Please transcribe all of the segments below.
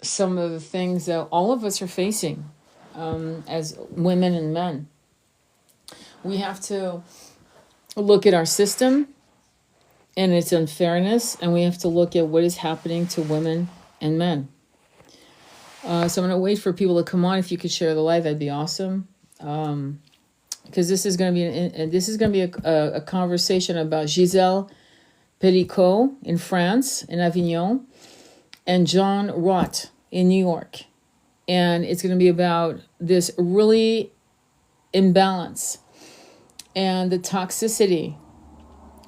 some of the things that all of us are facing as women and men. We have to look at our system and its unfairness, and we have to look at what is happening to women and men. So I'm going to wait for people to come on. If you could share the live, that'd be awesome. Because this is going to be a conversation about Giselle Pericot in France, in Avignon, and John Rott in New York. And it's going to be about this really imbalance and the toxicity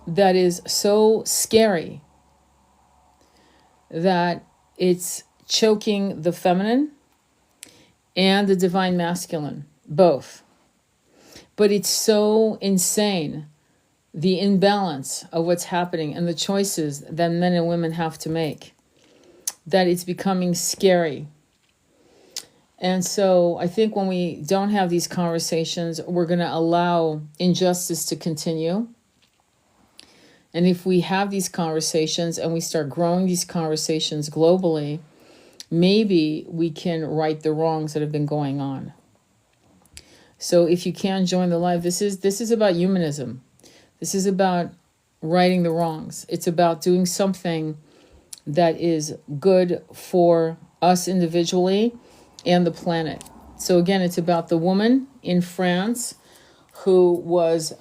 that is so scary that it's choking the feminine and the divine masculine, both. But it's so insane, the imbalance of what's happening and the choices that men and women have to make, that it's becoming scary. And so I think when we don't have these conversations, we're going to allow injustice to continue. And if we have these conversations and we start growing these conversations globally, maybe we can right the wrongs that have been going on. So if you can join the live, this is about humanism. This is about righting the wrongs. It's about doing something that is good for us individually and the planet. So again, it's about the woman in France who was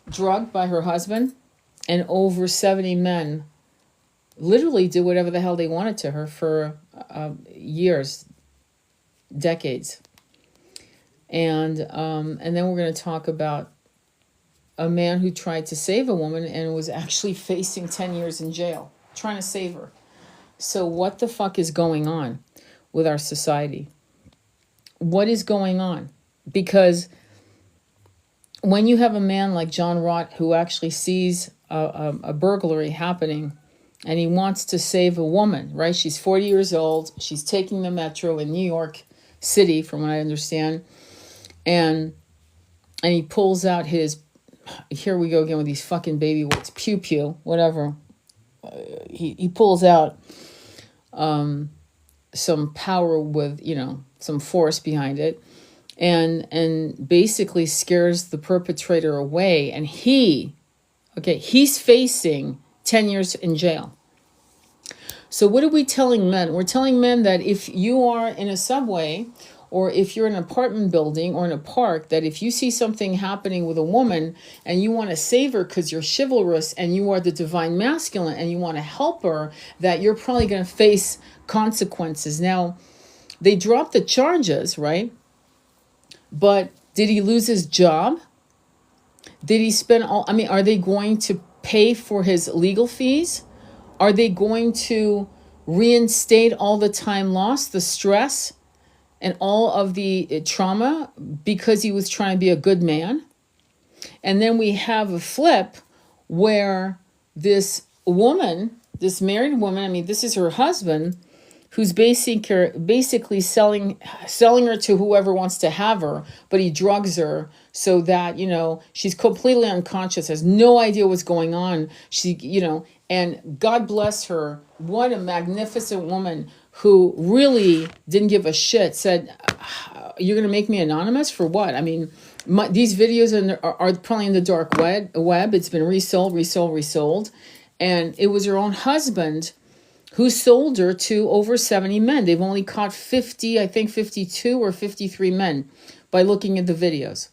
drugged by her husband, and over 70 men literally did whatever the hell they wanted to her for years, decades. And then we're going to talk about a man who tried to save a woman and was actually facing 10 years in jail, trying to save her. So what the fuck is going on with our society? What is going on? Because when you have a man like John Rott who actually sees a burglary happening and he wants to save a woman, right? She's 40 years old. She's taking the metro in New York City, from what I understand. And he pulls out his, here we go again with these fucking baby words, pew pew, whatever. He pulls out some power with, some force behind it, and basically scares the perpetrator away. And he's facing 10 years in jail. So what are we telling men? We're telling men that if you are in a subway, or if you're in an apartment building or in a park, that if you see something happening with a woman and you want to save her because you're chivalrous and you are the divine masculine and you want to help her, that you're probably going to face consequences. Now, they dropped the charges, right? But did he lose his job? Did he spend are they going to pay for his legal fees? Are they going to reinstate all the time lost, the stress, and all of the trauma because he was trying to be a good man? And then we have a flip where this woman, this married woman, this is her husband, who's basically selling her to whoever wants to have her, but he drugs her so that, she's completely unconscious, has no idea what's going on. And God bless her. What a magnificent woman who really didn't give a shit, said, you're going to make me anonymous for what? These videos are probably in the dark web. It's been resold. And it was her own husband who sold her to over 70 men. They've only caught 52 or 53 men by looking at the videos.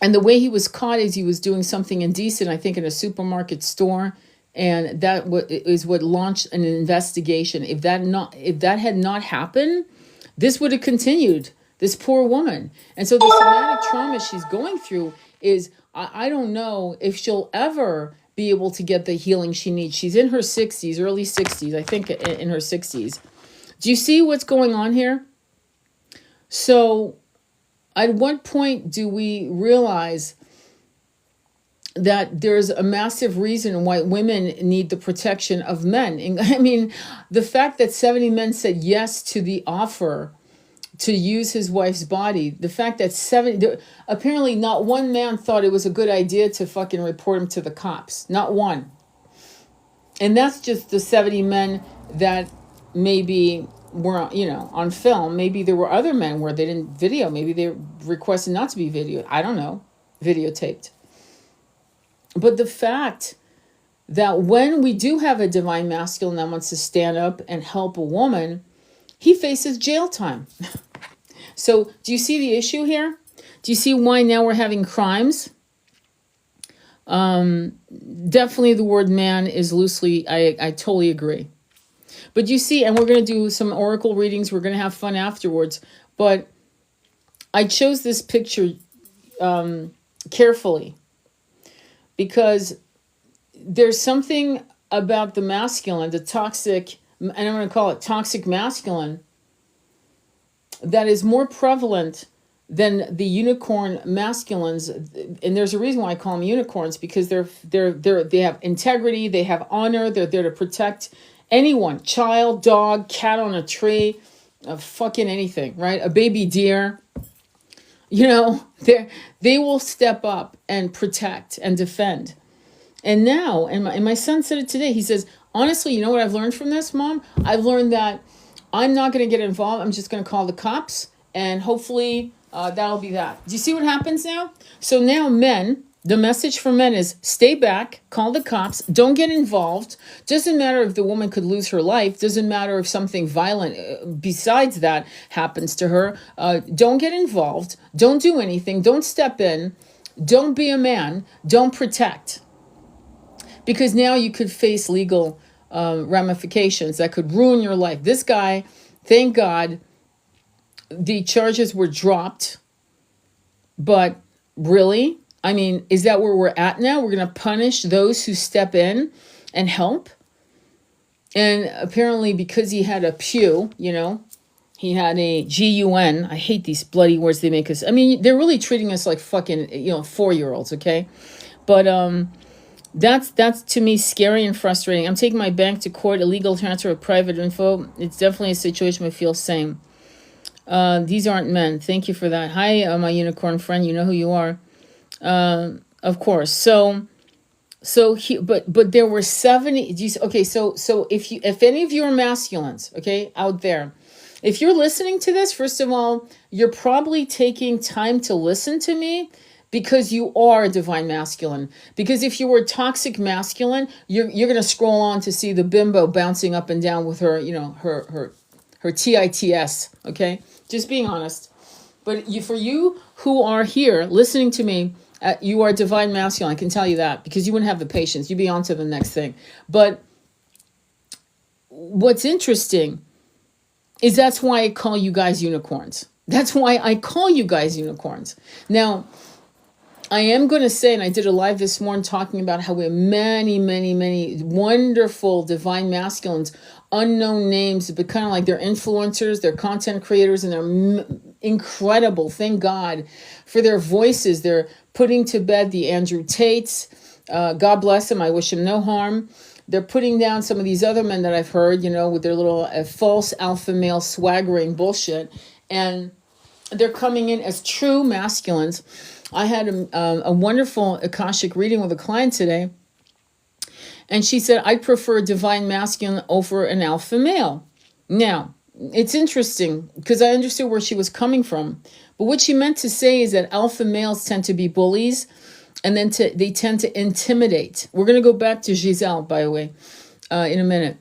And the way he was caught is he was doing something indecent, I think in a supermarket store. And that is what launched an investigation. If that had not happened, this would have continued, this poor woman. And so the somatic trauma she's going through is, I don't know if she'll ever be able to get the healing she needs. She's in her 60s, early 60s, I think in her 60s. Do you see what's going on here? So at what point do we realize that there's a massive reason why women need the protection of men? The fact that 70 men said yes to the offer to use his wife's body, the fact that apparently not one man thought it was a good idea to fucking report him to the cops. Not one. And that's just the 70 men that maybe were, on film. Maybe there were other men where they didn't video. Maybe they requested not to be videoed. I don't know, videotaped. But the fact that when we do have a divine masculine that wants to stand up and help a woman, he faces jail time. So do you see the issue here? Do you see why now we're having crimes? Definitely the word man is loosely, I totally agree. But you see, and we're going to do some oracle readings. We're going to have fun afterwards. But I chose this picture carefully because there's something about the masculine, the toxic, and I'm going to call it toxic masculine, that is more prevalent than the unicorn masculines. And there's a reason why I call them unicorns, because they have integrity, they have honor, they're there to protect anyone, child, dog, cat on a tree, fucking anything, right? A baby deer. They will step up and protect and defend. And now, and my son said it today, he says, honestly, you know what I've learned from this, Mom? I've learned that I'm not going to get involved. I'm just going to call the cops, and hopefully that'll be that. Do you see what happens now? So now men, the message for men is stay back, call the cops, don't get involved. Doesn't matter if the woman could lose her life. Doesn't matter if something violent besides that happens to her. Don't get involved. Don't do anything. Don't step in. Don't be a man. Don't protect. Because now you could face legal ramifications that could ruin your life. This guy, thank God, the charges were dropped. But really? I mean, is that where we're at now? We're going to punish those who step in and help? And apparently because he had a pew, he had a GUN. I hate these bloody words they make us. I mean, they're really treating us like fucking, 4-year-olds, okay? But that's to me scary and frustrating. I'm taking my bank to court, illegal transfer of private info. It's definitely a situation I feel same. These aren't men. Thank you for that. Hi, my unicorn friend. You know who you are. Of course. So but there were 70. Okay. So if any of you are masculines, okay, out there, if you're listening to this, first of all, you're probably taking time to listen to me because you are a divine masculine. Because if you were toxic masculine, you're going to scroll on to see the bimbo bouncing up and down with her, her TITS. Okay. Just being honest. But for you who are here listening to me, you are divine masculine. I can tell you that, because you wouldn't have the patience. You'd be on to the next thing. But what's interesting is that's why I call you guys unicorns. That's why I call you guys unicorns. Now, I am going to say, and I did a live this morning talking about how we have many, many, many wonderful divine masculines, unknown names, but kind of like they're influencers, they're content creators, and they're incredible. Thank God for their voices. They're putting to bed the Andrew Tates. God bless them. I wish him no harm. They're putting down some of these other men that I've heard, with their little false alpha male swaggering bullshit. And they're coming in as true masculines. I had a wonderful Akashic reading with a client today. And she said, I prefer divine masculine over an alpha male. Now, it's interesting because I understood where she was coming from. But what she meant to say is that alpha males tend to be bullies, and then they tend to intimidate. We're going to go back to Giselle, by the way, in a minute.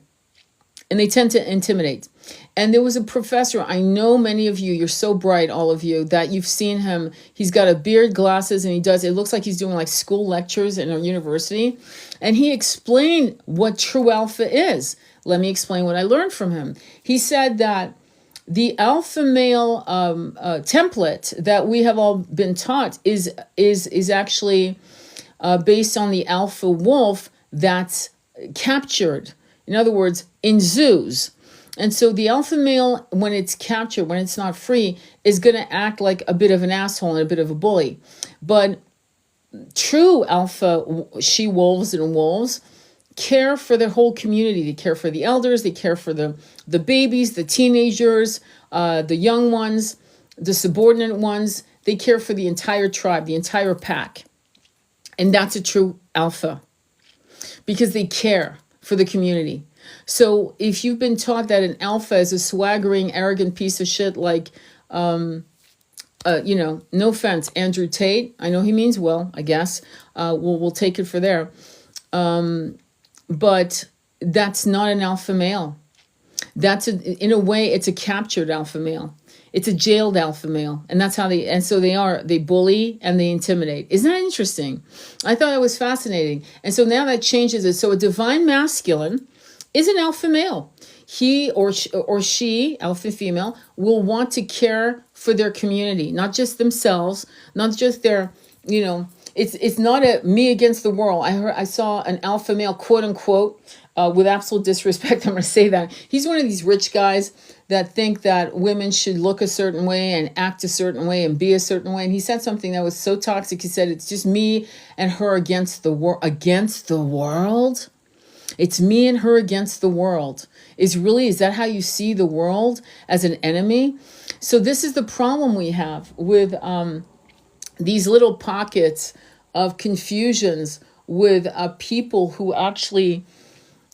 And they tend to intimidate. And there was a professor, I know many of you, you're so bright, all of you, that you've seen him. He's got a beard, glasses, and it looks like he's doing like school lectures in a university. And he explained what true alpha is. Let me explain what I learned from him. He said that the alpha male template that we have all been taught is actually based on the alpha wolf that's captured. In other words, in zoos. And so the alpha male, when it's captured, when it's not free, is going to act like a bit of an asshole and a bit of a bully. But true alpha she-wolves and wolves care for the whole community. They care for the elders. They care for the babies, the teenagers, the young ones, the subordinate ones. They care for the entire tribe, the entire pack. And that's a true alpha because they care for the community. So if you've been taught that an alpha is a swaggering, arrogant piece of shit, like, no offense, Andrew Tate, I know he means well, I guess. We'll take it for there. But that's not an alpha male. In a way, it's a captured alpha male. It's a jailed alpha male. And that's how they bully and they intimidate. Isn't that interesting? I thought that was fascinating. And so now that changes it. So a divine masculine is an alpha male. He or she, alpha female, will want to care for their community, not just themselves, not just their, it's not a me against the world. I saw an alpha male, quote unquote, with absolute disrespect, I'm going to say that. He's one of these rich guys that think that women should look a certain way and act a certain way and be a certain way. And he said something that was so toxic. He said, it's just me and her against the world. Against the world? It's me and her against the world. Is that how you see the world, as an enemy? So this is the problem we have with these little pockets of confusions with people who actually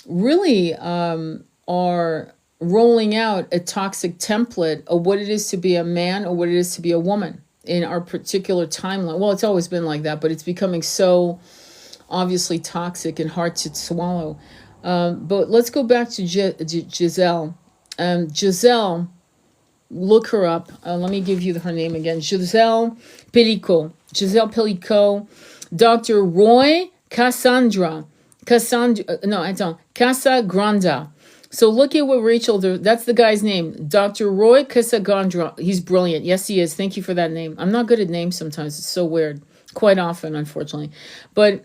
really are rolling out a toxic template of what it is to be a man or what it is to be a woman in our particular timeline. Well, it's always been like that, but it's becoming so obviously toxic and hard to swallow. But let's go back to Giselle. Giselle, look her up. Let me give you her name again. Giselle Pellicot. Dr. Roy Casagranda. So look at what Rachel, that's the guy's name. Dr. Roy Casagranda. He's brilliant. Yes, he is. Thank you for that name. I'm not good at names sometimes. It's so weird. Quite often, unfortunately. But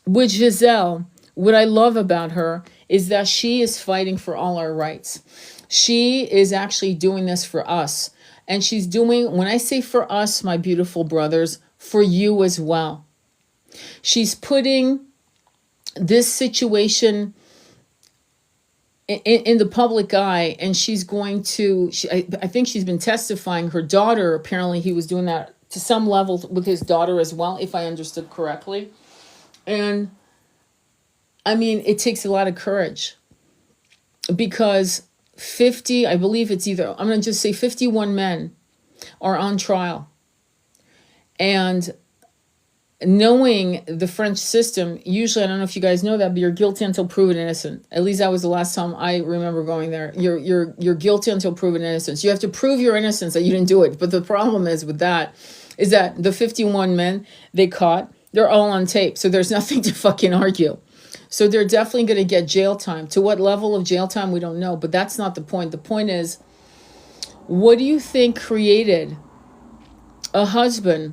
with Giselle, what I love about her is that she is fighting for all our rights. She is actually doing this for us. And she's doing, when I say for us, my beautiful brothers, for you as well. She's putting this situation in the public eye, and she's going to, I think she's been testifying. Her daughter, apparently he was doing that to some level with his daughter as well, if I understood correctly. And I mean, it takes a lot of courage, because 50, I believe it's either, I'm going to just say 51 men are on trial. And knowing the French system, usually, I don't know if you guys know that, but you're guilty until proven innocent. At least that was the last time I remember going there. You're guilty until proven innocence. You have to prove your innocence that you didn't do it. But the problem is with that, is that the 51 men they caught, they're all on tape. So there's nothing to fucking argue. So they're definitely going to get jail time. To what level of jail time, we don't know. But that's not the point. The point is, what do you think created a husband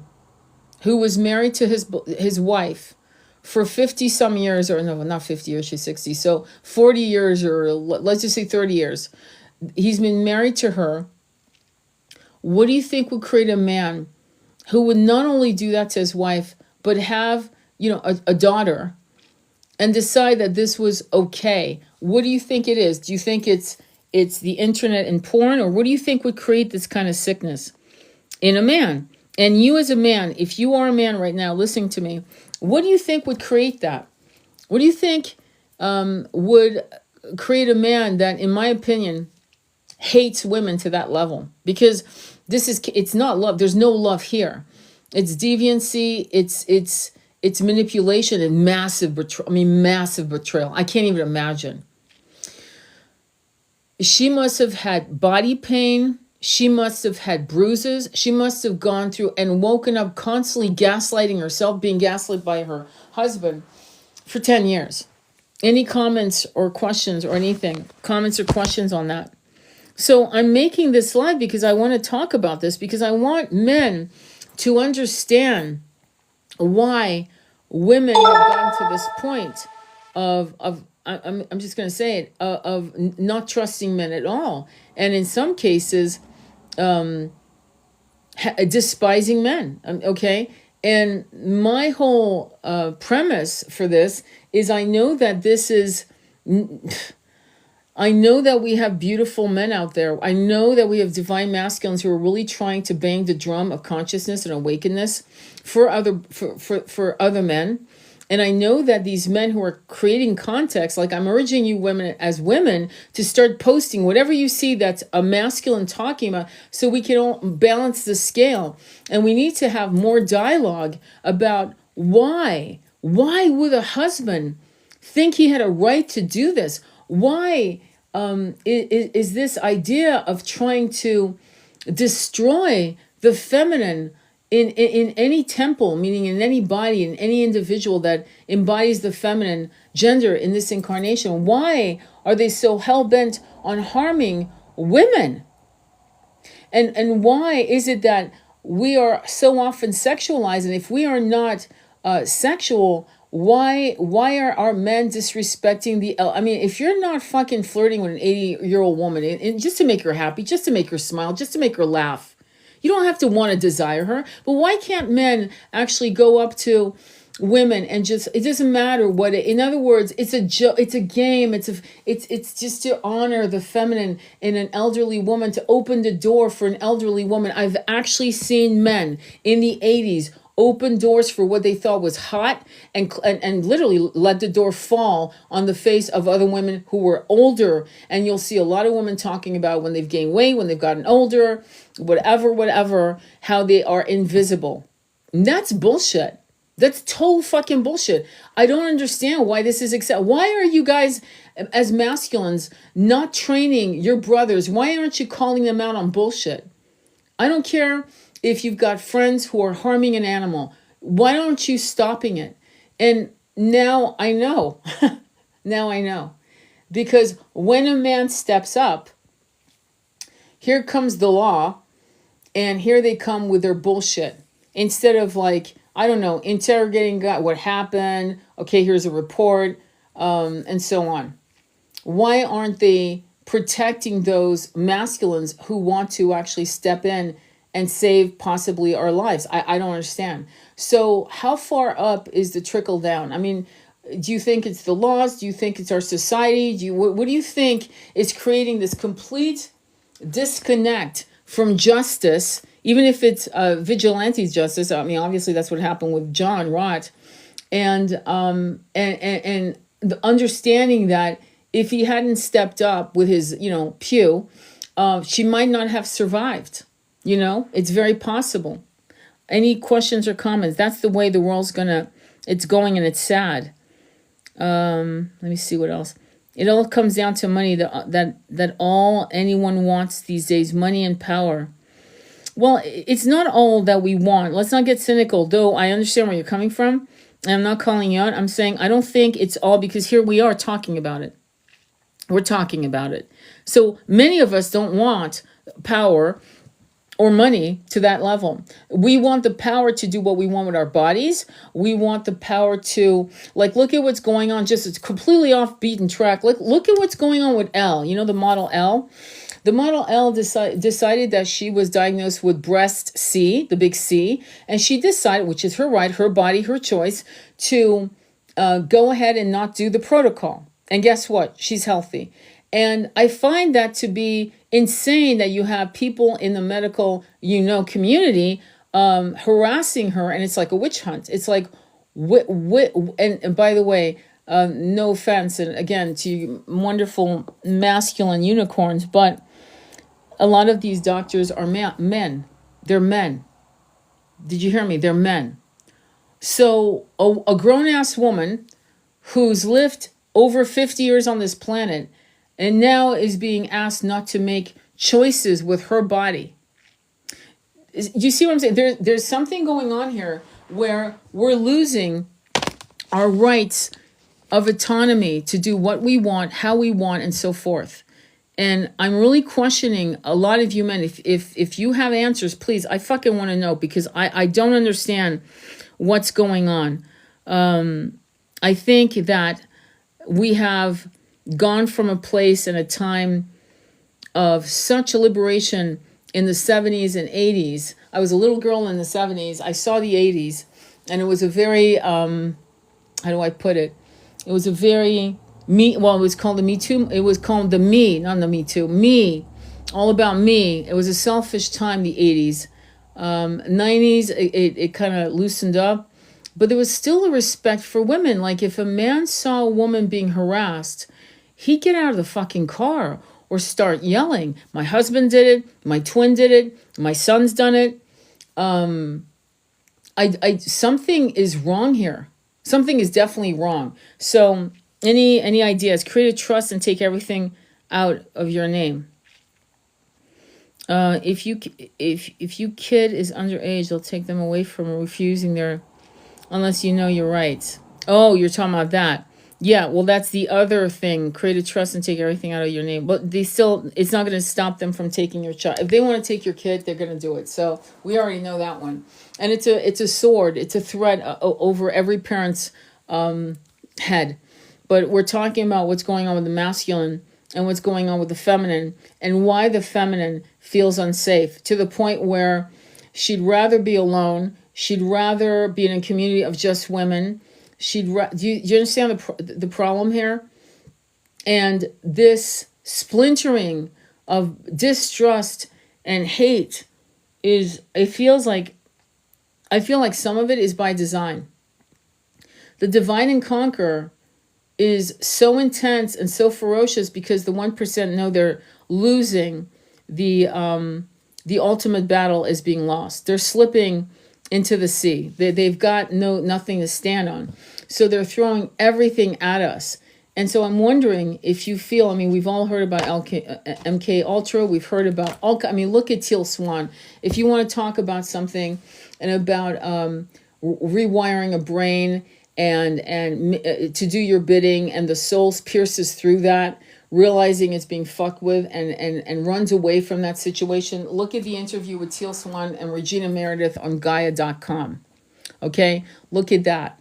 who was married to his wife for 50 some years, or no, not 50 years, she's 60. So 40 years, or let's just say 30 years. He's been married to her. What do you think would create a man who would not only do that to his wife, but have, a daughter, and decide that this was okay? What do you think it is? Do you think it's the internet and porn, or what do you think would create this kind of sickness in a man? And you as a man, if you are a man right now listening to me, what do you think would create that? What do you think would create a man that, in my opinion, hates women to that level? Because it's not love. There's no love here. It's deviancy. It's manipulation and massive betrayal. Massive betrayal. I can't even imagine. She must have had body pain. She must have had bruises. She must have gone through and woken up constantly gaslighting herself, being gaslit by her husband for 10 years. Any comments or questions or anything? Comments or questions on that? So I'm making this live because I want to talk about this, because I want men to understand why women have gotten to this point of I'm just going to say it, of not trusting men at all. And in some cases, despising men. Okay. And my whole premise for this is, I know that we have beautiful men out there. I know that we have divine masculines who are really trying to bang the drum of consciousness and awakeness for other men. And I know that these men who are creating context, like I'm urging you women as women to start posting whatever you see that's a masculine talking about, so we can all balance the scale. And we need to have more dialogue about why would a husband think he had a right to do this? Why is this idea of trying to destroy the feminine in any temple, meaning in any body, in any individual that embodies the feminine gender in this incarnation? Why are they so hell-bent on harming women? And why is it that we are so often sexualized? And if we are not sexual, why are our men disrespecting the I mean, if you're not fucking flirting with an 80-year-old woman and just to make her happy, just to make her smile, just to make her laugh, you don't have to want to desire her. But why can't men actually go up to women and just, it doesn't matter what in other words, it's a game, it's just to honor the feminine in an elderly woman, to open the door for an elderly woman. I've actually seen men in the 80s open doors for what they thought was hot and literally let the door fall on the face of other women who were older. And you'll see a lot of women talking about when they've gained weight, when they've gotten older, whatever, how they are invisible. And that's bullshit. That's total fucking bullshit. I don't understand why this is accepted. Why are you guys as masculines not training your brothers? Why aren't you calling them out on bullshit? I don't care if you've got friends who are harming an animal. Why aren't you stopping it? And now I know. Now I know. Because when a man steps up, here comes the law, and here they come with their bullshit. Instead of like, I don't know, interrogating God, what happened, okay, here's a report, and so on. Why aren't they protecting those masculines who want to actually step in and save possibly our lives? I don't understand. So how far up is the trickle down? I mean, do you think it's the laws? Do you think it's our society? What do you think is creating this complete disconnect from justice, even if it's vigilante justice? I mean, obviously that's what happened with John Rott, and the understanding that if he hadn't stepped up with his, pew, she might not have survived. It's very possible. Any questions or comments? That's the way the world's it's going, and it's sad. Let me see what else. It all comes down to money, that all anyone wants these days, money and power. Well, it's not all that we want. Let's not get cynical, though I understand where you're coming from. And I'm not calling you out. I'm saying I don't think it's all, because here we are talking about it. We're talking about it. So many of us don't want power or money to that level. We want the power to do what we want with our bodies. We want the power to, look at what's going on. It's completely off beaten track. Look at what's going on with Elle. The model Elle. The model Elle decided that she was diagnosed with breast C, the big C, and she decided, which is her right, her body, her choice, to go ahead and not do the protocol. And guess what? She's healthy. And I find that to be insane that you have people in the medical, community harassing her, and it's like a witch hunt. It's like, and by the way, no offense, and again, to you wonderful masculine unicorns, but a lot of these doctors are men. They're men. Did you hear me? They're men. So a grown-ass woman who's lived over 50 years on this planet and now is being asked not to make choices with her body. You see what I'm saying? There's something going on here where we're losing our rights of autonomy to do what we want, how we want, and so forth. And I'm really questioning a lot of you men. If you have answers, please, I fucking want to know, because I don't understand what's going on. I think that we have gone from a place and a time of such a liberation in the 70s and 80s. I was a little girl in the 70s. I saw the 80s, and it was a very, how do I put it? It was a very it was called the Me Too. It was called the Me, not the Me Too. Me, all about me. It was a selfish time, the 80s. 90s, it kind of loosened up. But there was still a respect for women. Like if a man saw a woman being harassed, he'd get out of the fucking car or start yelling. My husband did it. My twin did it. My son's done it. Something is wrong here. Something is definitely wrong. So any ideas? Create a trust and take everything out of your name. If you kid is underage, they'll take them away from refusing their, unless you know you're right. Oh, you're talking about that. Yeah, well, that's the other thing. Create a trust and take everything out of your name. But it's not going to stop them from taking your child. If they want to take your kid, they're going to do it. So we already know that one. And it's a sword. It's a threat over every parent's head. But we're talking about what's going on with the masculine and what's going on with the feminine, and why the feminine feels unsafe to the point where she'd rather be alone. She'd rather be in a community of just women. Do you understand the problem here? And this splintering of distrust and hate I feel like some of it is by design. The divide and conquer is so intense and so ferocious because the 1% know they're losing. The ultimate battle is being lost. They're slipping into the sea. They've got nothing to stand on. So they're throwing everything at us. And so I'm wondering if you feel, we've all heard about MK Ultra. We've heard about look at Teal Swan. If you want to talk about something and about rewiring a brain and to do your bidding, and the soul pierces through that, realizing it's being fucked with and runs away from that situation, look at the interview with Teal Swan and Regina Meredith on Gaia.com. Okay? Look at that.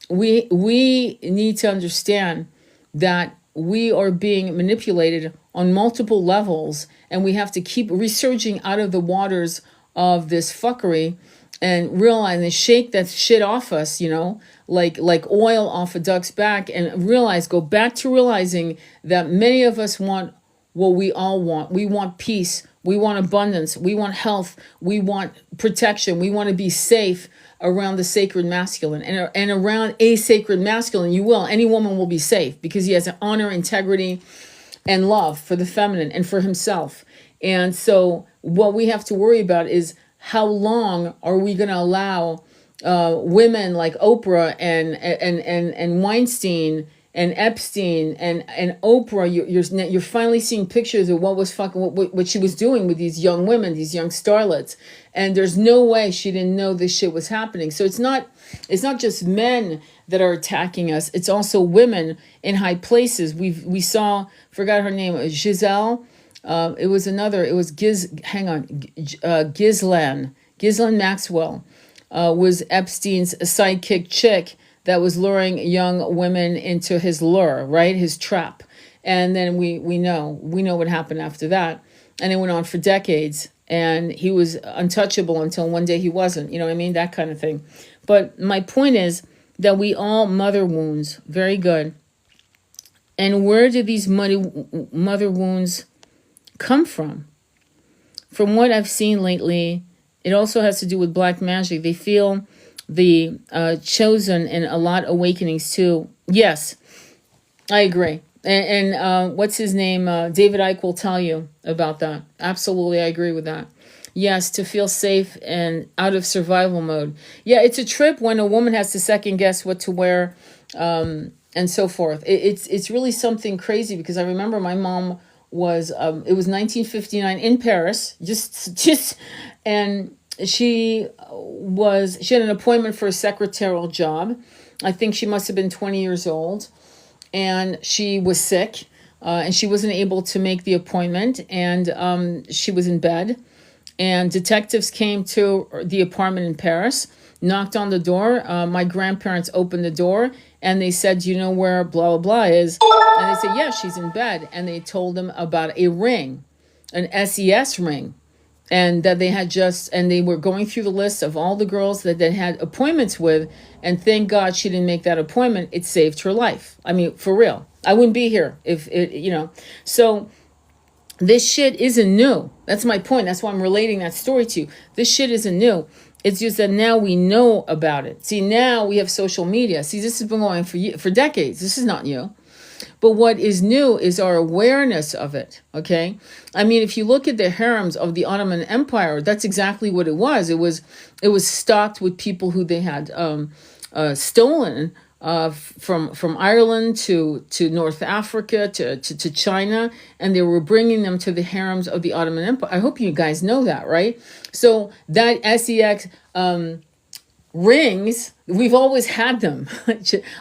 We need to understand that we are being manipulated on multiple levels, and we have to keep resurging out of the waters of this fuckery and realize and shake that shit off us, like oil off a duck's back, and go back to realizing that many of us want what we all want. We want peace. We want abundance. We want health. We want protection. We want to be safe around the sacred masculine, and around a sacred masculine. Any woman will be safe because he has an honor, integrity, and love for the feminine and for himself. And so what we have to worry about is, how long are we going to allow women like Oprah and Weinstein and Epstein and Oprah? You're finally seeing pictures of what she was doing with these young women, these young starlets, and there's no way she didn't know this shit was happening. So it's not just men that are attacking us; it's also women in high places. We saw, forgot her name, Giselle. It was Ghislaine Maxwell was Epstein's sidekick chick that was luring young women into his lure, right? His trap. And then we know what happened after that. And it went on for decades, and he was untouchable until one day he wasn't, that kind of thing. But my point is that we all mother wounds. Very good. And where do these mother wounds come from? From what I've seen lately, it also has to do with black magic. They feel the chosen in a lot awakenings too. Yes, I agree. And what's his name? David Icke will tell you about that. Absolutely, I agree with that. Yes, to feel safe and out of survival mode. Yeah, it's a trip when a woman has to second guess what to wear, and so forth. It's really something crazy, because I remember my mom was it was 1959 in Paris, and she had an appointment for a secretarial job. I think she must have been 20 years old, and she was sick, and she wasn't able to make the appointment, and she was in bed, and detectives came to the apartment in Paris, knocked on the door. My grandparents opened the door, and they said, "Do you know where blah, blah, blah is?" And they said, "Yeah, she's in bed." And they told them about a ring, an SES ring. And that they were going through the list of all the girls that they had appointments with. And thank God she didn't make that appointment. It saved her life. For real. I wouldn't be here if it. So this shit isn't new. That's my point. That's why I'm relating that story to you. This shit isn't new. It's just that now we know about it. See, now we have social media. See, this has been going for decades. This is not new. But what is new is our awareness of it, okay? I mean, if you look at the harems of the Ottoman Empire, that's exactly what it was. It was stocked with people who they had stolen from Ireland to North Africa to China, and they were bringing them to the harems of the Ottoman Empire. I hope you guys know that, right? So that sex rings, we've always had them.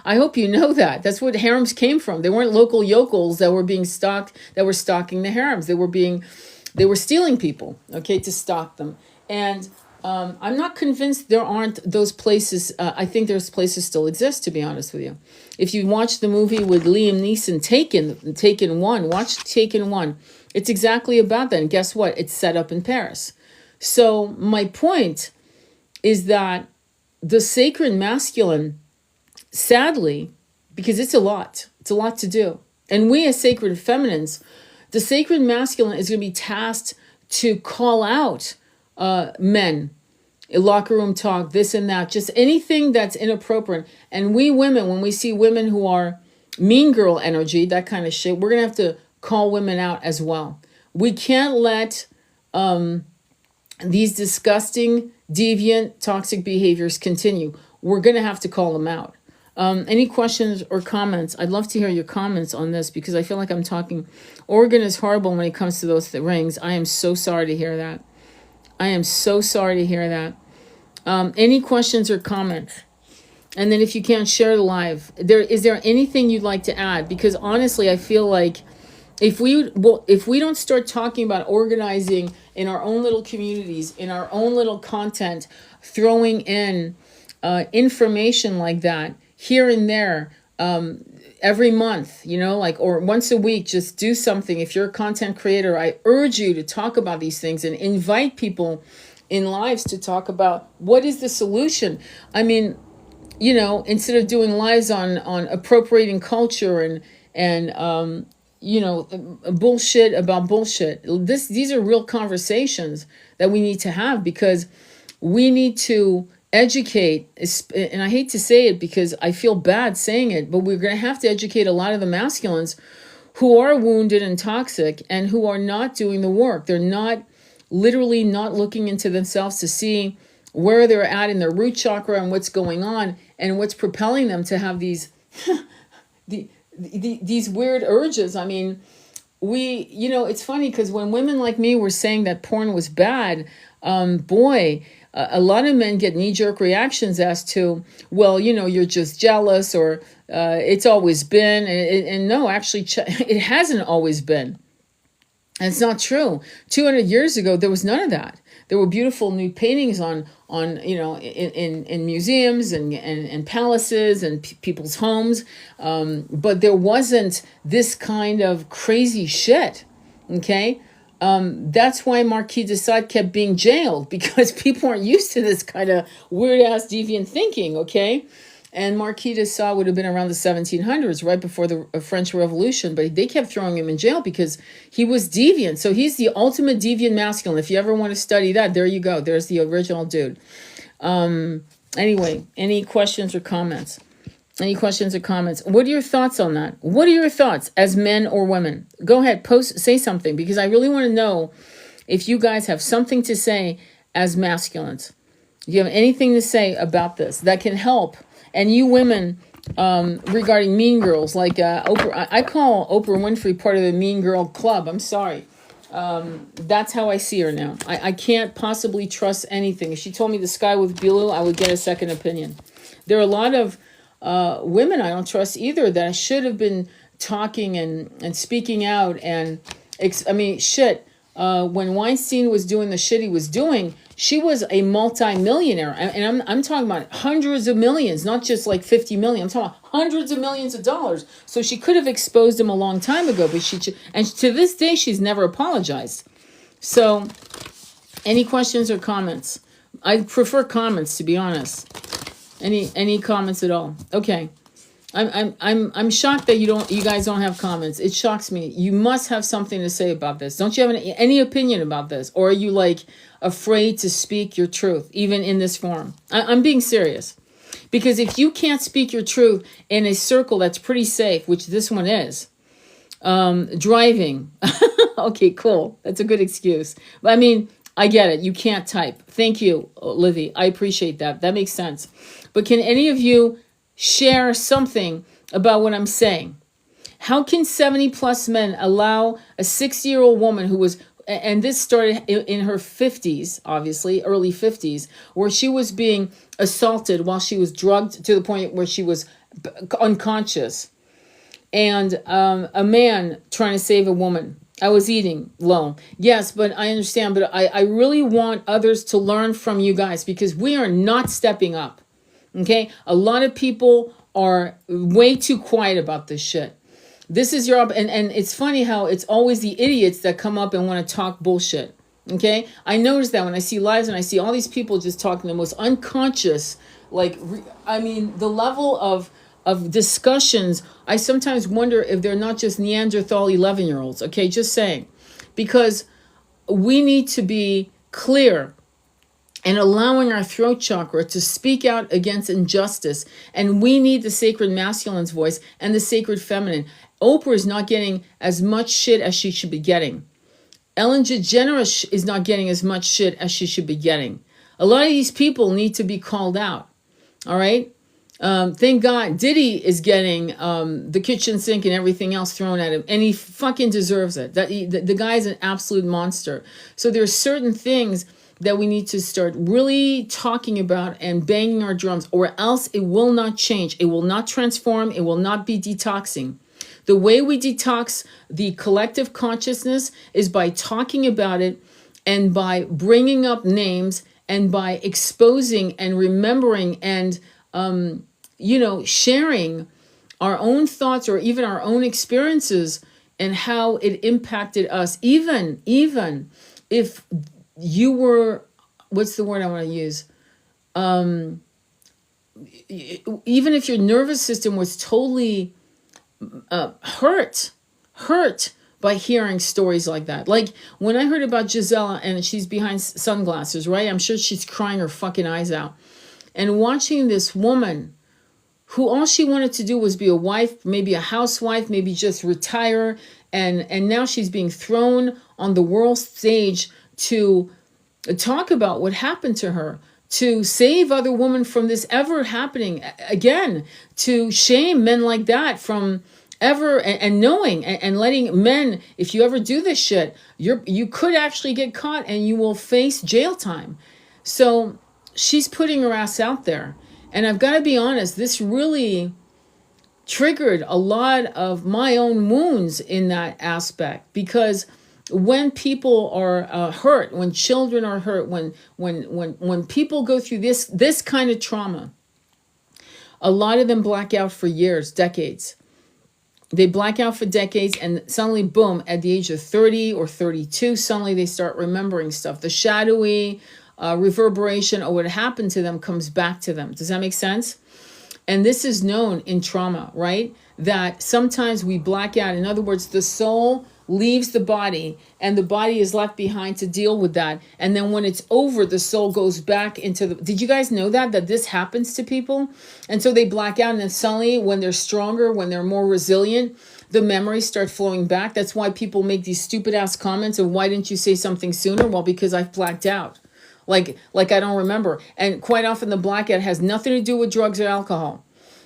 I hope you know that. That's what harems came from. They weren't local yokels that were being stocked, that were stocking the harems. They were stealing people, okay, to stock them. And I'm not convinced there aren't those places. I think those places still exist, to be honest with you. If you watch the movie with Liam Neeson, Taken 1, watch Taken 1. It's exactly about that. And guess what? It's set up in Paris. So my point is that the sacred masculine, sadly, because it's a lot to do. And we as sacred feminines, the sacred masculine is going to be tasked to call out men, locker room talk, this and that, just anything that's inappropriate. And we women, when we see women who are mean girl energy, that kind of shit, we're going to have to call women out as well. We can't let these disgusting, deviant, toxic behaviors continue. We're going to have to call them out. Any questions or comments? I'd love to hear your comments on this because I feel like I'm talking. Oregon is horrible when it comes to those rings. I am so sorry to hear that. I am so sorry to hear that. Any questions or comments? And then if you can't share the live, is there anything you'd like to add? Because honestly, I feel like if we don't start talking about organizing in our own little communities, in our own little content, throwing in information like that here and there, every month, or once a week, just do something. If you're a content creator, I urge you to talk about these things and invite people in lives to talk about what is the solution. I mean, instead of doing lives on appropriating culture and bullshit about bullshit. These are real conversations that we need to have because we need to educate. And I hate to say it because I feel bad saying it, but we're going to have to educate a lot of the masculines who are wounded and toxic and who are not doing the work. They're not looking into themselves to see where they're at in their root chakra and what's going on and what's propelling them to have these these weird urges. I mean, it's funny because when women like me were saying that porn was bad, a lot of men get knee-jerk reactions as to, well, you're just jealous or it's always been. And no, actually, it hasn't always been. And it's not true. 200 years ago, there was none of that. There were beautiful nude paintings in museums and palaces and people's homes, but there wasn't this kind of crazy shit. Okay, that's why Marquis de Sade kept being jailed because people aren't used to this kind of weird ass deviant thinking. Okay. And Marquis de Sade would have been around the 1700s, right before the French Revolution, but they kept throwing him in jail because he was deviant. So he's the ultimate deviant masculine. If you ever want to study that, there you go. There's the original dude. Anyway, any questions or comments? Any questions or comments? What are your thoughts on that? What are your thoughts as men or women? Go ahead, say something because I really want to know if you guys have something to say as masculines. If you have anything to say about this that can help. And you women, regarding mean girls, like Oprah, I call Oprah Winfrey part of the mean girl club. I'm sorry. That's how I see her now. I can't possibly trust anything. If she told me the sky was blue, I would get a second opinion. There are a lot of women I don't trust either that should have been talking and speaking out. And when Weinstein was doing the shit he was doing, she was a multi-millionaire. And I'm talking about hundreds of millions, not just like 50 million. I'm talking about hundreds of millions of dollars. So she could have exposed him a long time ago, but and to this day, she's never apologized. So any questions or comments? I prefer comments, to be honest. Any comments at all? Okay. I'm shocked that you guys don't have comments. It shocks me. You must have something to say about this. Don't you have any opinion about this? Or are you like afraid to speak your truth, even in this forum? I'm being serious. Because if you can't speak your truth in a circle that's pretty safe, which this one is, driving. Okay, cool. That's a good excuse. But I mean, I get it. You can't type. Thank you, Livy. I appreciate that. That makes sense. But can any of you share something about what I'm saying? How can 70 plus men allow a 60-year-old woman who was, and this started in her 50s, obviously, early 50s, where she was being assaulted while she was drugged to the point where she was unconscious, and a man trying to save a woman. I was eating low. Yes, but I understand. But I really want others to learn from you guys, because we are not stepping up. Okay? A lot of people are way too quiet about this shit. This is your, and it's funny how it's always the idiots that come up and want to talk bullshit. Okay? I notice that when I see lives and I see all these people just talking the most unconscious, like, I mean, the level of discussions, I sometimes wonder if they're not just Neanderthal 11-year-olds. Okay, just saying. Because we need to be clear and allowing our throat chakra to speak out against injustice. And we need the sacred masculine's voice and the sacred feminine. Oprah is not getting as much shit as she should be getting. Ellen DeGeneres is not getting as much shit as she should be getting. A lot of these people need to be called out. All right? Thank God Diddy is getting the kitchen sink and everything else thrown at him, and he fucking deserves it. The guy is an absolute monster. So there are certain things that we need to start really talking about and banging our drums, or else it will not change. It will not transform. It will not be detoxing. The way we detox the collective consciousness is by talking about it, and by bringing up names, and by exposing and remembering and sharing our own thoughts or even our own experiences and how it impacted us. Even if you were, what's the word I want to use? Even if your nervous system was totally hurt by hearing stories like that. Like when I heard about Gisela and she's behind sunglasses, right? I'm sure she's crying her fucking eyes out. And watching this woman who all she wanted to do was be a wife, maybe a housewife, maybe just retire. And now she's being thrown on the world stage to talk about what happened to her, to save other women from this ever happening again, to shame men like that from ever, and knowing and letting men, if you ever do this shit, you could actually get caught and you will face jail time. So she's putting her ass out there. And I've got to be honest, this really triggered a lot of my own wounds in that aspect, because when people are hurt, when children are hurt, when people go through this kind of trauma, a lot of them black out for years, decades. They black out for decades, and suddenly, boom, at the age of 30 or 32, suddenly they start remembering stuff. The shadowy reverberation or what happened to them comes back to them. Does that make sense? And this is known in trauma, right? That sometimes we black out. In other words, the soul leaves the body and the body is left behind to deal with that. And then when it's over, the soul goes back into the... Did you guys know that this happens to people? And so they black out, and then suddenly when they're stronger, when they're more resilient, the memories start flowing back. That's why people make these stupid ass comments of, why didn't you say something sooner? Well, because I've blacked out. Like I don't remember. And quite often the blackout has nothing to do with drugs or alcohol.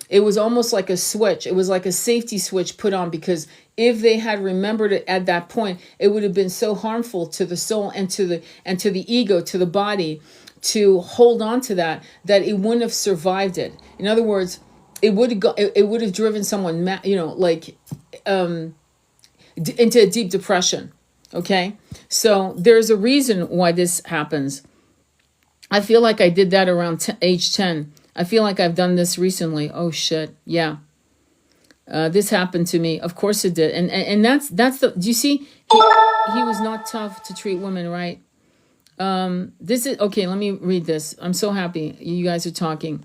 It was almost like a switch. It was like a safety switch put on, because if they had remembered it at that point, it would have been so harmful to the soul and to the ego, to the body, to hold on to that it wouldn't have survived it. In other words, it would have driven someone, into a deep depression. Okay, so there's a reason why this happens. I feel like I did that around age 10. I feel like I've done this recently. Oh shit, yeah. This happened to me. Of course it did. And that's the, do you see? He was not tough to treat women, right? This is, okay, let me read this. I'm so happy you guys are talking.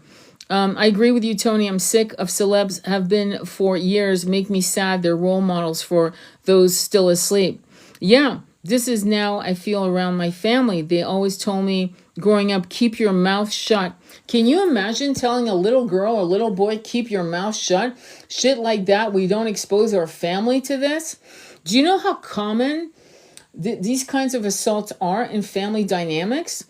I agree with you, Tony. I'm sick of celebs, have been for years, make me sad. They're role models for those still asleep. Yeah, this is now I feel around my family. They always told me growing up, keep your mouth shut. Can you imagine telling a little girl or little boy, keep your mouth shut? Shit like that. We don't expose our family to this. Do you know how common these kinds of assaults are in family dynamics?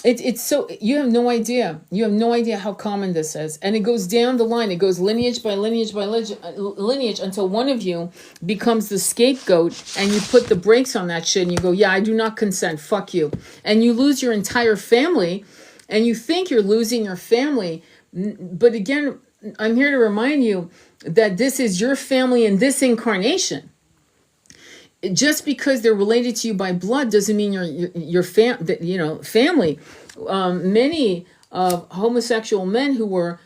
It's so, you have no idea. You have no idea how common this is. And it goes down the line. It goes lineage by lineage by lineage until one of you becomes the scapegoat and you put the brakes on that shit and you go, yeah, I do not consent. Fuck you. And you lose your entire family and you think you're losing your family. But again, I'm here to remind you that this is your family in this incarnation. Just because they're related to you by blood doesn't mean your family. Many homosexual men who were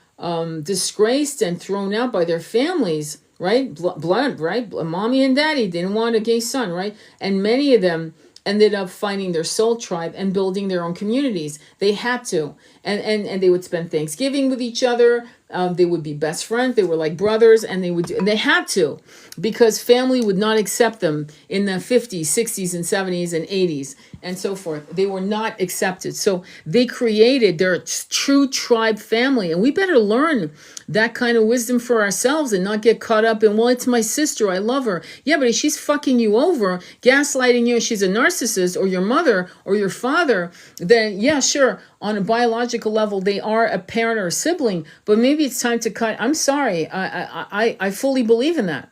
disgraced and thrown out by their families, right? Blood, right? Mommy and daddy didn't want a gay son, right? And many of them ended up finding their soul tribe and building their own communities. They had to. And they would spend Thanksgiving with each other. They would be best friends. They were like brothers, and they had to, because family would not accept them in the 50s, 60s, and 70s, and 80s, and so forth. They were not accepted. So they created their true tribe family, and we better learn that kind of wisdom for ourselves and not get caught up in, well, it's my sister, I love her. Yeah, but if she's fucking you over, gaslighting you, she's a narcissist, or your mother or your father, then yeah, sure, on a biological level, they are a parent or a sibling, but maybe it's time to cut. I'm sorry. I fully believe in that,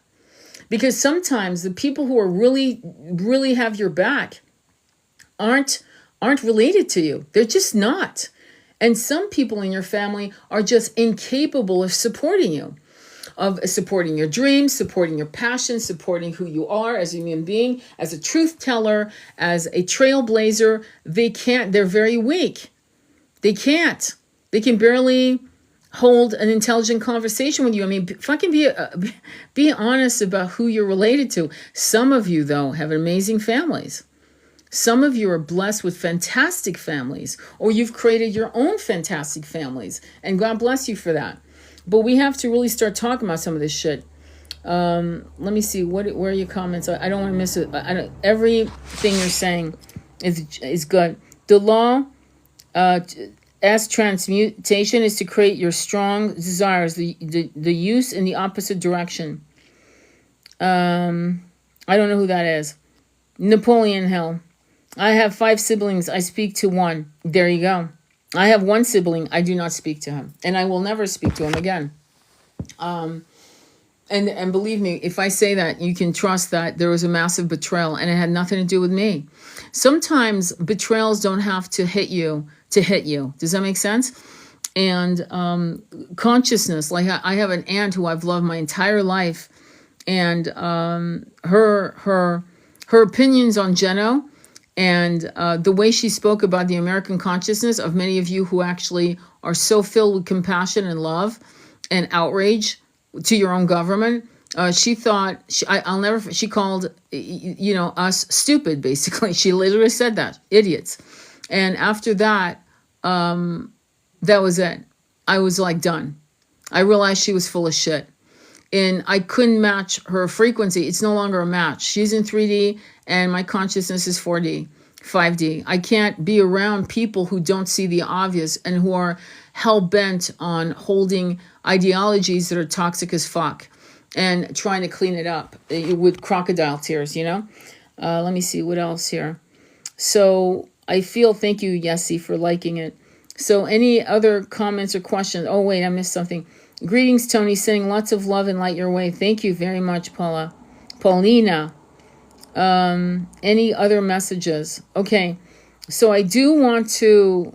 because sometimes the people who are really have your back aren't related to you. They're just not. And some people in your family are just incapable of supporting you, of supporting your dreams, supporting your passion, supporting who you are as a human being, as a truth teller, as a trailblazer. They can't. They're very weak. They can't. They can barely hold an intelligent conversation with you. I mean, fucking be honest about who you're related to. Some of you, though, have amazing families. Some of you are blessed with fantastic families, or you've created your own fantastic families, and God bless you for that. But we have to really start talking about some of this shit. Let me see. Where are your comments? I don't want to miss it. Everything you're saying is good. The law as transmutation is to create your strong desires, the use in the opposite direction. I don't know who that is. Napoleon Hill. I have 5 siblings. I speak to one. There you go. I have 1 sibling. I do not speak to him, and I will never speak to him again. And believe me, if I say that, you can trust that there was a massive betrayal, and it had nothing to do with me. Sometimes betrayals don't have to hit you to hit you. Does that make sense? And consciousness, like I have an aunt who I've loved my entire life, and her opinions on Geno and the way she spoke about the American consciousness of many of you who actually are so filled with compassion and love and outrage to your own government. She thought, she called, us stupid, basically. She literally said that, idiots. And after that, that was it. I was like done. I realized she was full of shit. And I couldn't match her frequency. It's no longer a match. She's in 3D and my consciousness is 4D, 5D. I can't be around people who don't see the obvious and who are hell-bent on holding ideologies that are toxic as fuck and trying to clean it up with crocodile tears, Let me see what else here. So I feel, thank you, Yessie, for liking it. So any other comments or questions? Oh, wait, I missed something. Greetings, Tony. Sending lots of love and light your way. Thank you very much, Paulina. Any other messages? Okay, so I do want to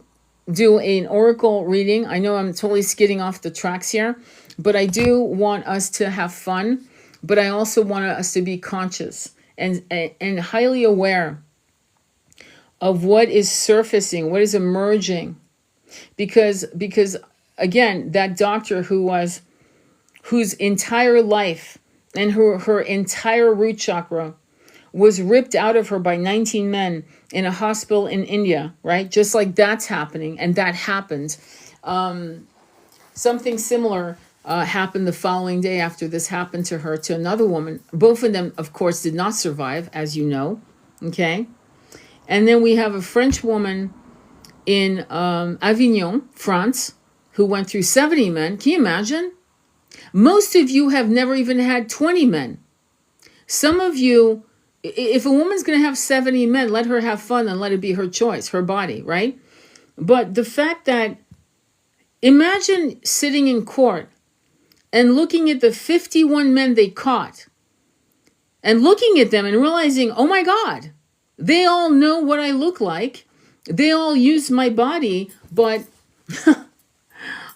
do an oracle reading. I know I'm totally skidding off the tracks here, but I do want us to have fun, but I also want us to be conscious and highly aware of what is surfacing, what is emerging. Because again, that doctor whose entire life and her entire root chakra was ripped out of her by 19 men in a hospital in India, right? Just like that's happening, and that happened. Something similar happened the following day after this happened to her, to another woman. Both of them, of course, did not survive, as you know. Okay. And then we have a French woman in Avignon, France, who went through 70 men. Can you imagine? Most of you have never even had 20 men. Some of you, if a woman's going to have 70 men, let her have fun and let it be her choice, her body, right? But the fact that, imagine sitting in court and looking at the 51 men they caught and looking at them and realizing, oh my God, they all know what I look like. They all use my body, but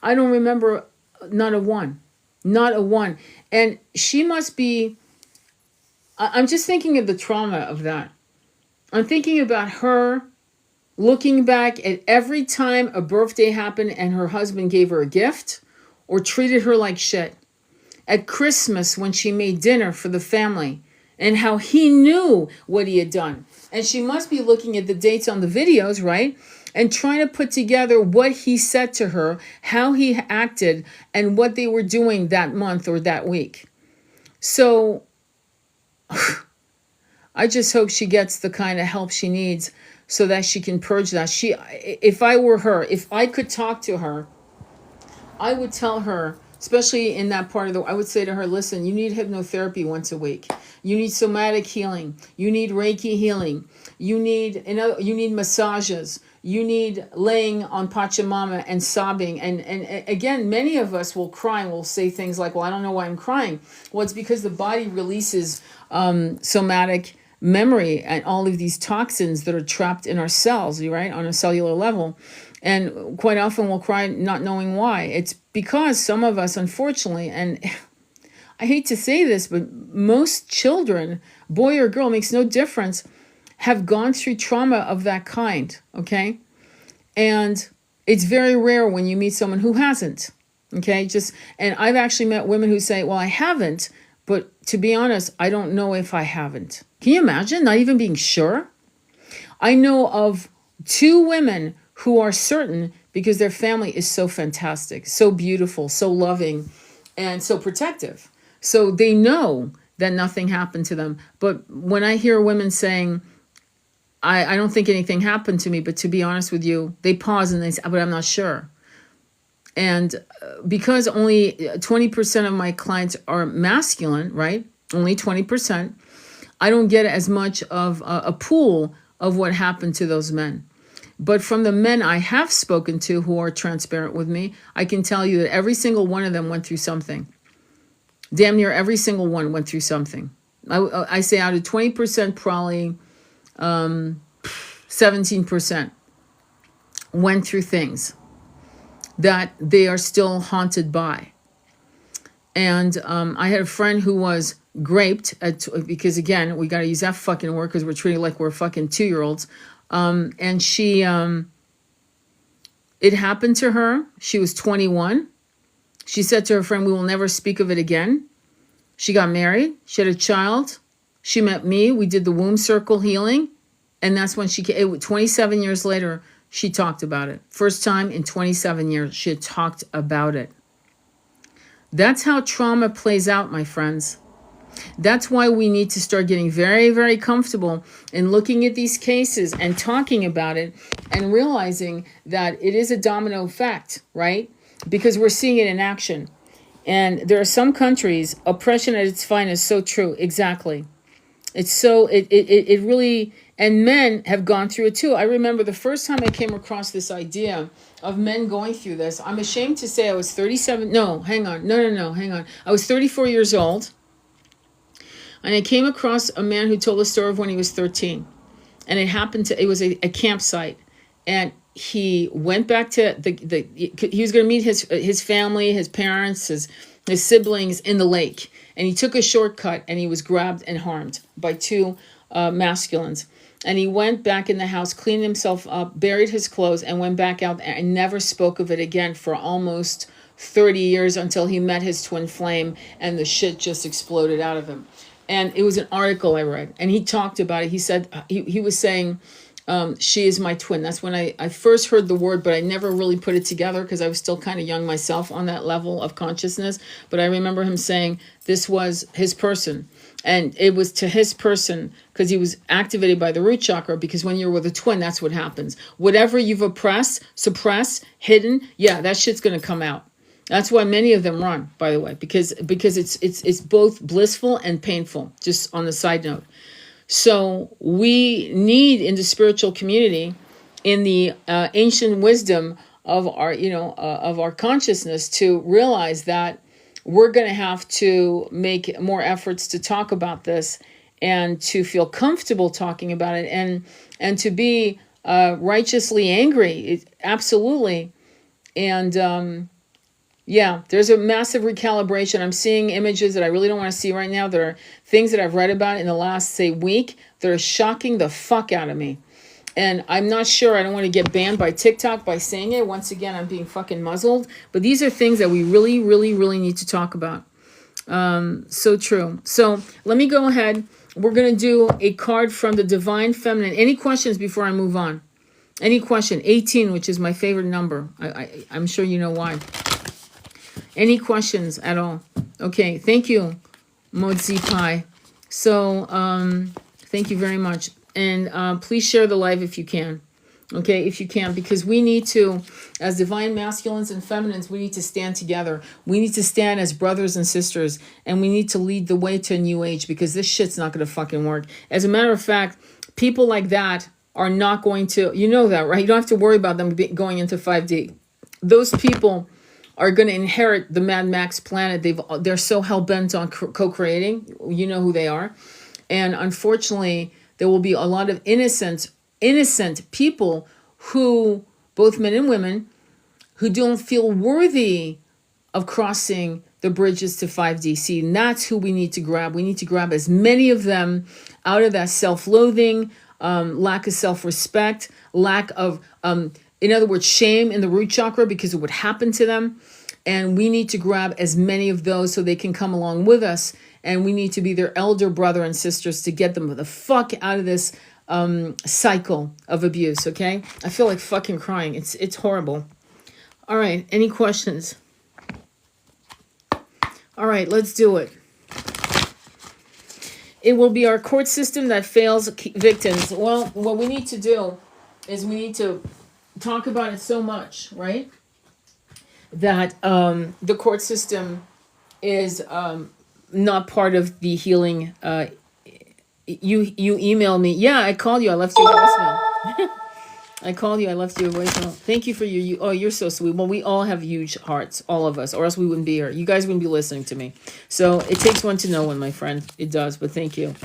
I don't remember not a one. Not a one. And she must be, I'm just thinking of the trauma of that. I'm thinking about her looking back at every time a birthday happened and her husband gave her a gift or treated her like shit. At Christmas when she made dinner for the family and how he knew what he had done. And she must be looking at the dates on the videos, right? And trying to put together what he said to her, how he acted, and what they were doing that month or that week. So I just hope she gets the kind of help she needs so that she can purge that. If I were her, if I could talk to her, I would tell her, especially in that part of I would say to her, listen, you need hypnotherapy once a week. You need somatic healing. You need Reiki healing. You need massages. You need laying on Pachamama and sobbing. And again, many of us will cry and will say things like, well, I don't know why I'm crying. Well, it's because the body releases somatic memory and all of these toxins that are trapped in our cells, right, on a cellular level. And quite often we'll cry not knowing why. It's because some of us, unfortunately, and I hate to say this, but most children, boy or girl, makes no difference, have gone through trauma of that kind, okay? And it's very rare when you meet someone who hasn't, okay? And I've actually met women who say, well, I haven't, but to be honest, I don't know if I haven't. Can you imagine not even being sure? I know of 2 women who are certain because their family is so fantastic, so beautiful, so loving, and so protective. So they know that nothing happened to them. But when I hear women saying, I don't think anything happened to me, but to be honest with you, they pause and they say, but I'm not sure. And because only 20% of my clients are masculine, right? Only 20%. I don't get as much of a pool of what happened to those men. But from the men I have spoken to who are transparent with me, I can tell you that every single one of them went through something. Damn near every single one went through something. I say out of 20%, probably 17% went through things that they are still haunted by. And I had a friend who was raped because, again, we got to use that fucking word because we're treating like we're fucking 2-year-olds. And she, it happened to her. She was 21. She said to her friend, we will never speak of it again. She got married. She had a child. She met me. We did the womb circle healing. And that's when 27 years later, she talked about it. First time in 27 years, she had talked about it. That's how trauma plays out, my friends. That's why we need to start getting very, very comfortable in looking at these cases and talking about it and realizing that it is a domino effect, right? Because we're seeing it in action. And there are some countries, oppression at its finest, so true, exactly. It's so, it really, and men have gone through it too. I remember the first time I came across this idea of men going through this, I'm ashamed to say I was 37, hang on. I was 34 years old. And I came across a man who told a story of when he was 13. And it was a campsite. And he went back to he was going to meet his family, his parents, his siblings in the lake. And he took a shortcut and he was grabbed and harmed by 2 masculines. And he went back in the house, cleaned himself up, buried his clothes, and went back out and never spoke of it again for almost 30 years until he met his twin flame and the shit just exploded out of him. And it was an article I read, and he talked about it. He said, he was saying, She is my twin. That's when I first heard the word, but I never really put it together because I was still kind of young myself on that level of consciousness. But I remember him saying this was his person. And it was to his person because he was activated by the root chakra, because when you're with a twin, that's what happens. Whatever you've oppressed, suppressed, hidden, yeah, that shit's going to come out. That's why many of them run, by the way, because it's both blissful and painful, just on the side note. So we need in the spiritual community, in the ancient wisdom of our, of our consciousness, to realize that we're going to have to make more efforts to talk about this and to feel comfortable talking about it, and to be righteously angry. Absolutely. And yeah, there's a massive recalibration. I'm seeing images that I really don't want to see right now. There are things that I've read about in the last, say, week that are shocking the fuck out of me. And I'm not sure, I don't want to get banned by TikTok by saying it. Once again, I'm being fucking muzzled. But these are things that we really, really, really need to talk about. So true. So let me go ahead. We're going to do a card from the Divine Feminine. Any questions before I move on? Any question? 18, which is my favorite number. I'm sure you know why. Any questions at all? Okay, thank you, Modzi Pai. So, thank you very much. And please share the live if you can. Okay, if you can, because we need to, as divine masculines and feminines, we need to stand together. We need to stand as brothers and sisters, and we need to lead the way to a new age, because this shit's not going to fucking work. As a matter of fact, people like that are not going to, you know that, right? You don't have to worry about them going into 5D. Those people are going to inherit the Mad Max planet. They're so hell-bent on co-creating. You know who they are. And unfortunately, there will be a lot of innocent people who, both men and women, who don't feel worthy of crossing the bridges to 5D. See, and that's who we need to grab. We need to grab as many of them out of that self-loathing, lack of self-respect, lack of, in other words, shame in the root chakra because of what happened to them. And we need to grab as many of those so they can come along with us. And we need to be their elder brother and sisters to get them the fuck out of this cycle of abuse, okay? I feel like fucking crying. It's horrible. All right, any questions? All right, let's do it. It will be our court system that fails victims. Well, what we need to do is we need to talk about it so much, right? That the court system is not part of the healing. You email me. Yeah, I called you. I left you a voicemail. I called you. I left you a voicemail. Thank you for your. Oh, you're so sweet. Well, we all have huge hearts, all of us, or else we wouldn't be here. You guys wouldn't be listening to me. So it takes one to know one, my friend. It does. But thank you.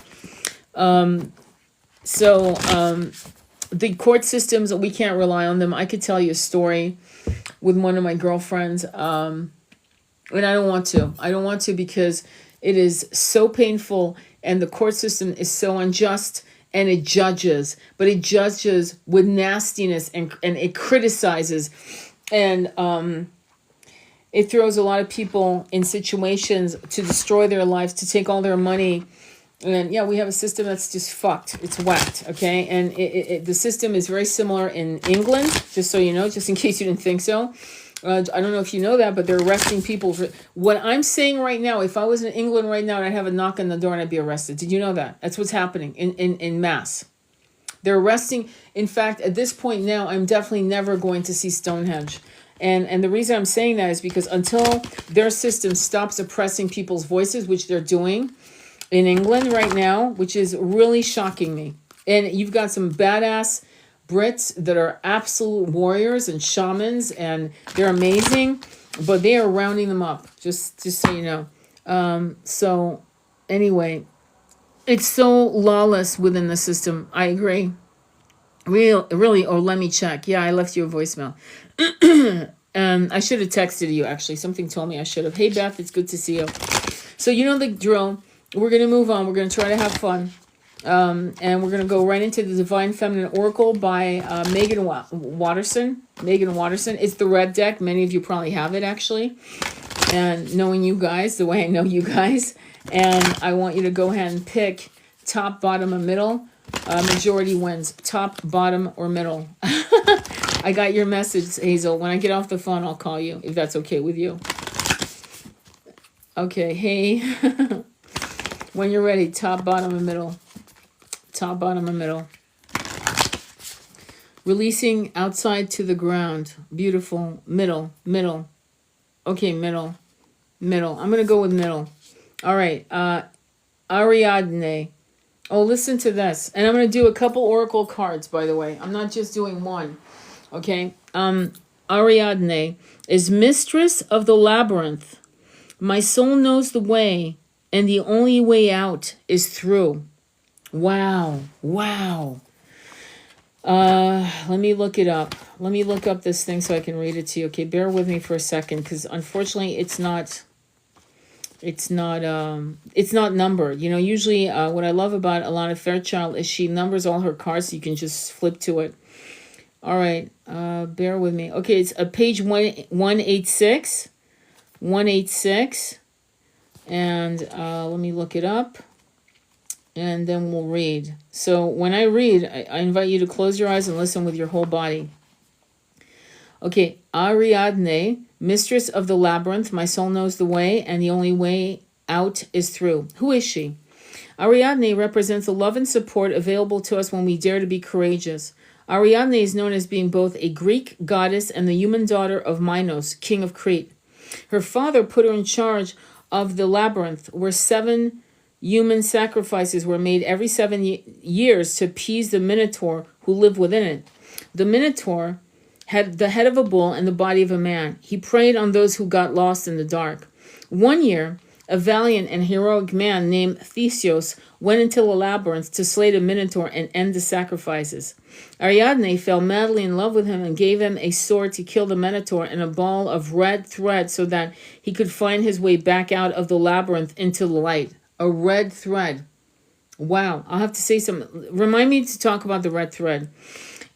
The court systems, we can't rely on them. I could tell you a story with one of my girlfriends, and I don't want to. I don't want to because it is so painful, and the court system is so unjust, and it judges, but it judges with nastiness, and it criticizes, and it throws a lot of people in situations to destroy their lives, to take all their money. And yeah, we have a system that's just fucked. It's whacked, okay? And the system is very similar in England, just so you know, just in case you didn't think so. I don't know if you know that, but they're arresting people for what I'm saying right now. If I was in England right now, I'd have a knock on the door and I'd be arrested. Did you know that? That's what's happening in mass. They're arresting. In fact, at this point now, I'm definitely never going to see Stonehenge. And the reason I'm saying that is because until their system stops oppressing people's voices, which they're doing in England right now, which is really shocking me. And you've got some badass Brits that are absolute warriors and shamans, and they're amazing, but they are rounding them up, just so you know. So anyway, it's so lawless within the system. I agree. Really, or let me check. Yeah, I left you a voicemail. I should have texted you, actually. Something told me I should have. Hey, Beth, it's good to see you. So you know the drill. We're going to move on. We're going to try to have fun. And we're going to go right into the Divine Feminine Oracle by Megan Watterson. Megan Watterson. It's the red deck. Many of you probably have it, actually. And knowing you guys, the way I know you guys. And I want you to go ahead and pick top, bottom, and middle Majority wins. Top, bottom, or middle. I got your message, Hazel. When I get off the phone, I'll call you, if that's okay with you. Okay, hey. When you're ready, top, bottom, or middle. Top, bottom, or middle. Releasing outside to the ground. Beautiful. Middle, middle. Okay, middle, middle. I'm going to go with middle. All right. Ariadne. Oh, listen to this. And I'm going to do a couple oracle cards, by the way. I'm not just doing one. Okay. Ariadne is mistress of the labyrinth. My soul knows the way, and the only way out is through. Wow. Wow. Let me look it up. Let me look up this thing so I can read it to you. Okay, bear with me for a second, because unfortunately it's not numbered. You know, usually what I love about Alana Fairchild is she numbers all her cards so you can just flip to it. All right, bear with me. Okay, it's page 186. 186. And let me look it up. And then we'll read. So when I read, I invite you to close your eyes and listen with your whole body. Okay, Ariadne, mistress of the labyrinth, my soul knows the way, and the only way out is through. Who is she? Ariadne represents the love and support available to us when we dare to be courageous. Ariadne is known as being both a Greek goddess and the human daughter of Minos, king of Crete. Her father put her in charge of the labyrinth, where 7 human sacrifices were made every 7 years to appease the Minotaur who lived within it. The Minotaur had the head of a bull and the body of a man. He preyed on those who got lost in the dark. One year, a valiant and heroic man named Theseus went into the labyrinth to slay the Minotaur and end the sacrifices. Ariadne fell madly in love with him and gave him a sword to kill the Minotaur and a ball of red thread so that he could find his way back out of the labyrinth into the light. A red thread. Wow, I'll have to say something. Remind me to talk about the red thread.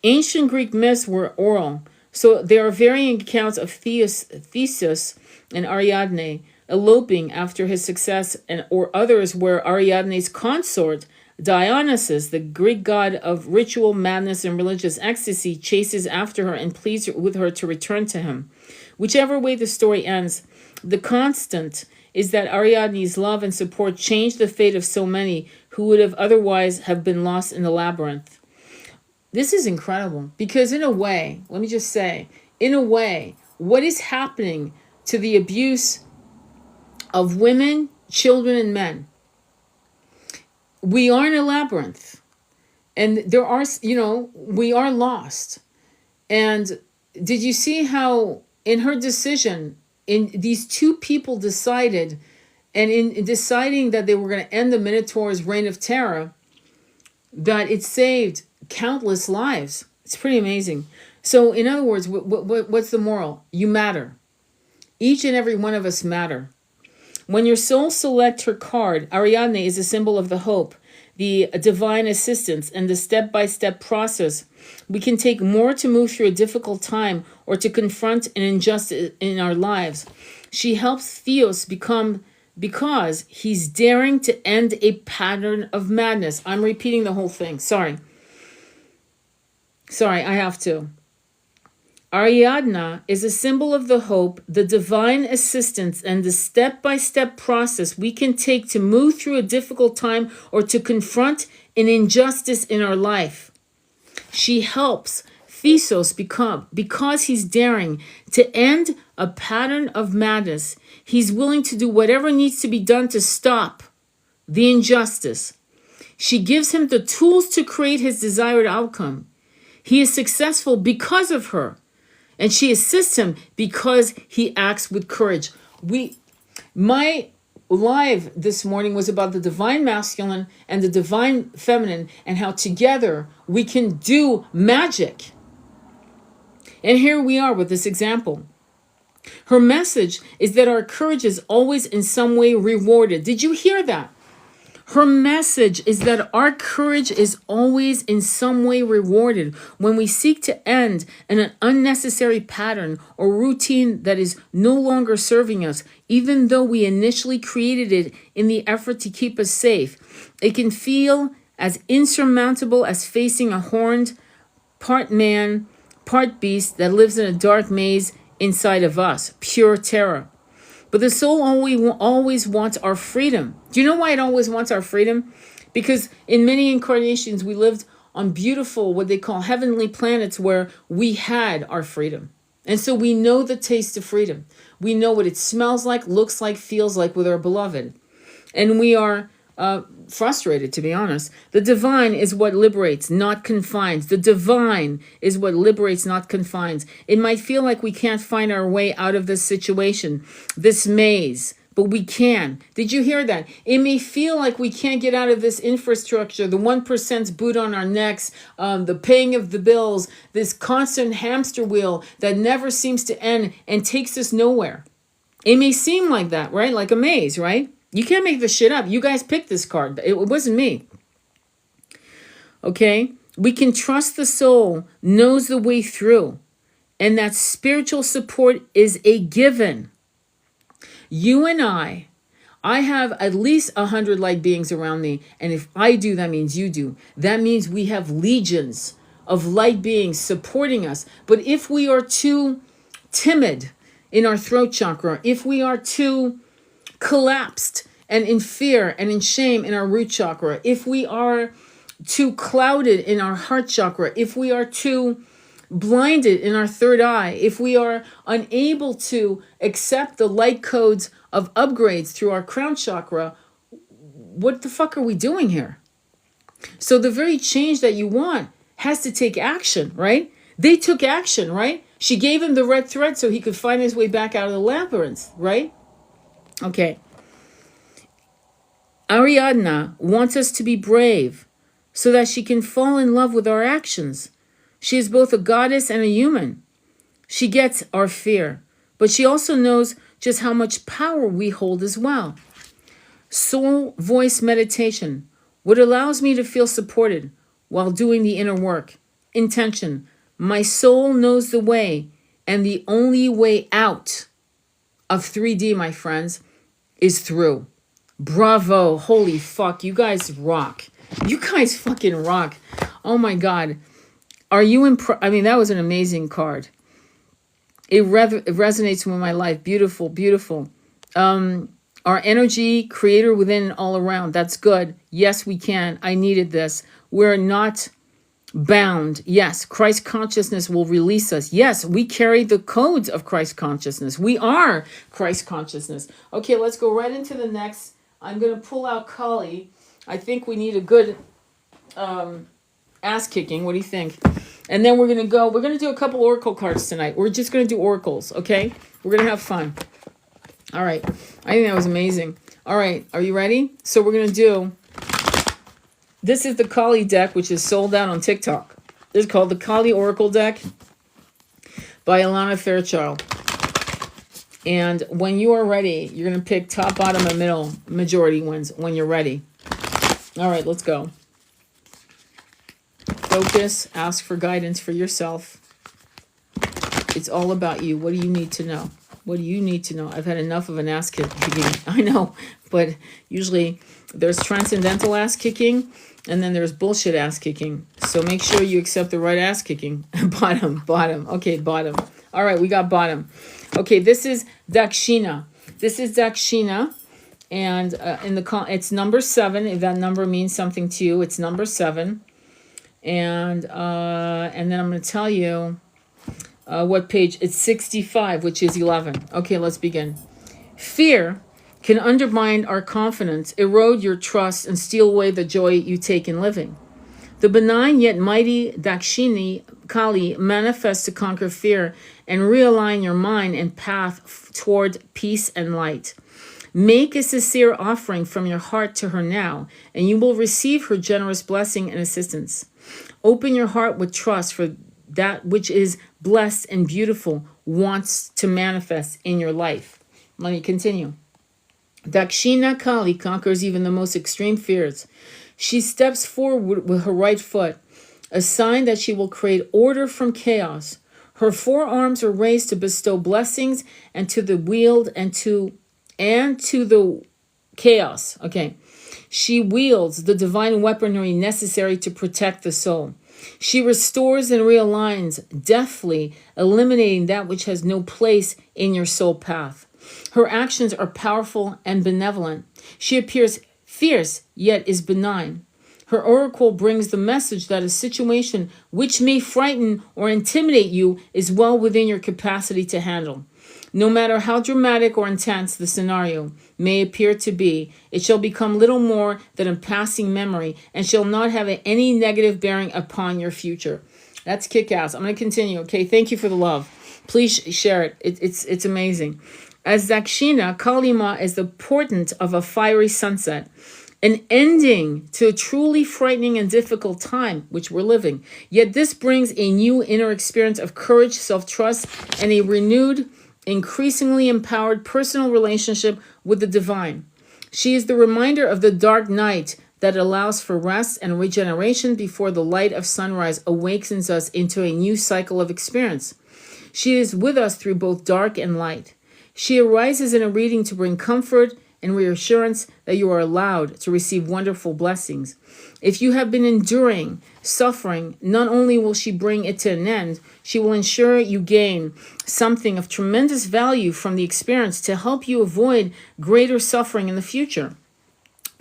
Ancient Greek myths were oral, so there are varying accounts of Theseus and Ariadne eloping after his success, or others where Ariadne's consort, Dionysus, the Greek god of ritual madness and religious ecstasy, chases after her and pleads with her to return to him. Whichever way the story ends, the constant is that Ariadne's love and support changed the fate of so many who would have otherwise have been lost in the labyrinth. This is incredible, because in a way, let me just say, in a way, what is happening to the abuse of women, children, and men? We are in a labyrinth, and there are, we are lost. And did you see how in her decision, these 2 people decided, and in deciding that they were going to end the Minotaur's reign of terror, that it saved countless lives. It's pretty amazing. So in other words, what's the moral? You matter. Each and every one of us matter. When your soul selects her card, Ariadne is a symbol of the hope, the divine assistance, and the step-by-step process we can take more to move through a difficult time or to confront an injustice in our lives. She helps Theos because he's daring to end a pattern of madness. I'm repeating the whole thing. Sorry, I have to. Ariadne is a symbol of the hope, the divine assistance, and the step-by-step process we can take to move through a difficult time or to confront an injustice in our life. She helps Theseus because he's daring to end a pattern of madness. He's willing to do whatever needs to be done to stop the injustice. She gives him the tools to create his desired outcome. He is successful because of her, and she assists him because he acts with courage. My live this morning was about the divine masculine and the divine feminine, and how together we can do magic. And here we are with this example. Her message is that our courage is always in some way rewarded. Did you hear that? Her message is that our courage is always in some way rewarded when we seek to end an unnecessary pattern or routine that is no longer serving us, even though we initially created it in the effort to keep us safe. It can feel as insurmountable as facing a horned, part man, part beast that lives in a dark maze inside of us. Pure terror. But the soul always wants our freedom. Do you know why it always wants our freedom? Because in many incarnations, we lived on beautiful, what they call heavenly planets where we had our freedom. And so we know the taste of freedom. We know what it smells like, looks like, feels like with our beloved. And we are frustrated, to be honest. The divine is what liberates, not confines. The divine is what liberates, not confines. It might feel like we can't find our way out of this situation, this maze, but we can. Did you hear that? It may feel like we can't get out of this infrastructure, the 1%'s boot on our necks, the paying of the bills, this constant hamster wheel that never seems to end and takes us nowhere. It may seem like that, right? Like a maze, right? You can't make this shit up. You guys picked this card. It wasn't me. Okay? We can trust the soul knows the way through, and that spiritual support is a given. You and I have at least 100 light beings around me, and if I do, that means you do. That means we have legions of light beings supporting us. But if we are too timid in our throat chakra, if we are too collapsed and in fear and in shame in our root chakra, if we are too clouded in our heart chakra, if we are too blinded in our third eye, if we are unable to accept the light codes of upgrades through our crown chakra, what the fuck are we doing here? So the very change that you want has to take action, right? They took action, right? She gave him the red thread so he could find his way back out of the labyrinth, right? Okay. Ariadna wants us to be brave so that she can fall in love with our actions. She is both a goddess and a human. She gets our fear, but she also knows just how much power we hold as well. Soul voice meditation, what allows me to feel supported while doing the inner work. Intention, my soul knows the way, and the only way out of 3D, my friends, is through. Bravo. Holy fuck. You guys rock. You guys fucking rock. Oh my God. Are you I mean, that was an amazing card. It resonates with my life. Beautiful, beautiful. Our energy, creator within and all around. That's good. Yes, we can. I needed this. We're not bound. Yes, Christ consciousness will release us. Yes, we carry the codes of Christ consciousness. We are Christ consciousness. Okay, let's go right into the next. I'm going to pull out Kali. I think we need a good ass kicking. What do you think? And then we're going to do a couple oracle cards tonight. We're just going to do oracles, okay? We're going to have fun. All right. I think that was amazing. All right. Are you ready? So we're going to do, this is the Kali deck, which is sold out on TikTok. This is called the Kali Oracle deck by Alana Fairchild. And when you are ready, you're going to pick top, bottom, and middle. Majority wins when you're ready. All right, let's go. Focus. Ask for guidance for yourself. It's all about you. What do you need to know? What do you need to know? I've had enough of an ass kicking. I know, but usually there's transcendental ass kicking, and then there's bullshit ass kicking. So make sure you accept the right ass kicking. Bottom. Okay, bottom. All right, we got bottom. Okay, this is Dakshina. And it's number 7. If that number means something to you, it's number 7. And then I'm going to tell you what page. It's 65, which is 11. Okay, let's begin. Fear can undermine our confidence, erode your trust, and steal away the joy you take in living. The benign yet mighty Dakshini Kali manifests to conquer fear and realign your mind and path toward peace and light. Make a sincere offering from your heart to her now, and you will receive her generous blessing and assistance. Open your heart with trust, for that which is blessed and beautiful wants to manifest in your life. Let me continue. Dakshina Kali conquers even the most extreme fears. She steps forward with her right foot, a sign that she will create order from chaos. Her forearms are raised to bestow blessings and to the wield and to the chaos. Okay. She wields the divine weaponry necessary to protect the soul. She restores and realigns deftly, eliminating that which has no place in your soul path. Her actions are powerful and benevolent. She appears fierce, yet is benign. Her oracle brings the message that a situation which may frighten or intimidate you is well within your capacity to handle. No matter how dramatic or intense the scenario may appear to be, it shall become little more than a passing memory and shall not have any negative bearing upon your future. That's kick-ass. I'm going to continue. Okay, thank you for the love. Please share it. It's amazing. As Dakshina, Kali Ma is the portent of a fiery sunset, an ending to a truly frightening and difficult time which we're living. Yet this brings a new inner experience of courage, self-trust, and a renewed, increasingly empowered personal relationship with the divine. She is the reminder of the dark night that allows for rest and regeneration before the light of sunrise awakens us into a new cycle of experience. She is with us through both dark and light. She arises in a reading to bring comfort and reassurance that you are allowed to receive wonderful blessings. If you have been enduring suffering, not only will she bring it to an end, she will ensure you gain something of tremendous value from the experience to help you avoid greater suffering in the future.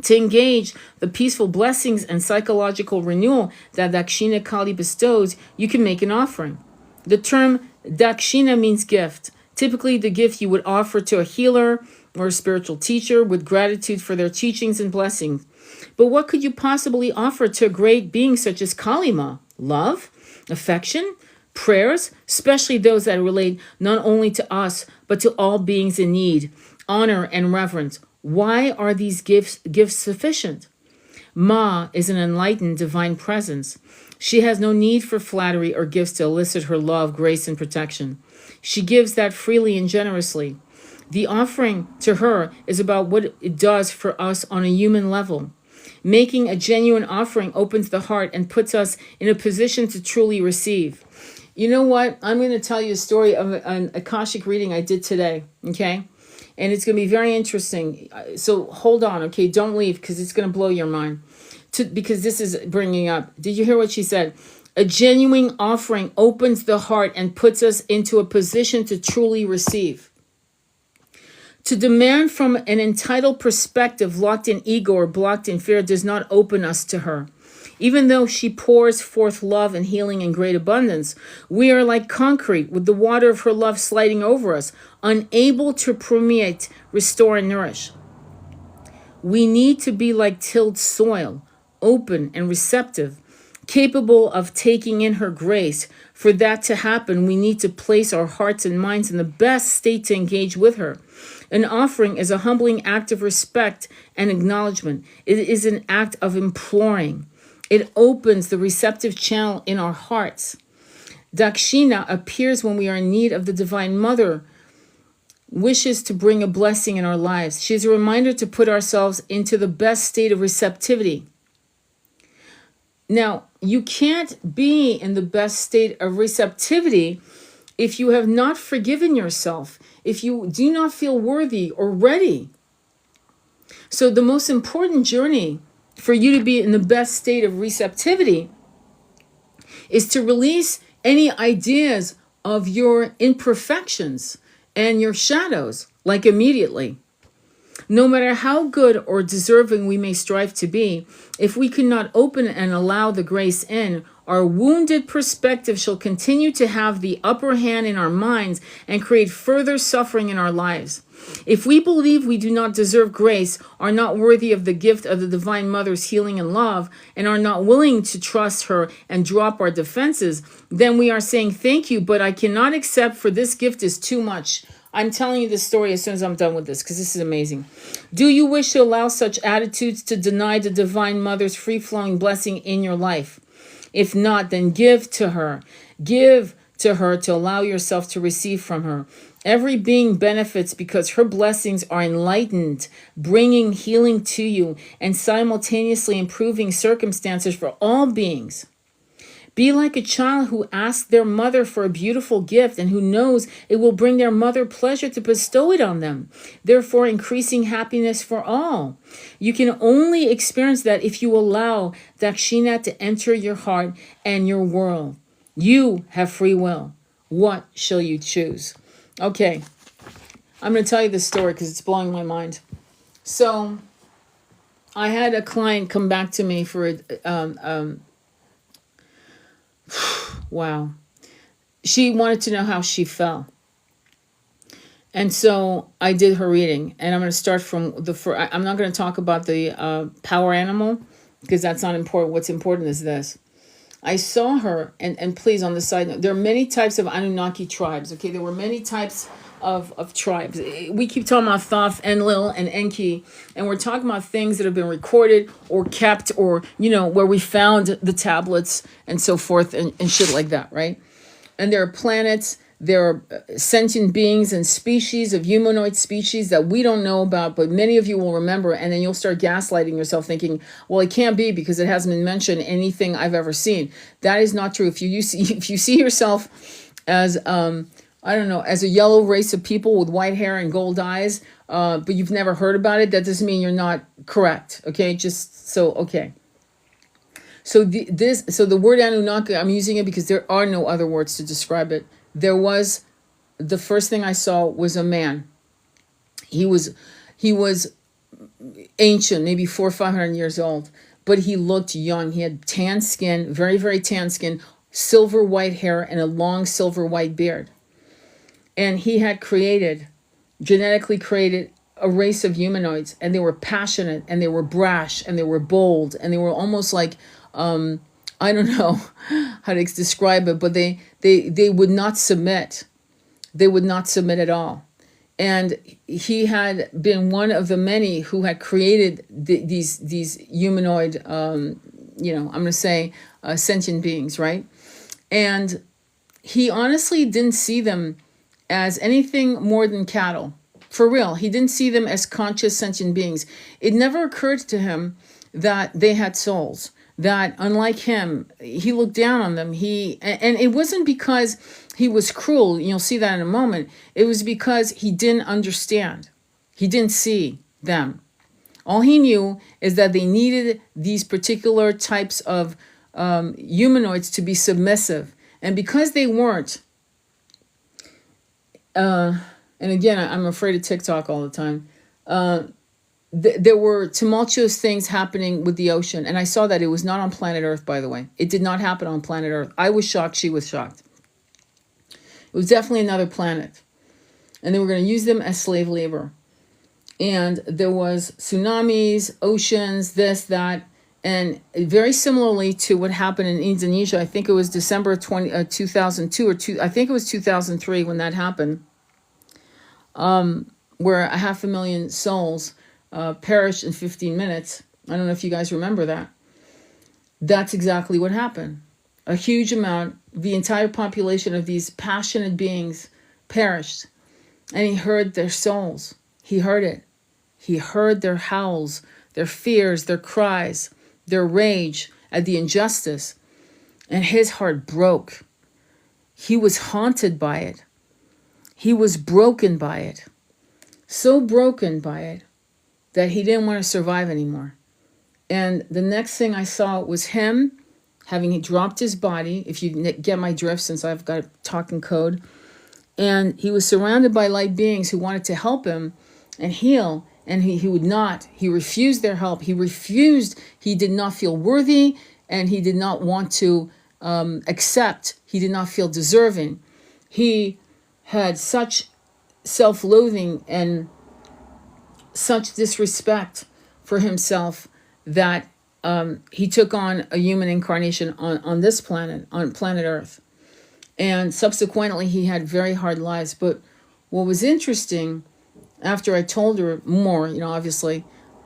To engage the peaceful blessings and psychological renewal that Dakshina Kali bestows, you can make an offering. The term Dakshina means gift. Typically, the gift you would offer to a healer or a spiritual teacher with gratitude for their teachings and blessings. But what could you possibly offer to a great being such as Kali Ma? Love, affection, prayers, especially those that relate not only to us, but to all beings in need, honor and reverence. Why are these gifts sufficient? Ma is an enlightened divine presence. She has no need for flattery or gifts to elicit her love, grace, and protection. She gives that freely and generously. The offering to her is about what it does for us on a human level. Making a genuine offering opens the heart and puts us in a position to truly receive. You know what? I'm going to tell you a story of an Akashic reading I did today, okay? And it's going to be very interesting. So hold on, okay? Don't leave because it's going to blow your mind. Because this is bringing up. Did you hear what she said? A genuine offering opens the heart and puts us into a position to truly receive. To demand from an entitled perspective locked in ego or blocked in fear does not open us to her. Even though she pours forth love and healing in great abundance, we are like concrete with the water of her love sliding over us, unable to permeate, restore, and nourish. We need to be like tilled soil, open and receptive, capable of taking in her grace. For that to happen, we need to place our hearts and minds in the best state to engage with her. An offering is a humbling act of respect and acknowledgement. It is an act of imploring. It opens the receptive channel in our hearts. Dakshina appears when we are in need of the Divine Mother, wishes to bring a blessing in our lives. She is a reminder to put ourselves into the best state of receptivity. Now, you can't be in the best state of receptivity if you have not forgiven yourself, if you do not feel worthy or ready. So the most important journey for you to be in the best state of receptivity is to release any ideas of your imperfections and your shadows, like immediately. No matter how good or deserving we may strive to be, if we cannot open and allow the grace in, our wounded perspective shall continue to have the upper hand in our minds and create further suffering in our lives. If we believe we do not deserve grace, are not worthy of the gift of the Divine Mother's healing and love, and are not willing to trust her and drop our defenses, then we are saying, thank you, but I cannot accept, for this gift is too much. I'm telling you this story as soon as I'm done with this, because this is amazing. Do you wish to allow such attitudes to deny the Divine Mother's free-flowing blessing in your life? If not, then give to her. Give to her to allow yourself to receive from her. Every being benefits because her blessings are enlightened, bringing healing to you and simultaneously improving circumstances for all beings. Be like a child who asks their mother for a beautiful gift and who knows it will bring their mother pleasure to bestow it on them, therefore increasing happiness for all. You can only experience that if you allow Dakshina to enter your heart and your world. You have free will. What shall you choose? Okay, I'm going to tell you this story because it's blowing my mind. So I had a client come back to me for wow. She wanted to know how she fell. And so I did her reading, and I'm going to start from I'm not going to talk about the power animal because that's not important. What's important is this. I saw her, and please, on the side note, there are many types of Anunnaki tribes. Okay, there were many types of tribes. We keep talking about Thoth, Enlil, and Enki, and we're talking about things that have been recorded or kept, or where we found the tablets and so forth, and shit like that, right? And there are planets. There are sentient beings and species of humanoid species that we don't know about, but many of you will remember, and then you'll start gaslighting yourself thinking, well, it can't be because it hasn't been mentioned anything I've ever seen. That is not true. If you see yourself as, I don't know, as a yellow race of people with white hair and gold eyes, but you've never heard about it, that doesn't mean you're not correct, okay? Okay. So the word Anunnaki, I'm using it because there are no other words to describe it. The first thing I saw was a man. He was ancient, maybe 400 or 500 years old, but he looked young. He had tan skin, very, very tan skin, silver white hair, and a long silver white beard. And he had genetically created a race of humanoids, and they were passionate, and they were brash, and they were bold, and they were almost like, I don't know how to describe it, but they would not submit. They would not submit at all. And he had been one of the many who had created these humanoid, I'm going to say sentient beings, right? And he honestly didn't see them as anything more than cattle. For real, he didn't see them as conscious sentient beings. It never occurred to him that they had souls. That unlike him, he looked down on them. And it wasn't because he was cruel. You'll see that in a moment. It was because he didn't understand. He didn't see them. All he knew is that they needed these particular types of humanoids to be submissive. And because they weren't, and again, I'm afraid of TikTok all the time, there were tumultuous things happening with the ocean. And I saw that it was not on planet Earth, by the way. It did not happen on planet Earth. I was shocked. She was shocked. It was definitely another planet. And they were going to use them as slave labor. And there was tsunamis, oceans, this, that. And very similarly to what happened in Indonesia, I think it was December 2002, I think it was 2003 when that happened, where 500,000 souls perished in 15 minutes. I don't know if you guys remember that. That's exactly what happened. A huge amount, the entire population of these passionate beings perished. And he heard their souls. He heard it. He heard their howls, their fears, their cries, their rage at the injustice. And his heart broke. He was haunted by it. He was broken by it. So broken by it that he didn't want to survive anymore. And the next thing I saw was him having dropped his body, if you get my drift, since I've got a talking code. And he was surrounded by light beings who wanted to help him and heal. And he would not. He refused their help. He refused. He did not feel worthy, and he did not want to accept. He did not feel deserving. He had such self-loathing and such disrespect for himself that he took on a human incarnation on this planet, on planet Earth. And subsequently, he had very hard lives. But what was interesting, after I told her more, obviously,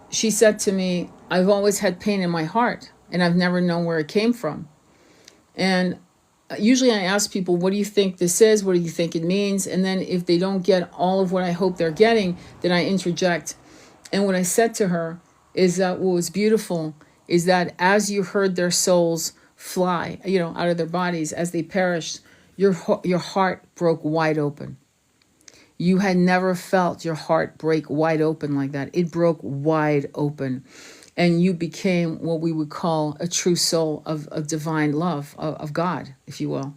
she said to me, I've always had pain in my heart, and I've never known where it came from. And usually I ask people, what do you think this is? What do you think it means? And then if they don't get all of what I hope they're getting, then I interject. And what I said to her is that what was beautiful is that as you heard their souls fly, out of their bodies as they perished, your heart broke wide open. You had never felt your heart break wide open like that. It broke wide open. And you became what we would call a true soul of divine love, of God, if you will.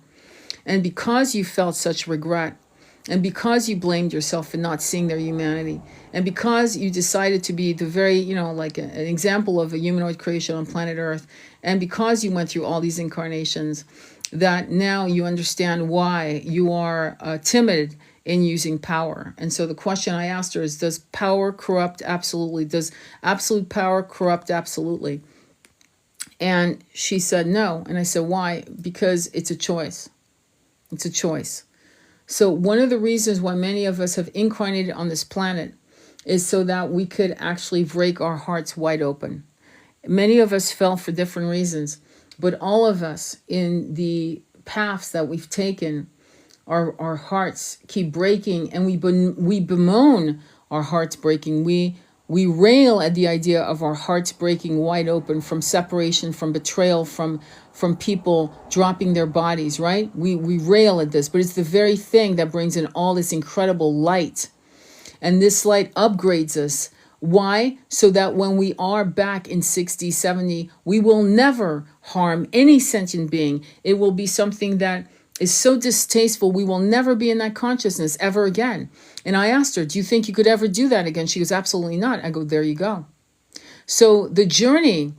And because you felt such regret, and because you blamed yourself for not seeing their humanity, and because you decided to be the very, like an example of a humanoid creation on planet Earth, and because you went through all these incarnations, that now you understand why you are timid in using power. And so the question I asked her is, does power corrupt absolutely? Does absolute power corrupt absolutely? And she said no. And I said, why? Because it's a choice. It's a choice. So one of the reasons why many of us have incarnated on this planet is so that we could actually break our hearts wide open. Many of us fell for different reasons, but all of us in the paths that we've taken, our hearts keep breaking, and we bemoan our hearts breaking. We rail at the idea of our hearts breaking wide open from separation, from betrayal, from people dropping their bodies, right? We rail at this, but it's the very thing that brings in all this incredible light. And this light upgrades us. Why? So that when we are back in 60, 70, we will never harm any sentient being. It will be something that is so distasteful, we will never be in that consciousness ever again. And I asked her, do you think you could ever do that again? She goes, absolutely not. I go, there you go. So the journey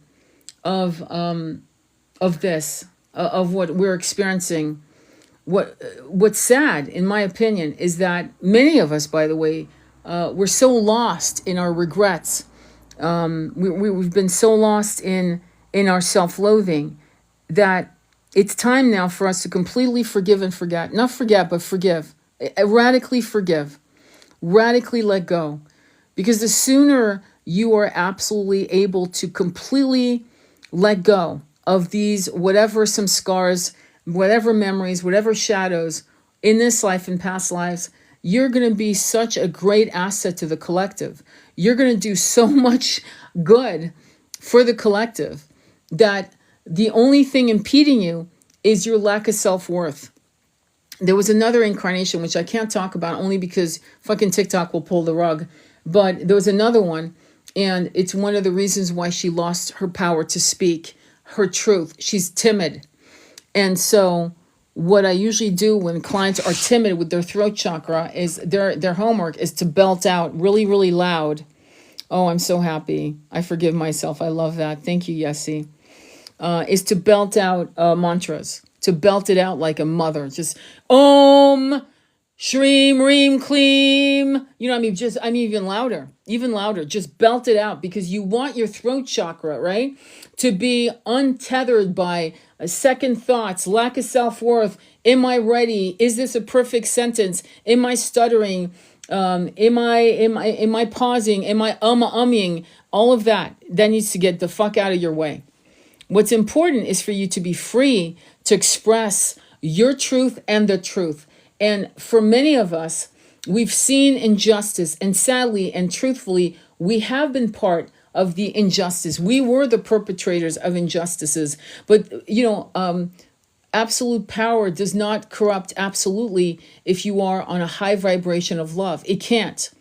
of this, of what we're experiencing, what's sad, in my opinion, is that many of us, by the way, we're so lost in our regrets. We've been so lost in our self-loathing that it's time now for us to completely forgive and forget. Not forget, but forgive. Radically forgive. Radically let go. Because the sooner you are absolutely able to completely let go of these, whatever some scars, whatever memories, whatever shadows in this life and past lives, you're going to be such a great asset to the collective. You're going to do so much good for the collective that the only thing impeding you is your lack of self-worth. There was another incarnation, which I can't talk about only because fucking TikTok will pull the rug. But there was another one, and it's one of the reasons why she lost her power to speak her truth. She's timid. And so what I usually do when clients are timid with their throat chakra is their homework is to belt out really, really loud. Oh, I'm so happy. I forgive myself. I love that. Thank you, Yessie. Is to belt out mantras, to belt it out like a mother. Just Om, Shreem, Reem, Kleem. I mean, even louder. Just belt it out because you want your throat chakra, right, to be untethered by second thoughts, lack of self-worth. Am I ready? Is this a perfect sentence? Am I stuttering? Am I pausing? Am I umming? All of that needs to get the fuck out of your way. What's important is for you to be free to express your truth and the truth. And for many of us, we've seen injustice, and sadly and truthfully, we have been part of the injustice. We were the perpetrators of injustices. But, absolute power does not corrupt absolutely if you are on a high vibration of love. It can't.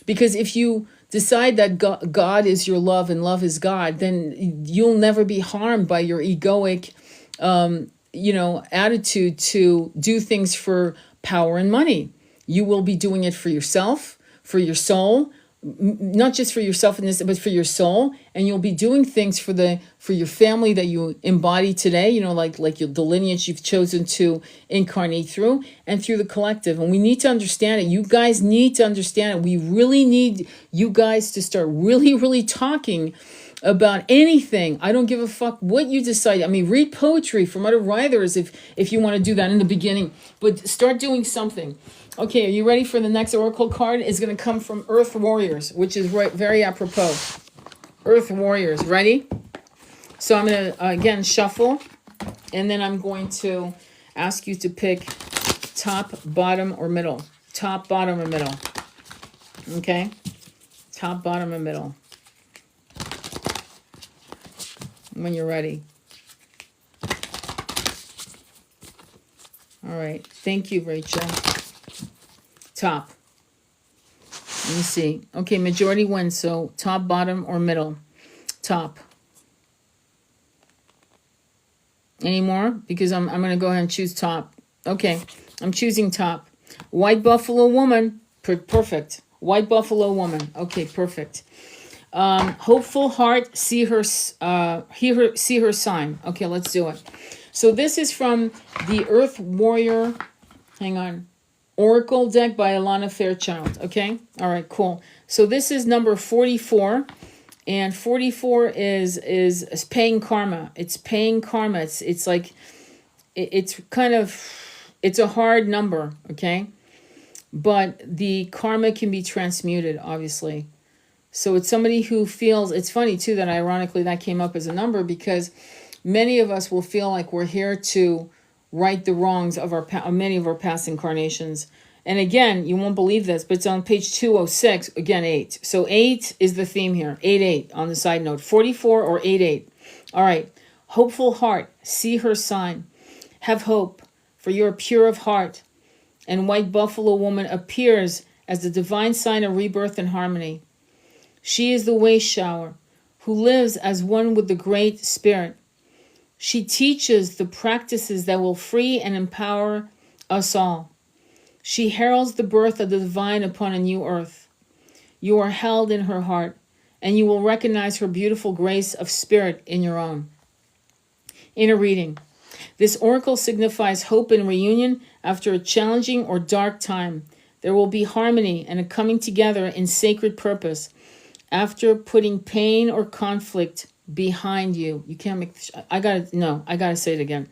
Because if you decide that God is your love and love is God, then you'll never be harmed by your egoic, attitude to do things for power and money. You will be doing it for yourself, for your soul, not just for yourself in this, but for your soul. And you'll be doing things for your family that you embody today, like the lineage you've chosen to incarnate through, and through the collective. And we need to understand it. You guys need to understand it. We really need you guys to start really, really talking about anything. I don't give a fuck what you decide. I mean, read poetry from other writers if you want to do that in the beginning, but start doing something. Okay, are you ready for the next oracle card? It's going to come from Earth Warriors, which is very apropos. Earth Warriors, ready? So I'm going to, again, shuffle, and then I'm going to ask you to pick top, bottom, or middle. Top, bottom, or middle. Okay? Top, bottom, or middle. When you're ready. All right. Thank you, Rachel. Top. Let me see. Okay, majority wins. So top, bottom, or middle? Top. Any more? Because I'm going to go ahead and choose top. Okay, I'm choosing top. White buffalo woman. Perfect. White buffalo woman. Okay, perfect. Hopeful heart. See her sign. Okay, let's do it. So this is from the Earth Warrior. Hang on. Oracle deck by Alana Fairchild. Okay. All right. Cool. So this is number 44. And 44 is paying karma. It's paying karma. It's like, it's kind of, it's a hard number, okay? But the karma can be transmuted, obviously. So it's somebody who feels, it's funny too that ironically that came up as a number, because many of us will feel like we're here to right the wrongs of many of our past incarnations. And again, you won't believe this, but it's on page 206, again, 8. So 8 is the theme here, 8-8 on the side note, 44 or 8-8. All right, hopeful heart, see her sign. Have hope, for you are pure of heart. And white buffalo woman appears as the divine sign of rebirth and harmony. She is the way shower, who lives as one with the Great Spirit. She teaches the practices that will free and empower us all. She heralds the birth of the divine upon a new earth. You are held in her heart, and you will recognize her beautiful grace of spirit in your own. Inner reading. This oracle signifies hope and reunion after a challenging or dark time. There will be harmony and a coming together in sacred purpose after putting pain or conflict behind you. You can't make, I gotta say it again.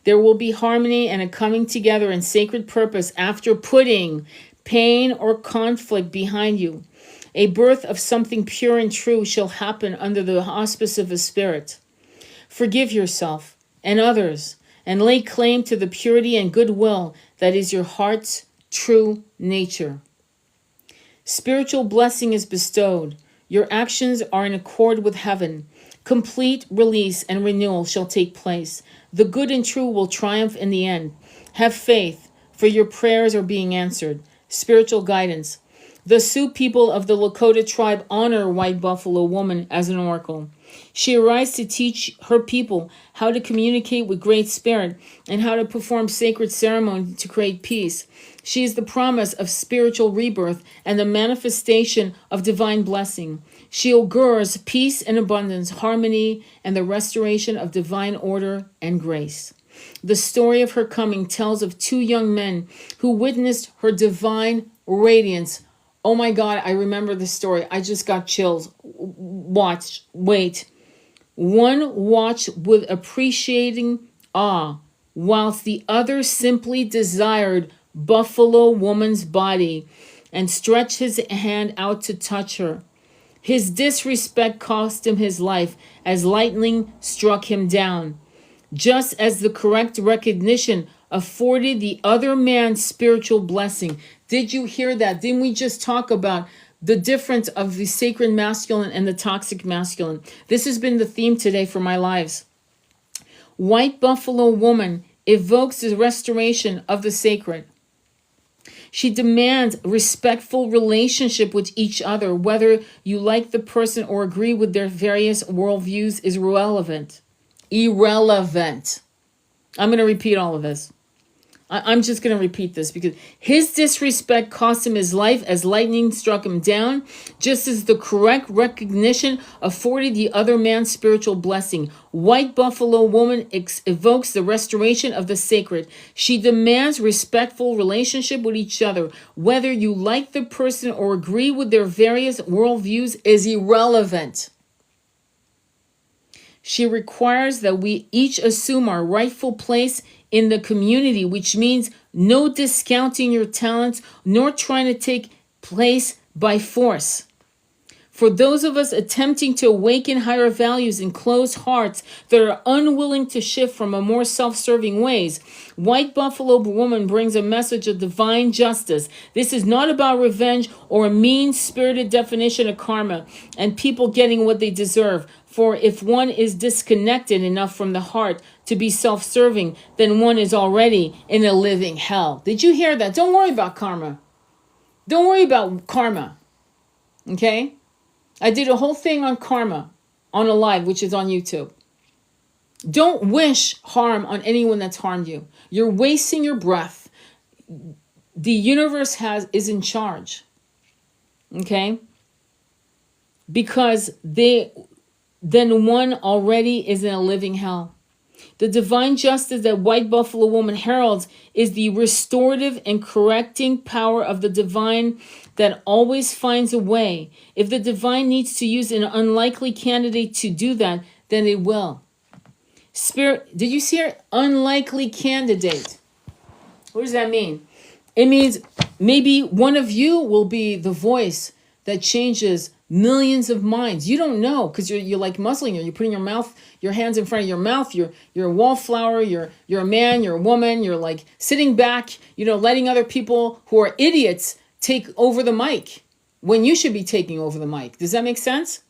There will be harmony and a coming together in sacred purpose after putting pain or conflict behind you. A birth of something pure and true shall happen under the auspice of the Spirit. Forgive yourself and others and lay claim to the purity and goodwill that is your heart's true nature. Spiritual blessing is bestowed. Your actions are in accord with heaven. Complete release and renewal shall take place. The good and true will triumph in the end. Have faith, for your prayers are being answered. Spiritual guidance. The Sioux people of the Lakota tribe honor White Buffalo Woman as an oracle. She arrives to teach her people how to communicate with Great Spirit and how to perform sacred ceremony to create peace. She is the promise of spiritual rebirth and the manifestation of divine blessing. She augurs peace and abundance, harmony, and the restoration of divine order and grace. The story of her coming tells of two young men who witnessed her divine radiance. Oh my God, I remember the story. I just got chills. Wait. One watched with appreciating awe, whilst the other simply desired Buffalo Woman's body and stretched his hand out to touch her. His disrespect cost him his life as lightning struck him down, just as the correct recognition afforded the other man spiritual blessing. Did you hear that? Didn't we just talk about the difference of the sacred masculine and the toxic masculine? This has been the theme today for my lives. White Buffalo Woman evokes the restoration of the sacred. She demands respectful relationship with each other. Whether you like the person or agree with their various worldviews is irrelevant. Irrelevant. I'm going to repeat all of this. I'm just going to repeat this because his disrespect cost him his life as lightning struck him down, just as the correct recognition afforded the other man spiritual blessing. White Buffalo Woman evokes the restoration of the sacred. She demands respectful relationship with each other. Whether you like the person or agree with their various worldviews is irrelevant. She requires that we each assume our rightful place in the community, which means no discounting your talents nor trying to take place by force. For those of us attempting to awaken higher values and closed hearts that are unwilling to shift from a more self-serving ways, White Buffalo Woman brings a message of divine justice. This is not about revenge or a mean-spirited definition of karma and people getting what they deserve. For if one is disconnected enough from the heart to be self-serving, then one is already in a living hell. Did you hear that? Don't worry about karma. Don't worry about karma. Okay? I did a whole thing on karma on a live, which is on YouTube. Don't wish harm on anyone that's harmed you. You're wasting your breath. The universe is in charge. Okay? Because then one already is in a living hell. The divine justice that White Buffalo Woman heralds is the restorative and correcting power of the divine that always finds a way. If the divine needs to use an unlikely candidate to do that, then it will. Spirit, did you see it? Unlikely candidate. What does that mean? It means maybe one of you will be the voice that changes millions of minds. You don't know because you're like muzzling her. You're putting your hands in front of your mouth. You're a wallflower. You're a man. You're a woman. You're like sitting back, letting other people who are idiots take over the mic when you should be taking over the mic. Does that make sense?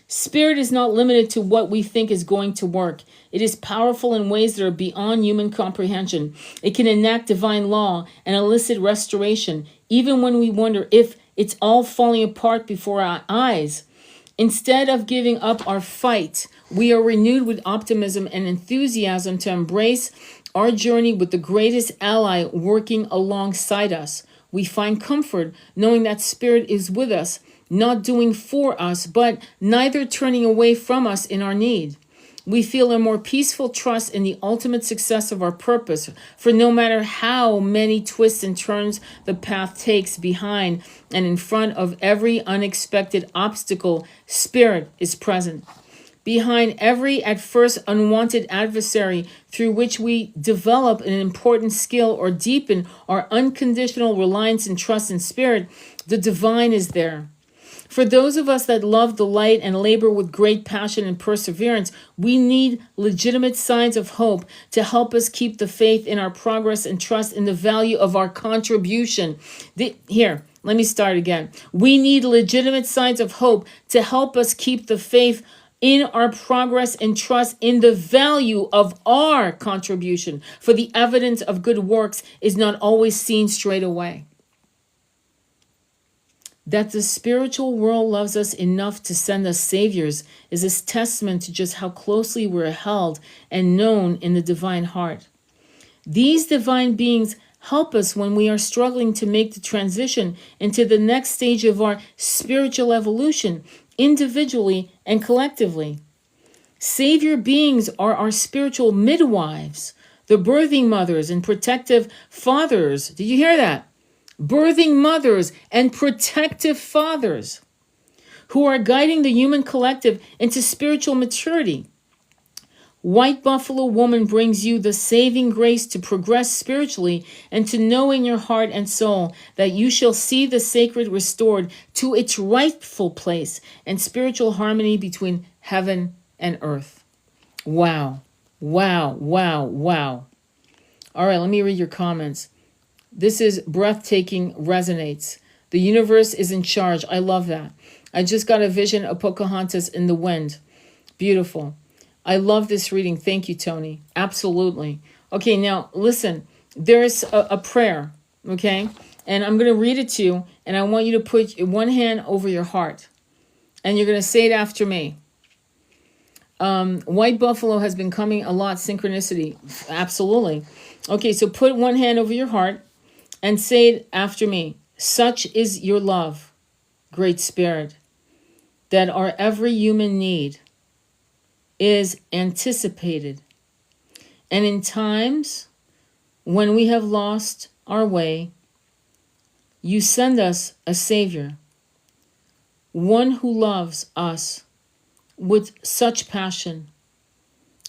Spirit is not limited to what we think is going to work. It is powerful in ways that are beyond human comprehension. It can enact divine law and elicit restoration, even when we wonder if it's all falling apart before our eyes. Instead of giving up our fight, we are renewed with optimism and enthusiasm to embrace our journey with the greatest ally working alongside us. We find comfort knowing that Spirit is with us, not doing for us, but neither turning away from us in our need. We feel a more peaceful trust in the ultimate success of our purpose, for no matter how many twists and turns the path takes behind and in front of every unexpected obstacle, Spirit is present. Behind every at first unwanted adversary through which we develop an important skill or deepen our unconditional reliance and trust in Spirit, the divine is there. For those of us that love the light and labor with great passion and perseverance, we need legitimate signs of hope to help us keep the faith in our progress and trust in the value of our contribution. Here, let me start again. We need legitimate signs of hope to help us keep the faith in our progress and trust in the value of our contribution. For the evidence of good works is not always seen straight away. That the spiritual world loves us enough to send us saviors is a testament to just how closely we're held and known in the divine heart. These divine beings help us when we are struggling to make the transition into the next stage of our spiritual evolution, individually and collectively. Savior beings are our spiritual midwives, the birthing mothers and protective fathers. Did you hear that? Birthing mothers and protective fathers who are guiding the human collective into spiritual maturity. White Buffalo Woman brings you the saving grace to progress spiritually and to know in your heart and soul that you shall see the sacred restored to its rightful place and spiritual harmony between heaven and earth. Wow, wow, wow, wow. All right, let me read your comments. This is breathtaking, resonates. The universe is in charge. I love that. I just got a vision of Pocahontas in the wind. Beautiful. I love this reading. Thank you, Tony. Absolutely. Okay, now listen. There's a prayer, okay? And I'm going to read it to you, and I want you to put one hand over your heart. And you're going to say it after me. White Buffalo has been coming a lot. Synchronicity. Absolutely. Okay, so put one hand over your heart. And say it after me. Such is your love, Great Spirit, that our every human need is anticipated. And in times when we have lost our way, you send us a Savior, one who loves us with such passion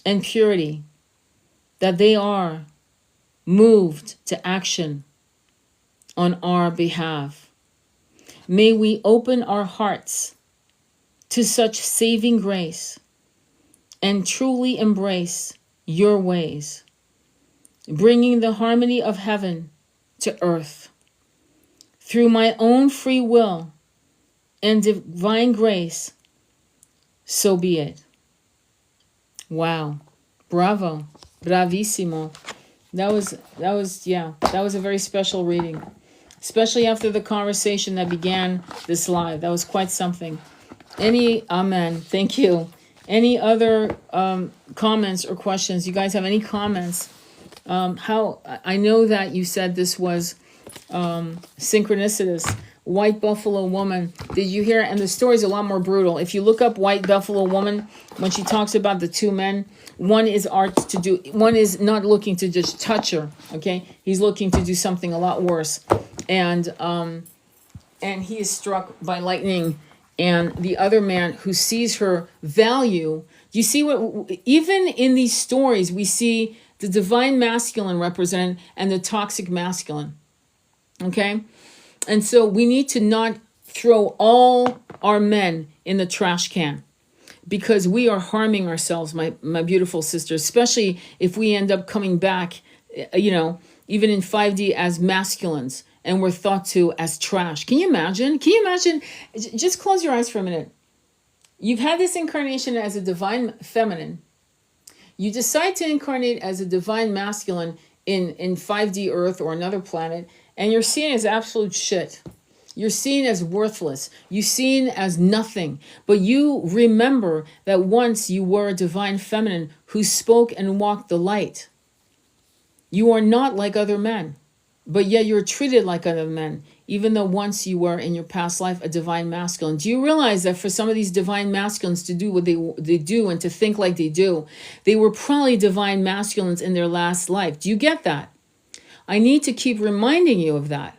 and purity that they are moved to action on our behalf. May we open our hearts to such saving grace and truly embrace your ways, bringing the harmony of heaven to earth. Through my own free will and divine grace, so be it. Wow. Bravo. Bravissimo. That was a very special reading. Especially after the conversation that began this live. That was quite something. Amen. Thank you. Any other comments or questions? You guys have any comments? How I know that you said this was synchronicitous. White Buffalo Woman. Did you hear? And the story's a lot more brutal. If you look up White Buffalo Woman, when she talks about the two men, one is not looking to just touch her. Okay, he's looking to do something a lot worse, and he is struck by lightning. And the other man who sees her value. You see what? Even in these stories, we see the divine masculine represented and the toxic masculine. Okay. And so we need to not throw all our men in the trash can, because we are harming ourselves, my beautiful sisters, especially if we end up coming back, even in 5D as masculines, and we're thought to as trash. Can you imagine? Just close your eyes for a minute. You've had this incarnation as a divine feminine. You decide to incarnate as a divine masculine in 5D Earth or another planet, and you're seen as absolute shit. You're seen as worthless. You're seen as nothing. But you remember that once you were a divine feminine who spoke and walked the light. You are not like other men, but yet you're treated like other men, even though once you were in your past life a divine masculine. Do you realize that for some of these divine masculines to do what they do and to think like they do, they were probably divine masculines in their last life? Do you get that? I need to keep reminding you of that.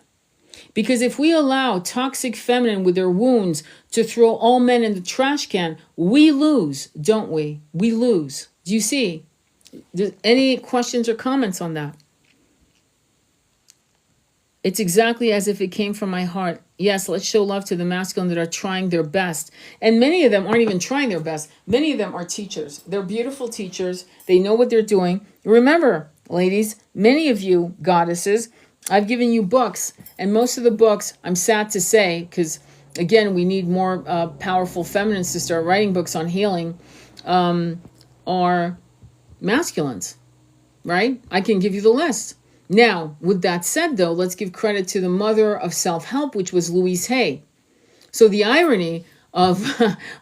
Because if we allow toxic feminine with their wounds to throw all men in the trash can, we lose, don't we? We lose. Do you see? Any questions or comments on that? It's exactly as if it came from my heart. Yes, let's show love to the masculine that are trying their best. And many of them aren't even trying their best. Many of them are teachers. They're beautiful teachers. They know what they're doing. Remember, ladies, many of you goddesses, I've given you books. And most of the books, I'm sad to say, because, again, we need more powerful feminines to start writing books on healing, are masculines, right? I can give you the list. Now, with that said, though, let's give credit to the mother of self-help, which was Louise Hay. So the irony of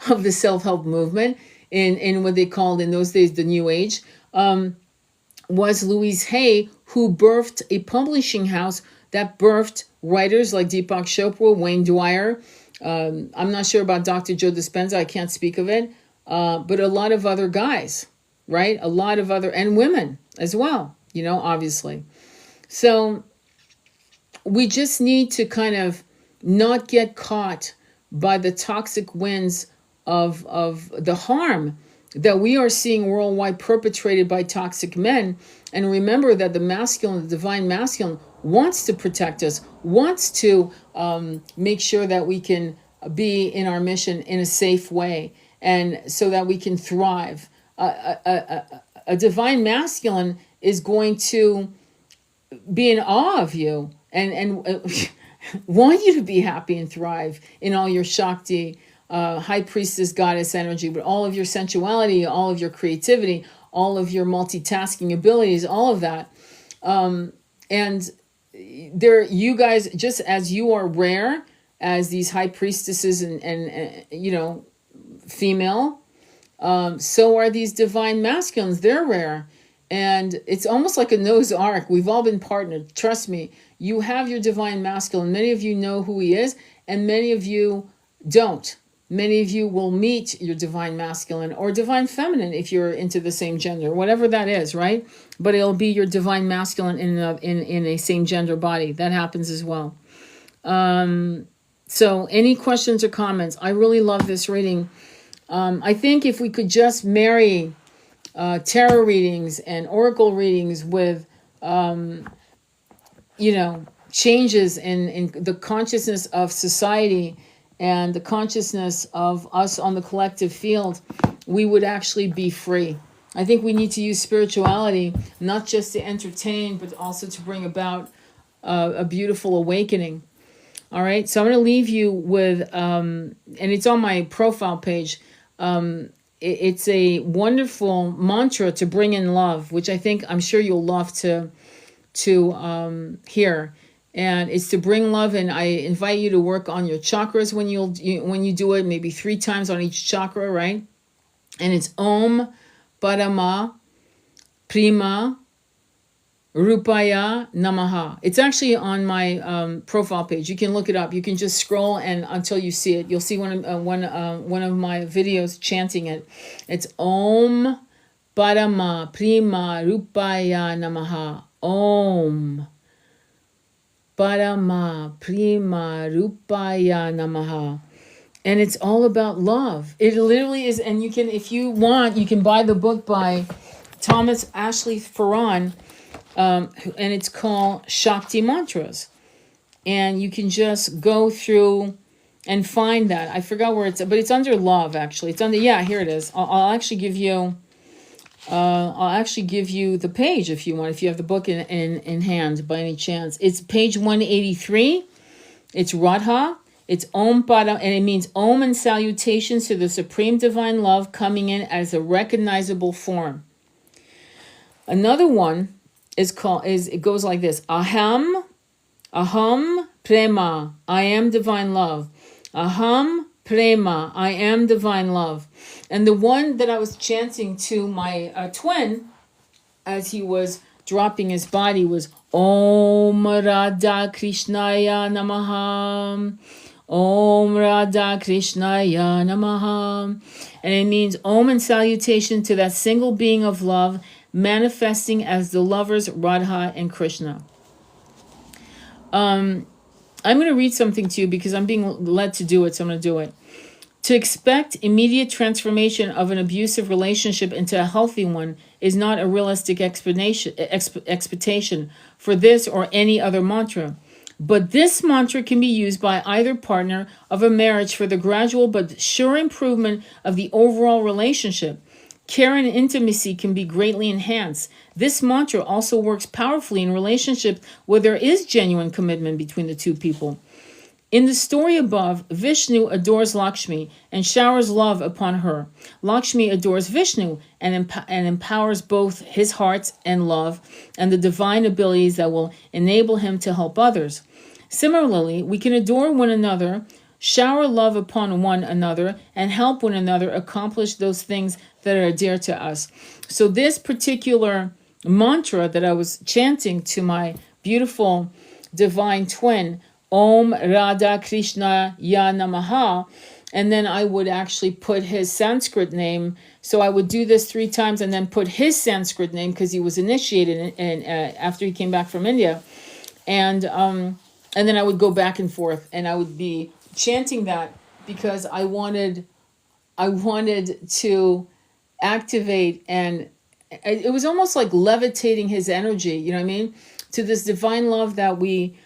the self-help movement in what they called in those days the New Age was Louise Hay, who birthed a publishing house that birthed writers like Deepak Chopra, Wayne Dyer. I'm not sure about Dr. Joe Dispenza. I can't speak of it. But a lot of other guys, right? A lot of other, and women as well, obviously. So we just need to kind of not get caught by the toxic winds of the harm that we are seeing worldwide perpetrated by toxic men. And remember that the masculine, the divine masculine, wants to protect us, wants to make sure that we can be in our mission in a safe way, and so that we can thrive. A divine masculine is going to be in awe of you and want you to be happy and thrive in all your Shakti, high priestess, goddess energy, but all of your sensuality, all of your creativity, all of your multitasking abilities, all of that. And there, you guys, just as you are rare as these high priestesses and female, so are these divine masculines. They're rare. And it's almost like a Noah's Ark. We've all been partnered. Trust me, you have your divine masculine. Many of you know who he is, and many of you don't. Many of you will meet your divine masculine or divine feminine if you're into the same gender, whatever that is, right? But it'll be your divine masculine in a same gender body. That happens as well. So any questions or comments? I really love this reading. I think if we could just marry tarot readings and oracle readings with, changes in the consciousness of society and the consciousness of us on the collective field, we would actually be free. I think we need to use spirituality not just to entertain, but also to bring about a beautiful awakening. All right, so I'm going to leave you with, and it's on my profile page. It's a wonderful mantra to bring in love, which I'm sure you'll love to hear. And it's to bring love, and I invite you to work on your chakras when you do it, maybe 3 times on each chakra, right? And it's Om Padama Prima Rupaya Namaha. It's actually on my profile page. You can look it up. You can just scroll and until you see it. You'll see one of my videos chanting it. It's Om Padama Prima Rupaya Namaha. Om Padama Prima Rupaya Namaha. And it's all about love. It literally is. And you can, if you want, you can buy the book by Thomas Ashley Farron. And it's called Shakti Mantras. And you can just go through and find that. I forgot where it's, but it's under love, actually. It's under, yeah, here it is. I'll actually give you the page if you want, if you have the book in hand by any chance. It's page 183. It's Radha. It's Om Pada, and it means Om and salutations to the Supreme Divine Love coming in as a recognizable form. Another one it goes like this: Aham Prema, I am divine love. Aham Prema, I am divine love. And the one that I was chanting to my twin as he was dropping his body was Om Radha Krishnaya Namaha. Om Radha Krishnaya Namaha. And it means Om and salutation to that single being of love, manifesting as the lovers Radha and Krishna. I'm going to read something to you because I'm being led to do it, so I'm going to do it. To expect immediate transformation of an abusive relationship into a healthy one is not a realistic expectation for this or any other mantra. But this mantra can be used by either partner of a marriage for the gradual but sure improvement of the overall relationship. Care and intimacy can be greatly enhanced. This mantra also works powerfully in relationships where there is genuine commitment between the two people. In the story above, Vishnu adores Lakshmi and showers love upon her. Lakshmi adores Vishnu and empowers both his heart and love and the divine abilities that will enable him to help others. Similarly, we can adore one another, shower love upon one another, and help one another accomplish those things that are dear to us. So this particular mantra that I was chanting to my beautiful divine twin, Om Radha Krishna Ya Namaha, and then I would actually put his Sanskrit name. So I would do this 3 times and then put his Sanskrit name because he was initiated after he came back from India, and then I would go back and forth and I would be chanting that because I wanted to activate, and it was almost like levitating his energy, you know what I mean, to this divine love that we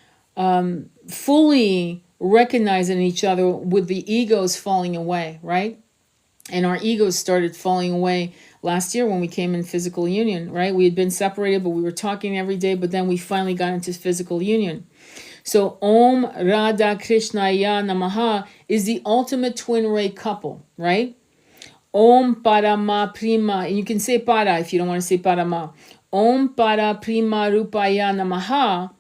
fully recognize in each other, with the egos falling away, right? And our egos started falling away last year when we came in physical union, right? We had been separated, but we were talking every day, but then we finally got into physical union. So Om Radha Krishnaya Namaha is the ultimate twin ray couple, right? Om Parama Prima, and you can say Para if you don't want to say Parama. Om Para Prima Rupaya Namaha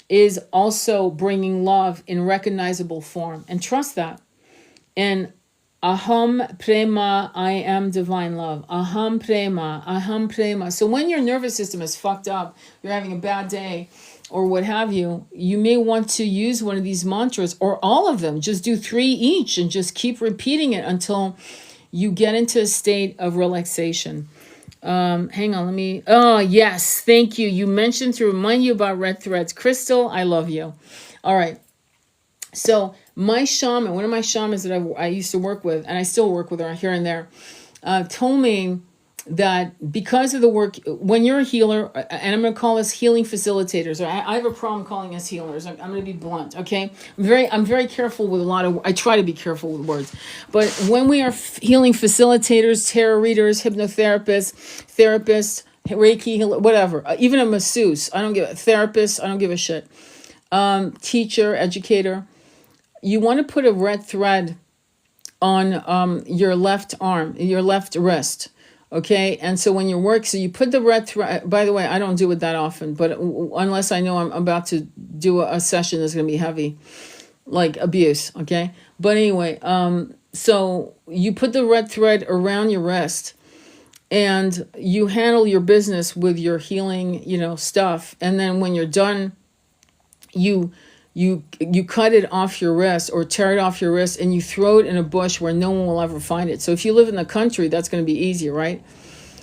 is also bringing love in recognizable form. And trust that. And Aham Prema, I am divine love. Aham Prema, Aham Prema. So when your nervous system is fucked up, you're having a bad day, or what have you, you may want to use one of these mantras, or all of them. Just do 3 each and just keep repeating it until you get into a state of relaxation. Hang on, let me, oh yes, thank you. You mentioned to remind you about red threads. Crystal, I love you. All right. So my shaman, one of my shamans that I used to work with, and I still work with her here and there, told me that because of the work, when you're a healer, and I'm going to call us healing facilitators, or I have a problem calling us healers. I'm going to be blunt, okay? I'm very careful with I try to be careful with words. But when we are healing facilitators, tarot readers, hypnotherapists, therapists, Reiki, whatever, even a masseuse, I don't give a therapist, I don't give a shit. Teacher, educator, you want to put a red thread on your left arm, your left wrist. Okay, and so when you work, so you put the red thread. By the way, I don't do it that often, but unless I know I'm about to do a session that's going to be heavy, like abuse. Okay, but anyway, so you put the red thread around your wrist, and you handle your business with your healing, stuff. And then when you're done, you cut it off your wrist or tear it off your wrist, and you throw it in a bush where no one will ever find it. So if you live in the country, that's going to be easier, right?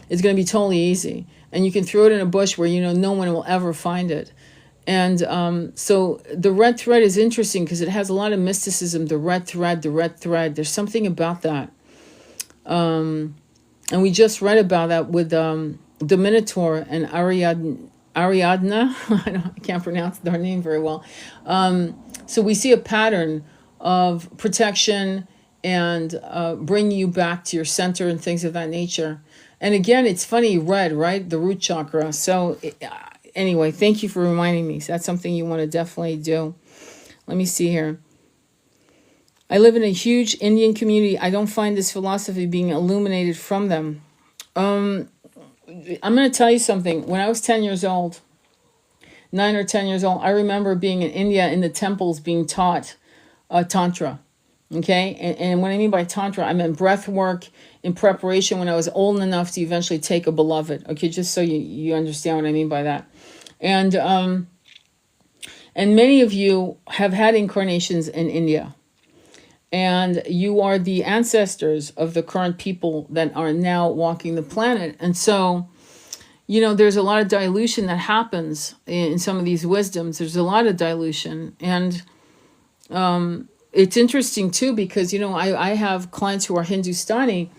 It's going to be totally easy. And you can throw it in a bush where no one will ever find it. And so the red thread is interesting because it has a lot of mysticism. The red thread. There's something about that. And we just read about that with the Minotaur and Ariadne. I can't pronounce their name very well. So we see a pattern of protection and bringing you back to your center and things of that nature. And again, it's funny, red, right? The root chakra. So anyway, thank you for reminding me. So that's something you want to definitely do. Let me see here. I live in a huge Indian community. I don't find this philosophy being illuminated from them. I'm going to tell you something. When I was 10 years old, 9 or 10 years old, I remember being in India in the temples being taught Tantra. Okay? And what I mean by Tantra, I meant breath work in preparation when I was old enough to eventually take a beloved. Okay? Just so you understand what I mean by that. And many of you have had incarnations in India. And you are the ancestors of the current people that are now walking the planet. And so, there's a lot of dilution that happens in some of these wisdoms. There's a lot of dilution. And it's interesting, too, because, I have clients who are Hindustani.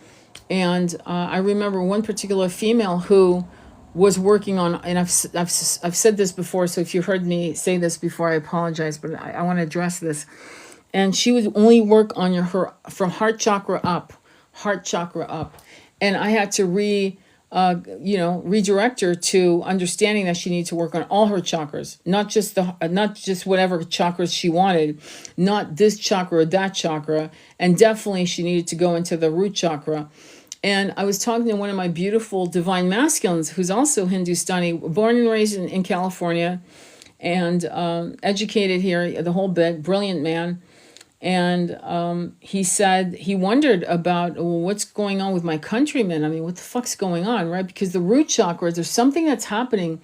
And I remember one particular female who was working on, and I've said this before, so if you heard me say this before, I apologize, but I want to address this. And she would only work on her from heart chakra up. And I had to redirect her to understanding that she needed to work on all her chakras, not just whatever chakras she wanted, not this chakra or that chakra. And definitely she needed to go into the root chakra. And I was talking to one of my beautiful divine masculines, who's also Hindustani, born and raised in California, and educated here, the whole bit, brilliant man. And he said he wondered about, well, what's going on with my countrymen? I mean, what the fuck's going on, right? Because the root chakra, there's something that's happening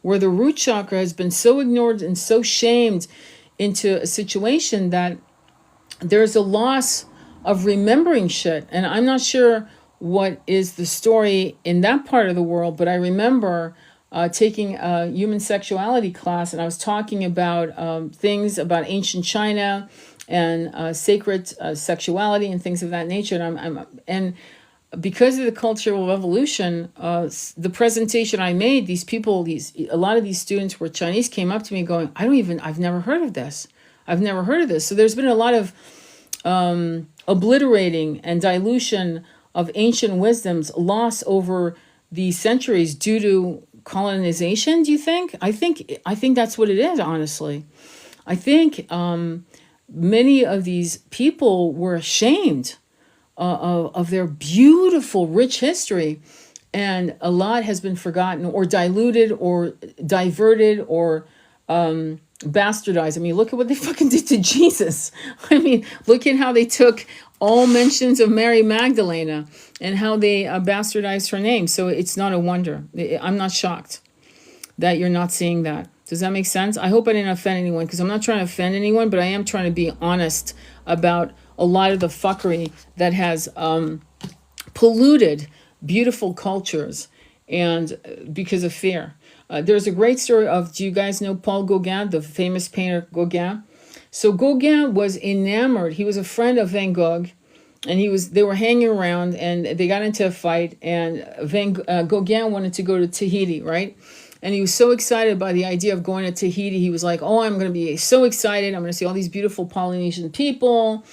where the root chakra has been so ignored and so shamed into a situation that there's a loss of remembering shit. And I'm not sure what is the story in that part of the world, but I remember taking a human sexuality class, and I was talking about things about ancient China and sacred sexuality and things of that nature. And because of the cultural revolution, the presentation I made, a lot of these students who were Chinese came up to me going, I've never heard of this. So there's been a lot of obliterating and dilution of ancient wisdoms, loss over the centuries due to colonization. Do you think? I think that's what it is, honestly. I think many of these people were ashamed of their beautiful, rich history, and a lot has been forgotten or diluted or diverted or bastardized. I mean, look at what they fucking did to Jesus. I mean, look at how they took all mentions of Mary Magdalena and how they bastardized her name. So it's not a wonder. I'm not shocked that you're not seeing that. Does that make sense? I hope I didn't offend anyone, because I'm not trying to offend anyone, but I am trying to be honest about a lot of the fuckery that has polluted beautiful cultures and because of fear. There's a great story of, do you guys know Paul Gauguin, the famous painter Gauguin? So Gauguin was enamored. He was a friend of Van Gogh, and they were hanging around, and they got into a fight, and Gauguin wanted to go to Tahiti, right? And he was so excited by the idea of going to Tahiti. He was like, oh, I'm going to be so excited. I'm going to see all these beautiful Polynesian people,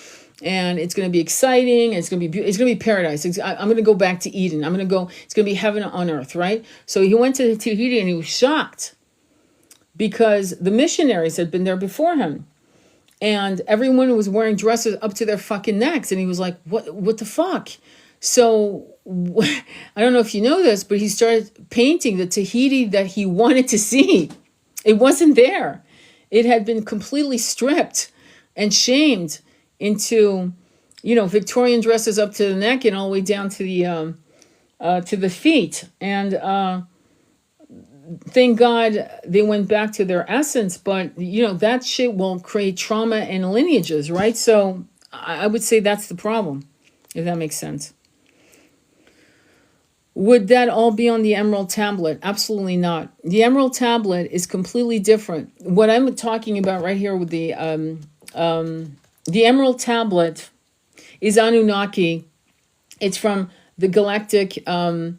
and it's going to be exciting. It's going to be paradise. I'm going to go back to Eden. It's going to be heaven on earth, right? So he went to Tahiti, and he was shocked because the missionaries had been there before him. And everyone was wearing dresses up to their fucking necks. And he was like, what the fuck? So I don't know if you know this, but he started painting the Tahiti that he wanted to see. It wasn't there. It had been completely stripped and shamed into, Victorian dresses up to the neck and all the way down to the feet. And thank God they went back to their essence, but that shit will create trauma and lineages, right? So I would say that's the problem, if that makes sense. Would that all be on the Emerald Tablet? Absolutely not. The Emerald Tablet is completely different. What I'm talking about right here with the Emerald Tablet is Anunnaki. It's from the galactic, the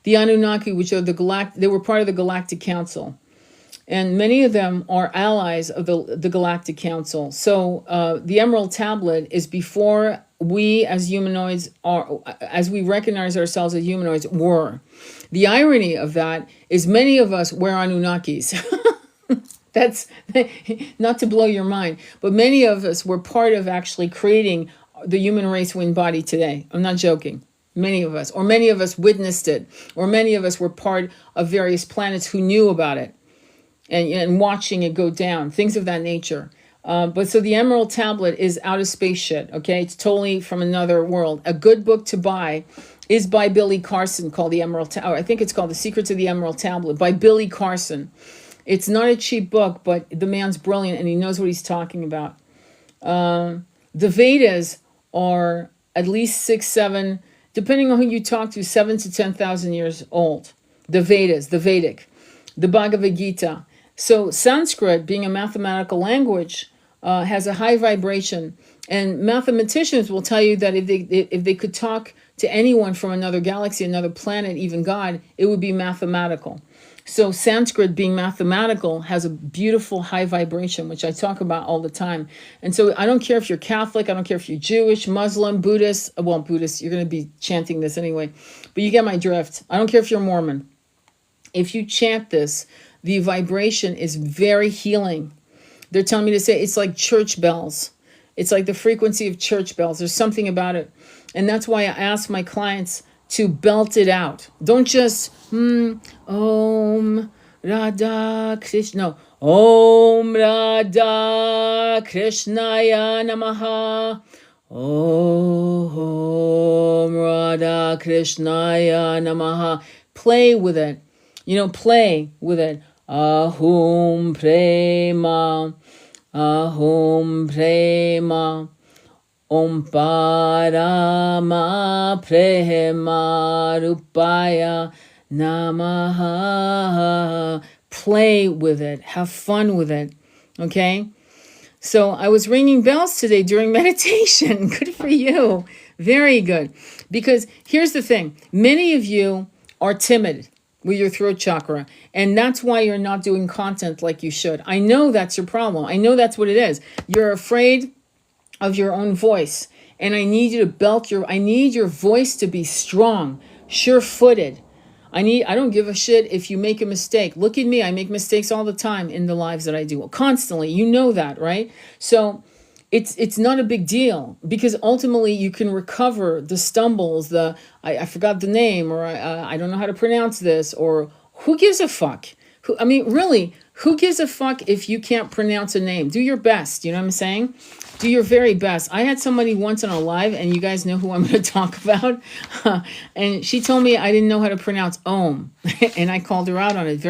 Anunnaki, which are they were part of the Galactic Council. And many of them are allies of the Galactic Council. So the Emerald Tablet is before we as humanoids as we recognize ourselves as humanoids were. The irony of that is many of us were Anunnakis. That's not to blow your mind, but many of us were part of actually creating the human race wind body today. I'm not joking. Many of us witnessed it, or many of us were part of various planets who knew about it and watching it go down, things of that nature. But so the Emerald Tablet is out of space shit, okay? It's totally from another world. A good book to buy is by Billy Carson, called The Emerald Tablet. I think it's called The Secrets of the Emerald Tablet by Billy Carson. It's not a cheap book, but the man's brilliant and he knows what he's talking about. The Vedas are at least 6, 7, depending on who you talk to, 7 to 10,000 years old. The Vedas, the Vedic, the Bhagavad Gita. So Sanskrit, being a mathematical language, has a high vibration, and mathematicians will tell you that if they could talk to anyone from another galaxy, another planet, even God, it would be mathematical. So Sanskrit, being mathematical, has a beautiful high vibration, which I talk about all the time. And so I don't care if you're Catholic, I don't care if you're Jewish, Muslim, Buddhist. Well, Buddhist, you're going to be chanting this anyway, but you get my drift. I don't care if you're Mormon. If you chant this, the vibration is very healing. They're telling me to say it's like church bells. It's like the frequency of church bells. There's something about it. And that's why I ask my clients to belt it out. Don't just, Om Radha Krishna. No. Om Radha Krishnaya Namaha. Om Radha Krishnaya Namaha. Play with it. Play with it. Ahum Prema, Ahum Prema, Om Parama Prema Rupaya Namaha. Play with it. Have fun with it. Okay? So I was ringing bells today during meditation. Good for you. Very good. Because here's the thing. Many of you are timid with your throat chakra. And that's why you're not doing content like you should. I know that's your problem. I know that's what it is. You're afraid of your own voice. And I need you to I need your voice to be strong, sure-footed. I don't give a shit if you make a mistake. Look at me. I make mistakes all the time in the lives that I do. Constantly. You know that, right? So it's not a big deal, because ultimately you can recover the stumbles, I forgot the name, or I don't know how to pronounce this, or who gives a fuck? Really, who gives a fuck if you can't pronounce a name? Do your best, you know what I'm saying? Do your very best. I had somebody once on a live, and you guys know who I'm going to talk about, and she told me I didn't know how to pronounce Om, and I called her out on it.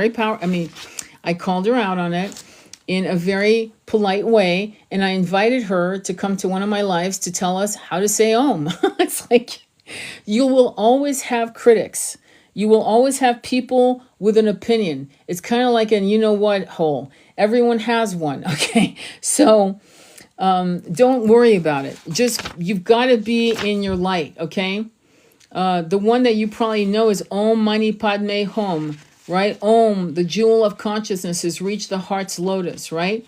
I called her out on it in a very polite way, and I invited her to come to one of my lives to tell us how to say Om. It's like, you will always have critics. You will always have people with an opinion. It's kind of like an you know what hole. Everyone has one, okay? So Don't worry about it. Just, you've got to be in your light, okay? The one that you probably know is Om Mani Padme Hum, right? Om, the jewel of consciousness, has reached the heart's lotus, right?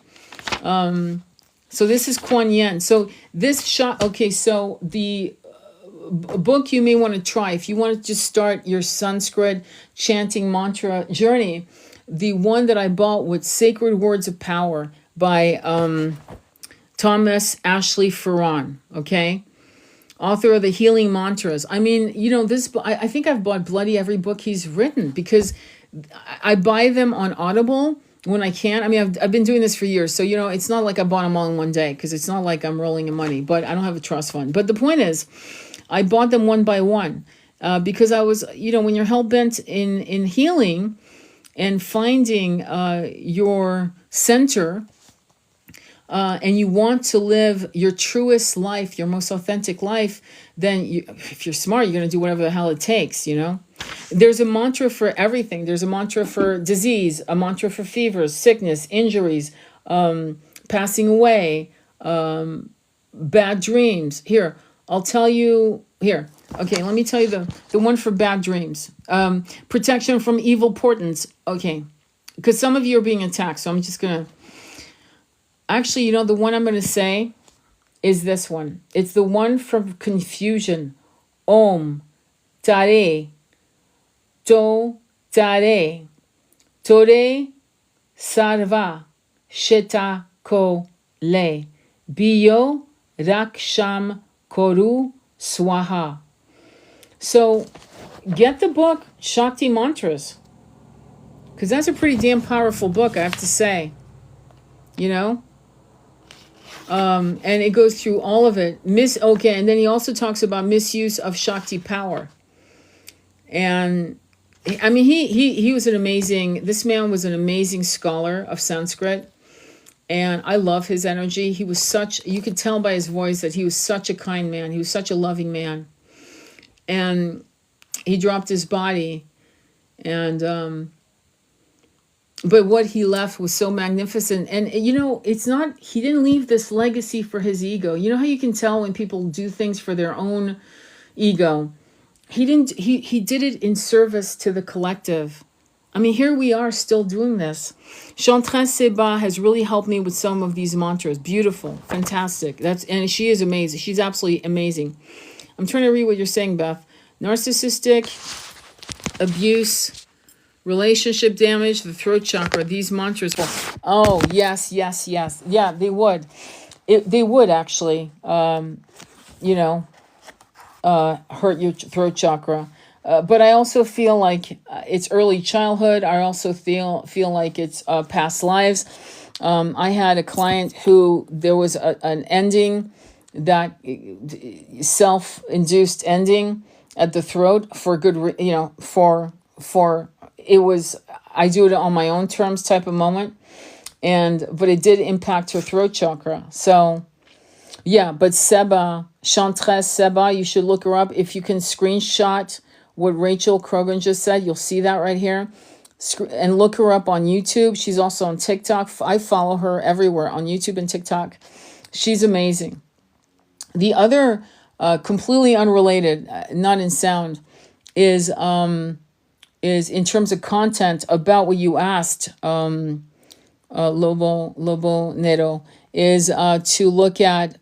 So this is Kuan Yin. So this shot, okay, so the book you may want to try, if you want to just start your Sanskrit chanting mantra journey, the one that I bought was Sacred Words of Power by Thomas Ashley Ferran, okay? Author of the Healing Mantras. I mean, this, I think I've bought bloody every book he's written, because I buy them on Audible when I can. I mean, I've been doing this for years. So, it's not like I bought them all in one day, because it's not like I'm rolling in money, but I don't have a trust fund. But the point is, I bought them one by one because I was, when you're hell-bent in healing and finding your center, and you want to live your truest life, your most authentic life, then if you're smart, you're going to do whatever the hell it takes, There's a mantra for everything. There's a mantra for disease, a mantra for fevers, sickness, injuries, passing away, bad dreams. Here, I'll tell you, here. Okay, let me tell you the one for bad dreams. Protection from evil portents. Okay, because some of you are being attacked, so I'm just going to... Actually, the one I'm going to say is this one. It's the one from confusion. Om, Tare, To, Tare, Tore, Sarva, Sheta, Ko, Le, Biyo, Raksham, Koru, Swaha. So, get the book, Shakti Mantras. Because that's a pretty damn powerful book, I have to say. And it goes through all of it. And then he also talks about misuse of Shakti power. And I mean, he was this man was an amazing scholar of Sanskrit. And I love his energy. He was you could tell by his voice that he was such a kind man. He was such a loving man. And he dropped his body. And, but what he left was so magnificent. And, it's not, he didn't leave this legacy for his ego. You know how you can tell when people do things for their own ego? He did it in service to the collective. I mean, here we are still doing this. Chantress Seba has really helped me with some of these mantras. Beautiful, fantastic. And she is amazing. She's absolutely amazing. I'm trying to read what you're saying, Beth. Narcissistic, abuse, relationship damage, the throat chakra, these mantras. Oh, yes. Yeah, they would. They would actually, hurt your throat chakra. But I also feel like it's early childhood. I also feel like it's past lives. I had a client who there was an ending, that self-induced ending at the throat for good, for it was, I do it on my own terms type of moment. But it did impact her throat chakra. So yeah, but Seba, Chantress Seba, you should look her up. If you can screenshot what Rachel Krogan just said, you'll see that right here. And look her up on YouTube. She's also on TikTok. I follow her everywhere on YouTube and TikTok. She's amazing. The other completely unrelated, not in sound, is in terms of content about what you asked, Lobo Nero, is to look at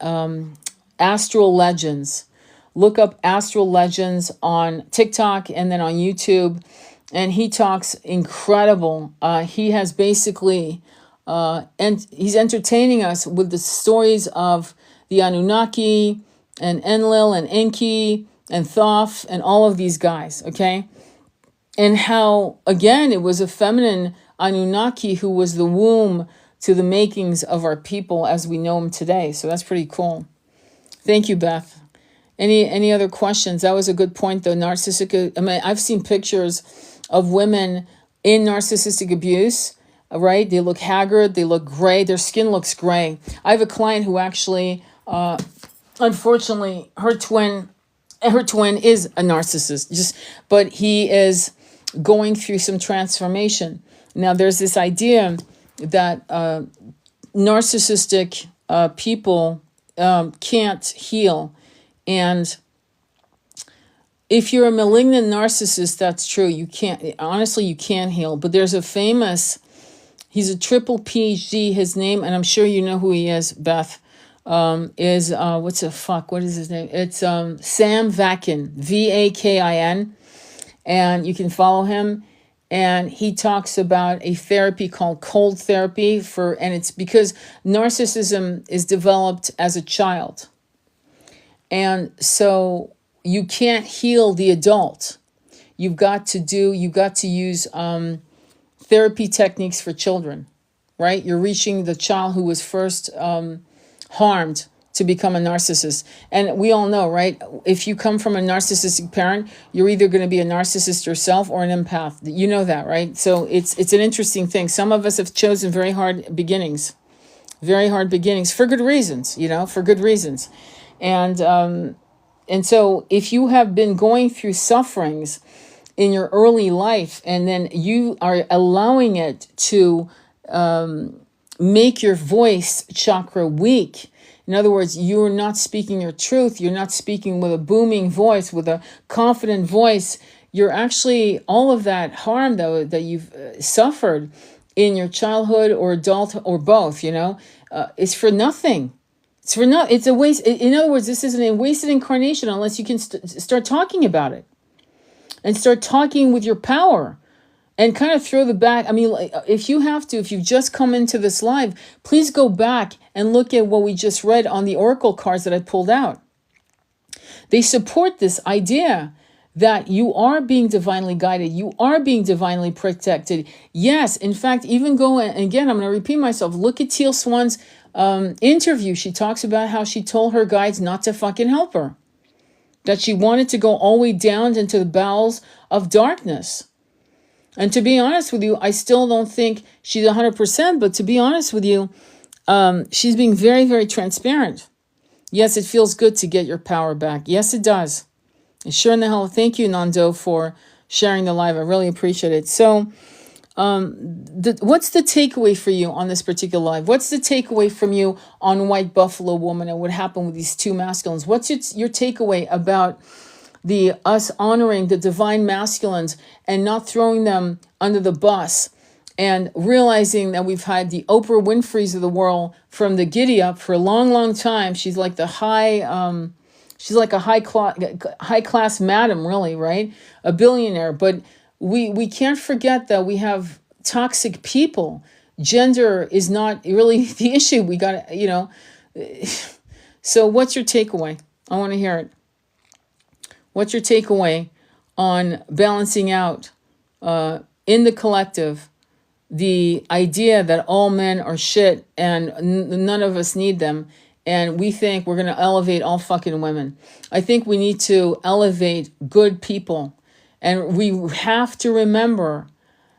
astral legends. Look up astral legends on TikTok and then on YouTube. And he talks incredible. He has basically, and he's entertaining us with the stories of the Anunnaki and Enlil and Enki and Thoth and all of these guys, okay? And how, again, it was a feminine Anunnaki who was the womb to the makings of our people as we know them today. So that's pretty cool. Thank you, Beth. Any other questions? That was a good point, though. Narcissistic, I mean, I've seen pictures of women in narcissistic abuse, right? They look haggard, they look gray, their skin looks gray. I have a client who actually, unfortunately, her twin is a narcissist, but he is going through some transformation. Now, there's this idea that narcissistic people can't heal. And if you're a malignant narcissist, that's true. You can't heal. But there's a famous, he's a triple PhD, his name, and I'm sure you know who he is, Beth, what is his name? It's Sam Vakin, Vakin, and you can follow him. And he talks about a therapy called cold therapy and it's because narcissism is developed as a child. And so you can't heal the adult. You've got to use therapy techniques for children, right? You're reaching the child who was first harmed to become a narcissist. And we all know, right? If you come from a narcissistic parent, you're either going to be a narcissist yourself or an empath. You know that, right? So it's an interesting thing. Some of us have chosen very hard beginnings for good reasons, for good reasons. And so if you have been going through sufferings in your early life, and then you are allowing it to make your voice chakra weak. In other words, you're not speaking your truth. You're not speaking with a booming voice, with a confident voice. You're actually, all of that harm, though, that you've suffered in your childhood or adult or both, is for nothing. It's a waste. In other words, this isn't a wasted incarnation unless you can start talking about it and start talking with your power. And kind of throw the back. I mean, if you've just come into this live, please go back and look at what we just read on the Oracle cards that I pulled out. They support this idea that you are being divinely guided. You are being divinely protected. Yes, in fact, even go, and again, I'm going to repeat myself. Look at Teal Swan's interview. She talks about how she told her guides not to fucking help her. That she wanted to go all the way down into the bowels of darkness. And to be honest with you, I still don't think she's 100%, but to be honest with you, she's being very, very transparent. Yes, it feels good to get your power back. Yes, it does. And sure in the hell, thank you, Nando, for sharing the live. I really appreciate it. So what's the takeaway for you on this particular live? What's the takeaway from you on White Buffalo Woman and what happened with these two masculines? What's your takeaway about us honoring the divine masculines and not throwing them under the bus, and realizing that we've had the Oprah Winfreys of the world from the giddy up for a long, long time. She's like a high class madam, really, right? A billionaire. But we can't forget that we have toxic people. Gender is not really the issue. We got So what's your takeaway? I want to hear it. What's your takeaway on balancing out in the collective the idea that all men are shit and none of us need them, and we think we're going to elevate all fucking women? I think we need to elevate good people, and we have to remember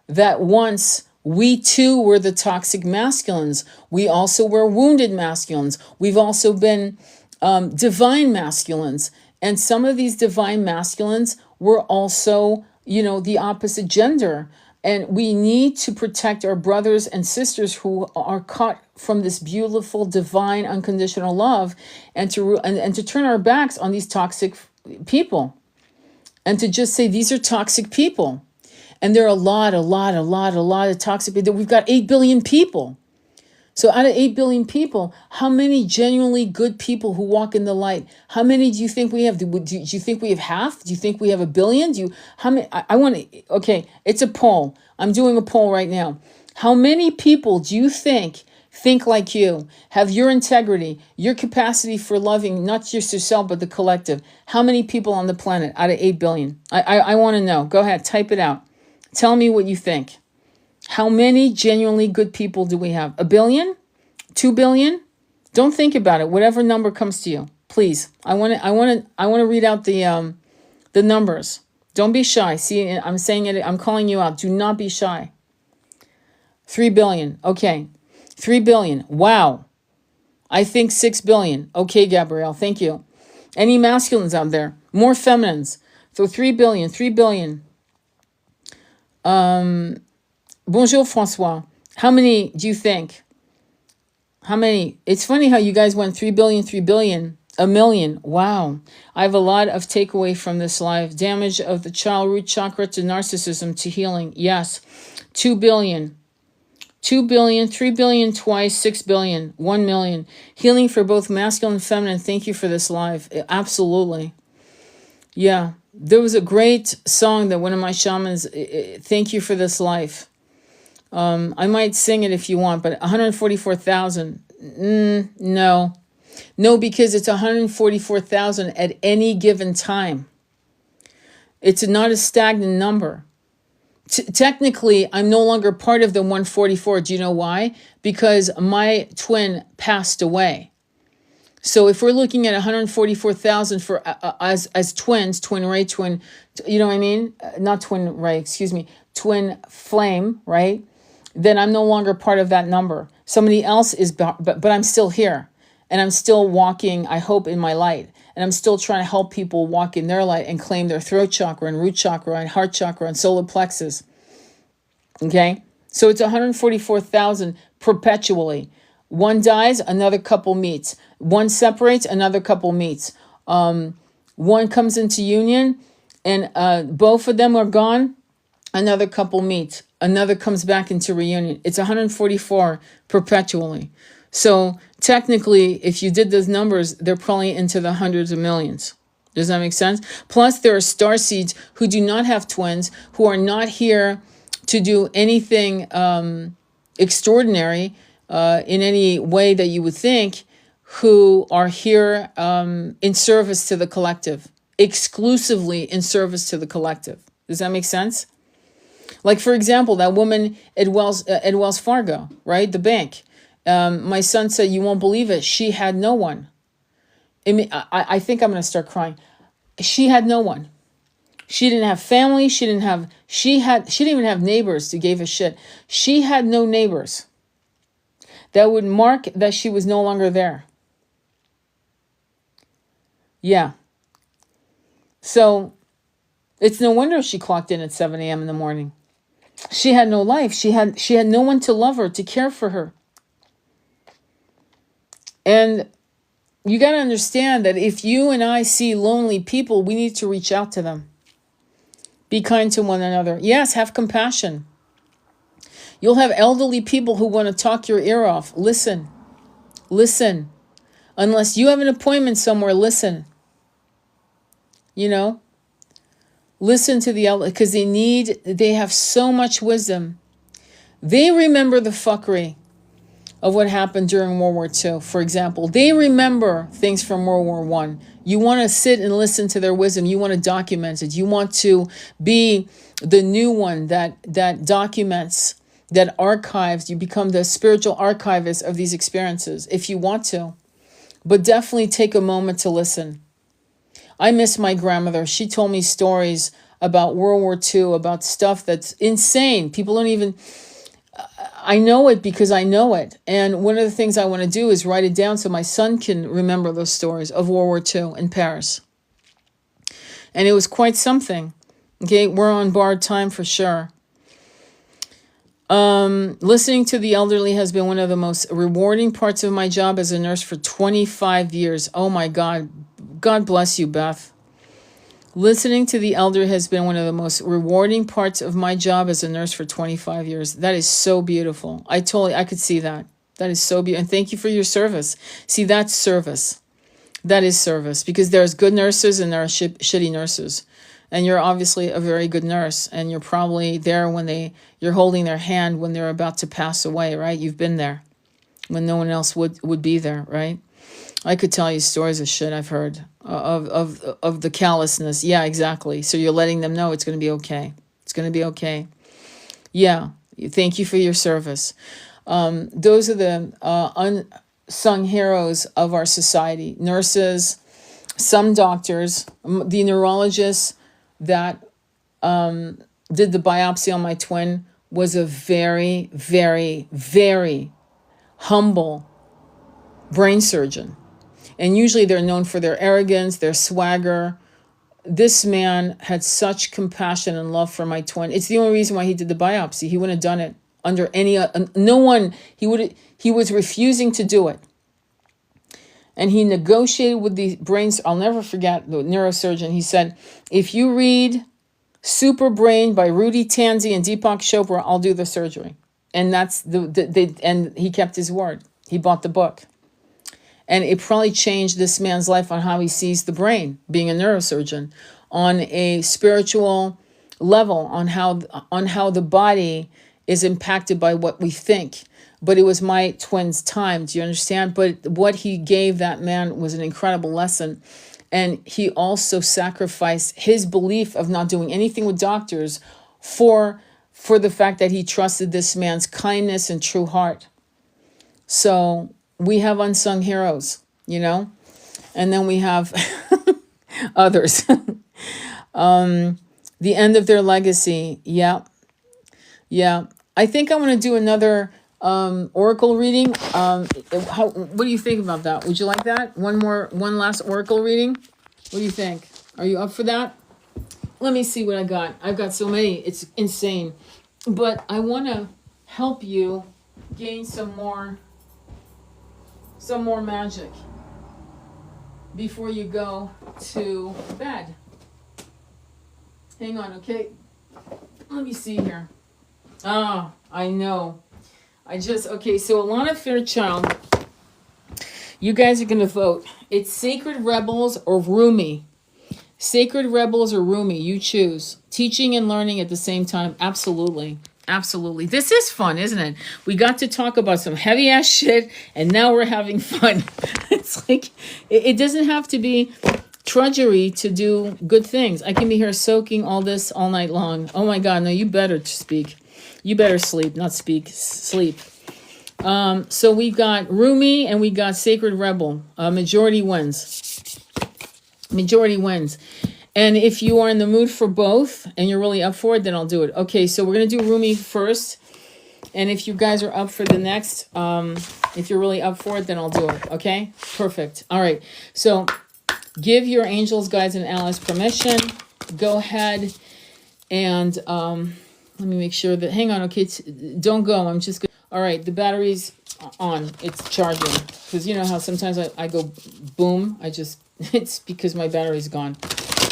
that once we too were the toxic masculines. We also were wounded masculines. We've also been divine masculines. And some of these divine masculines were also, the opposite gender. And we need to protect our brothers and sisters who are caught from this beautiful, divine, unconditional love, and to turn our backs on these toxic people. And to just say, these are toxic people. And there are a lot of toxic people. We've got 8 billion people. So out of 8 billion people, how many genuinely good people who walk in the light? How many do you think we have? Do you think we have half? Do you think we have 1 billion? How many? Okay, it's a poll. I'm doing a poll right now. How many people do you think like you, have your integrity, your capacity for loving, not just yourself, but the collective? How many people on the planet out of 8 billion? I want to know. Go ahead, type it out. Tell me what you think. How many genuinely good people do we have? 1 billion? 2 billion? Don't think about it. Whatever number comes to you, please. I want to read out the numbers. Don't be shy. See, I'm saying it. I'm calling you out. Do not be shy. 3 billion. Okay. 3 billion. Wow. I think 6 billion. Okay, Gabrielle. Thank you. Any masculines out there? More feminines. So 3 billion. 3 billion. Bonjour, Francois. How many do you think? How many? It's funny how you guys went 3 billion, 3 billion, a million. Wow. I have a lot of takeaway from this live. Damage of the child root chakra to narcissism to healing. Yes. 2 billion. 2 billion, 3 billion twice, 6 billion, 1 million. Healing for both masculine and feminine. Thank you for this live. Absolutely. Yeah. There was a great song that one of my shamans, thank you for this life. I might sing it if you want, but 144,000. No. No, because it's 144,000 at any given time. It's not a stagnant number. Technically, I'm no longer part of the 144. Do you know why? Because my twin passed away. So if we're looking at 144,000 for as twins, twin ray, twin, you know what I mean? Not twin ray, excuse me, twin flame, right? Then I'm no longer part of that number. Somebody else is, but I'm still here. And I'm still walking, I hope, in my light. And I'm still trying to help people walk in their light and claim their throat chakra and root chakra and heart chakra and solar plexus. Okay? So it's 144,000 perpetually. One dies, another couple meets. One separates, another couple meets. One comes into union, and both of them are gone, another couple meets. Another comes back into reunion. It's 144 perpetually. So technically, if you did those numbers, they're probably into the hundreds of millions. Does that make sense? Plus, there are starseeds who do not have twins, who are not here to do anything extraordinary in any way that you would think, who are here in service to the collective, exclusively in service to the collective. Does that make sense? Like, for example, that woman at Wells Fargo, right? The bank. My son said, you won't believe it. She had no one. I think I'm going to start crying. She had no one. She didn't have family. She didn't even have neighbors who gave a shit. She had no neighbors that would mark that she was no longer there. Yeah. So it's no wonder she clocked in at 7 a.m. in the morning. She had no life. She had no one to love her, to care for her. And you got to understand that if you and I see lonely people, we need to reach out to them. Be kind to one another. Yes, have compassion. You'll have elderly people who want to talk your ear off. Listen. Listen. Unless you have an appointment somewhere, listen. You know? Listen to the elderly, because they have so much wisdom. They remember the fuckery of what happened during World War II, for example. They remember things from World War I. You want to sit and listen to their wisdom. You want to document it. You want to be the new one that documents, that archives. You become the spiritual archivist of these experiences, if you want to. But definitely take a moment to listen. I miss my grandmother. She told me stories about World War II, about stuff that's insane. People don't even... I know it because I know it. And one of the things I want to do is write it down so my son can remember those stories of World War II in Paris. And it was quite something. Okay, we're on borrowed time for sure. Listening to the elderly has been one of the most rewarding parts of my job as a nurse for 25 years. Oh my God. God bless you, Beth. Listening to the elder has been one of the most rewarding parts of my job as a nurse for 25 years. That is so beautiful. I could see that. That is so beautiful. And thank you for your service. See, that's service. That is service, because there's good nurses and there are shitty nurses. And you're obviously a very good nurse, and you're probably there when you're holding their hand when they're about to pass away, right? You've been there when no one else would be there, right? I could tell you stories of shit I've heard of the callousness. Yeah, exactly. So you're letting them know it's going to be okay. It's going to be okay. Yeah. Thank you for your service. Those are the unsung heroes of our society. Nurses, some doctors, the neurologist that did the biopsy on my twin was a very, very, very humble brain surgeon. And usually they're known for their arrogance, their swagger. This man had such compassion and love for my twin. It's the only reason why he did the biopsy. He wouldn't have done it under any, no one, he was refusing to do it. And he negotiated with the brains. I'll never forget the neurosurgeon. He said, if you read Super Brain by Rudy Tanzi and Deepak Chopra, I'll do the surgery. And that's and he kept his word. He bought the book. And it probably changed this man's life on how he sees the brain, being a neurosurgeon, on a spiritual level, on how the body is impacted by what we think. But it was my twin's time, do you understand? But what he gave that man was an incredible lesson. And he also sacrificed his belief of not doing anything with doctors for the fact that he trusted this man's kindness and true heart. So we have unsung heroes, you know, and then we have others. The end of their legacy. Yeah. I think I'm going to do another oracle reading. What do you think about that? Would you like that? One last oracle reading? What do you think? Are you up for that? Let me see what I got. I've got so many. It's insane. But I want to help you gain some more magic before you go to bed. Hang on, okay? Let me see here. Oh, I know. Okay, so Alana Fairchild, you guys are going to vote. It's Sacred Rebels or Rumi. Sacred Rebels or Rumi, you choose. Teaching and learning at the same time, absolutely. Absolutely. This is fun, isn't it? We got to talk about some heavy ass shit and now we're having fun. It's like, it doesn't have to be drudgery to do good things. I can be here soaking all this all night long. Oh my God, no, you better speak. You better sleep, not speak, sleep. So we got Rumi and we got Sacred Rebel. Majority wins. Majority wins. And if you are in the mood for both and you're really up for it, then I'll do it. Okay, so we're going to do Rumi first. And if you guys are up for the next, if you're really up for it, then I'll do it. Okay, perfect. All right, so give your angels, guides, and allies permission. Go ahead and let me make sure that, hang on, okay, don't go. I'm just going to, all right, the battery's on. It's charging. Because you know how sometimes I go boom. It's because my battery's gone.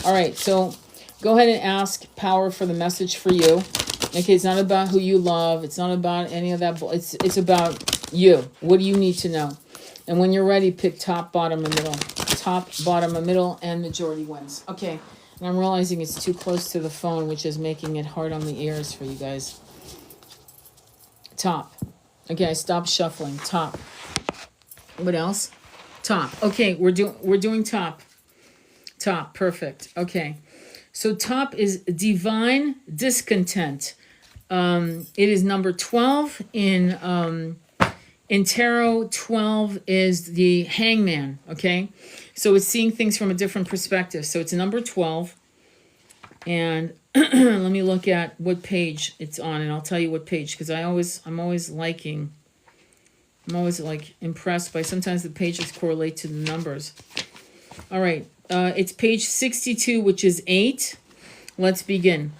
All right, so go ahead and ask power for the message for you. Okay, it's not about who you love. It's not about any of that. It's about you. What do you need to know? And when you're ready, pick top, bottom, and middle. Top, bottom, and middle, and majority wins. Okay, and I'm realizing it's too close to the phone, which is making it hard on the ears for you guys. Top. Okay, I stopped shuffling. Top. What else? Top. Okay, we're doing top. Top, perfect. Okay, so top is divine discontent. It is number 12 in tarot. 12 is the hangman. Okay, so it's seeing things from a different perspective. So it's number 12, and let me look at what page it's on, and I'll tell you what page, because I'm always like impressed by sometimes the pages correlate to the numbers. All right. It's page 62, which is 8. Let's begin.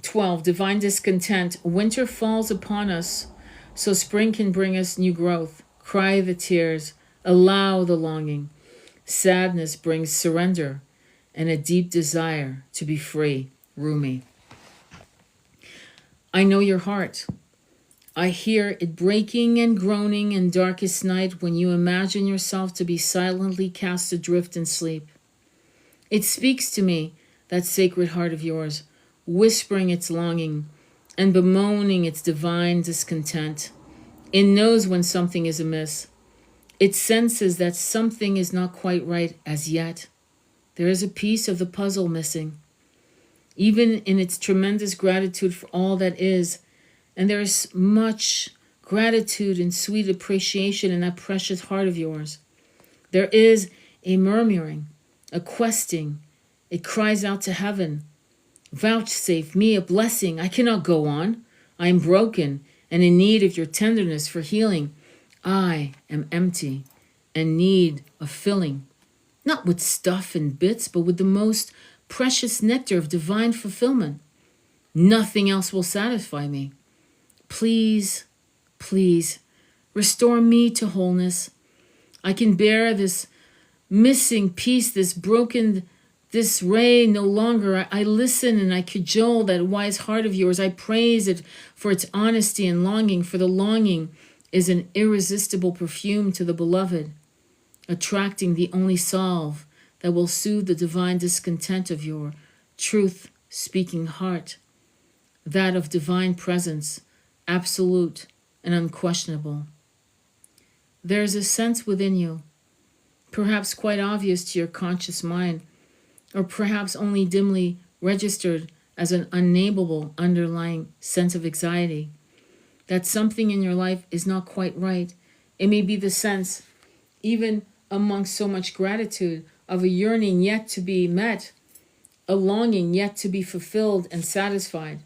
12, divine discontent. Winter falls upon us, so spring can bring us new growth. Cry the tears, allow the longing. Sadness brings surrender and a deep desire to be free. Rumi. I know your heart. I hear it breaking and groaning in darkest night when you imagine yourself to be silently cast adrift in sleep. It speaks to me, that sacred heart of yours, whispering its longing and bemoaning its divine discontent. It knows when something is amiss. It senses that something is not quite right as yet. There is a piece of the puzzle missing, even in its tremendous gratitude for all that is. And there is much gratitude and sweet appreciation in that precious heart of yours. There is a murmuring, a questing. It cries out to heaven. Vouchsafe me a blessing. I cannot go on. I am broken and in need of your tenderness for healing. I am empty and need of filling, not with stuff and bits, but with the most precious nectar of divine fulfillment. Nothing else will satisfy me. Please, please, restore me to wholeness. I can bear this missing piece, this broken, this ray no longer. I listen and I cajole that wise heart of yours. I praise it for its honesty and longing, for the longing is an irresistible perfume to the beloved, attracting the only salve that will soothe the divine discontent of your truth-speaking heart, that of divine presence, absolute and unquestionable. There is a sense within you, perhaps quite obvious to your conscious mind, or perhaps only dimly registered as an unnameable underlying sense of anxiety, that something in your life is not quite right. It may be the sense, even amongst so much gratitude, of a yearning yet to be met, a longing yet to be fulfilled and satisfied.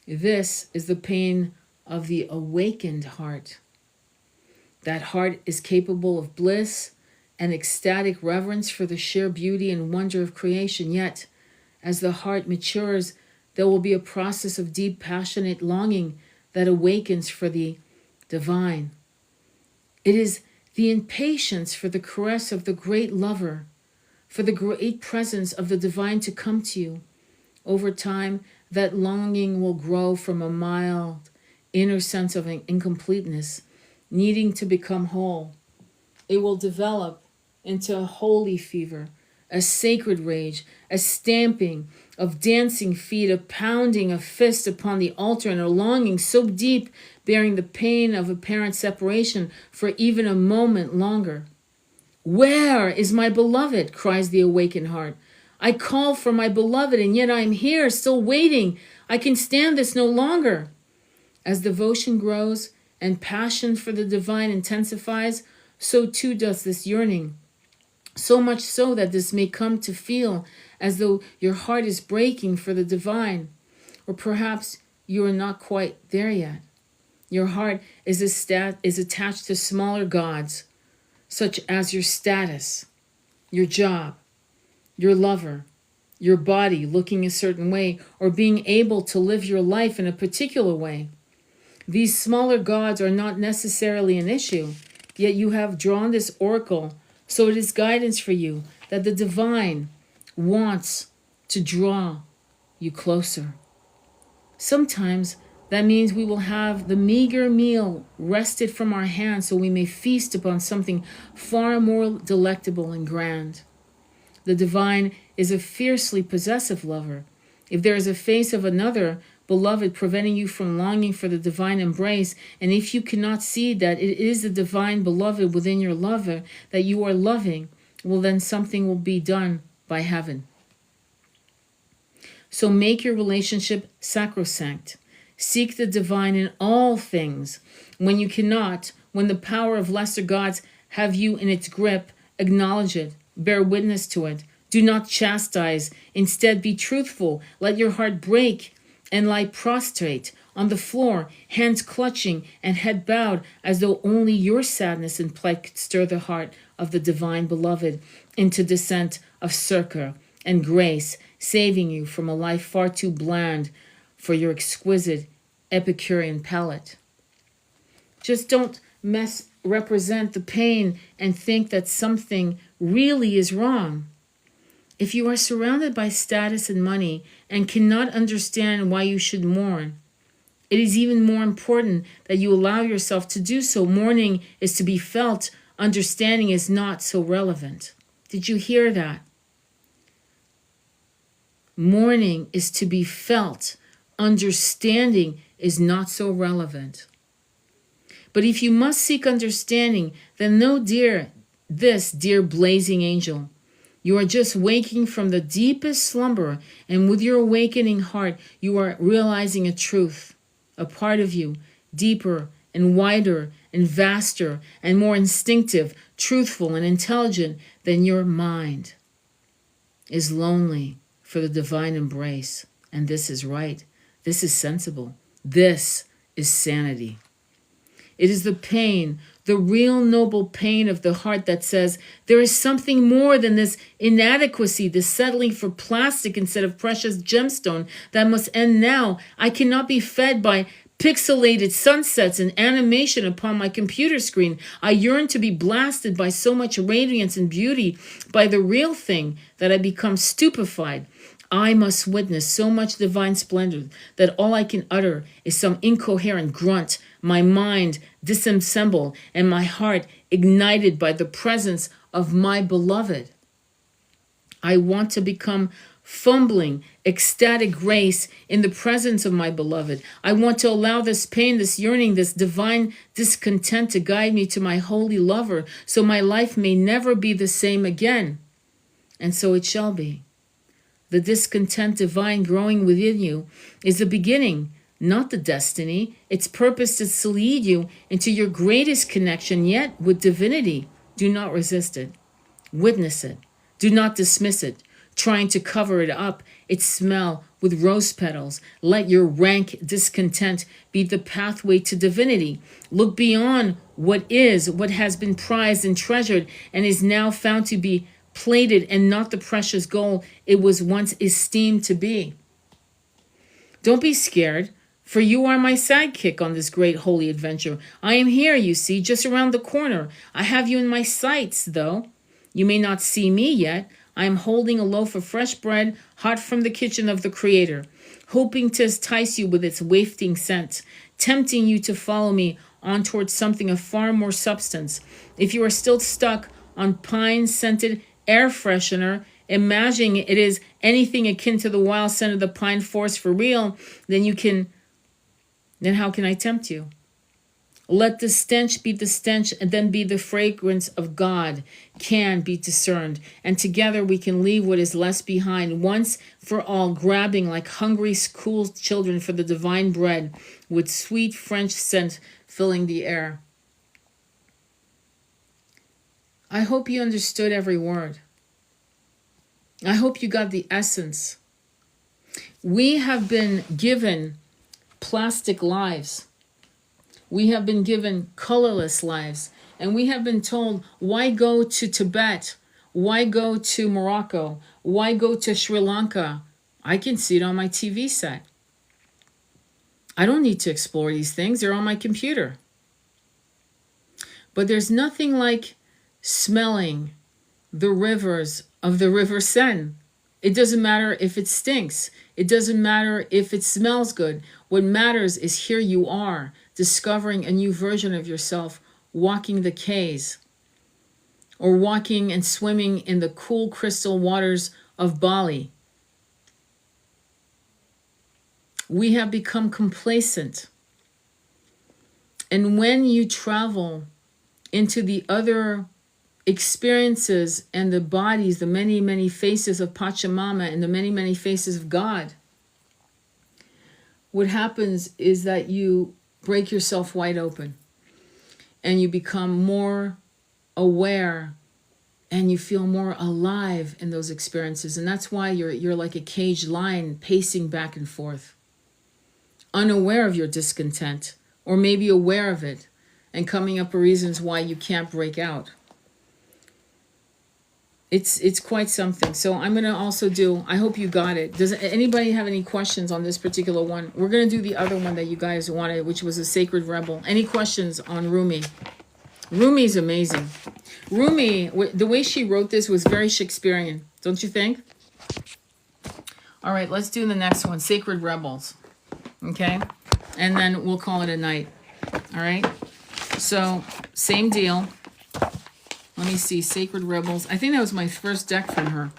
This is the pain of the awakened heart. That heart is capable of bliss and ecstatic reverence for the sheer beauty and wonder of creation. Yet, as the heart matures, there will be a process of deep, passionate longing that awakens for the divine. It is the impatience for the caress of the great lover, for the great presence of the divine to come to you. Over time, that longing will grow from a mild inner sense of incompleteness, needing to become whole. It will develop into a holy fever, a sacred rage, a stamping of dancing feet, a pounding of fist upon the altar, and a longing so deep, bearing the pain of apparent separation for even a moment longer. Where is my beloved? Cries the awakened heart. I call for my beloved, and yet I am here, still waiting. I can stand this no longer. As devotion grows and passion for the divine intensifies, so too does this yearning. So much so that this may come to feel as though your heart is breaking for the divine, or perhaps you are not quite there yet. Your heart is attached to smaller gods, such as your status, your job, your lover, your body looking a certain way, or being able to live your life in a particular way. These smaller gods are not necessarily an issue, yet you have drawn this oracle, so it is guidance for you that the divine wants to draw you closer. Sometimes that means we will have the meager meal wrested from our hands so we may feast upon something far more delectable and grand. The divine is a fiercely possessive lover. If there is a face of another beloved preventing you from longing for the divine embrace, and if you cannot see that it is the divine beloved within your lover that you are loving, well, then something will be done by heaven. So make your relationship sacrosanct. Seek the divine in all things. When you cannot, when the power of lesser gods have you in its grip, acknowledge it, bear witness to it. Do not chastise. Instead, be truthful. Let your heart break and lie prostrate on the floor, hands clutching and head bowed, as though only your sadness and plight could stir the heart of the divine beloved into descent of succor and grace, saving you from a life far too bland for your exquisite Epicurean palate. Just don't represent the pain and think that something really is wrong. If you are surrounded by status and money and cannot understand why you should mourn, it is even more important that you allow yourself to do so. Mourning is to be felt. Understanding is not so relevant. Did you hear that? Mourning is to be felt. Understanding is not so relevant. But if you must seek understanding, then know, dear blazing angel, you are just waking from the deepest slumber, and with your awakening heart, you are realizing a truth, a part of you, deeper and wider and vaster and more instinctive, truthful and intelligent than your mind, is lonely for the divine embrace. And this is right. This is sensible. This is sanity. It is the pain, the real noble pain of the heart that says there is something more than this inadequacy, this settling for plastic instead of precious gemstone that must end now. I cannot be fed by pixelated sunsets and animation upon my computer screen. I yearn to be blasted by so much radiance and beauty, by the real thing, that I become stupefied. I must witness so much divine splendor that all I can utter is some incoherent grunt, my mind disassembled and my heart ignited by the presence of my beloved. I want to become fumbling, ecstatic grace in the presence of my beloved. I want to allow this pain, this yearning, this divine discontent to guide me to my holy lover, so my life may never be the same again. And so it shall be. The discontent divine growing within you is the beginning, not the destiny. Its purpose is to lead you into your greatest connection yet with divinity. Do not resist it. Witness it. Do not dismiss it, trying to cover it up, its smell with rose petals. Let your rank discontent be the pathway to divinity. Look beyond what has been prized and treasured, and is now found to be plated and not the precious gold it was once esteemed to be. Don't be scared, for you are my sidekick on this great holy adventure. I am here, you see, just around the corner. I have you in my sights, though. You may not see me yet. I am holding a loaf of fresh bread, hot from the kitchen of the Creator, hoping to entice you with its wafting scent, tempting you to follow me on towards something of far more substance. If you are still stuck on pine-scented air freshener, imagining it is anything akin to the wild scent of the pine forest for real, then how can I tempt you? Let the stench be the stench, and then be the fragrance of God can be discerned. And together we can leave what is less behind, once for all, grabbing like hungry school children for the divine bread, with sweet French scent filling the air. I hope you understood every word. I hope you got the essence. We have been given plastic lives. We have been given colorless lives, and we have been told, why go to Tibet? Why go to Morocco? Why go to Sri Lanka? I can see it on my TV set. I don't need to explore these things. They're on my computer. But there's nothing like smelling the rivers of the River Seine. It doesn't matter if it stinks. It doesn't matter if it smells good. What matters is here you are, discovering a new version of yourself, walking the quays, or walking and swimming in the cool crystal waters of Bali. We have become complacent. And when you travel into the other experiences and the bodies, the many, many faces of Pachamama and the many, many faces of God, what happens is that you break yourself wide open and you become more aware and you feel more alive in those experiences. And that's why you're like a caged lion pacing back and forth, unaware of your discontent, or maybe aware of it and coming up with reasons why you can't break out. It's quite something. So I'm going to also do, I hope you got it. Does anybody have any questions on this particular one? We're going to do the other one that you guys wanted, which was a Sacred Rebel. Any questions on Rumi? Rumi's amazing. Rumi, the way she wrote this was very Shakespearean, don't you think? All right, let's do the next one, Sacred Rebels. Okay? And then we'll call it a night. All right? So, same deal. Let me see, Sacred Rebels. I think that was my first deck from her.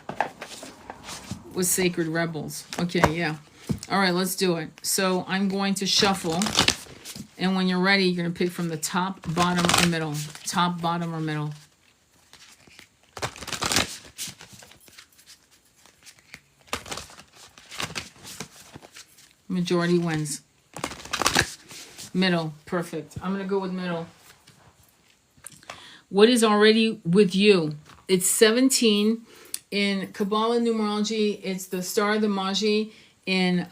Was Sacred Rebels. Okay, yeah. All right, let's do it. So I'm going to shuffle. And when you're ready, you're going to pick from the top, bottom, or middle. Top, bottom, or middle. Majority wins. Middle, perfect. I'm going to go with middle. What is already with you? It's 17 in Kabbalah numerology. It's the star of the Magi. In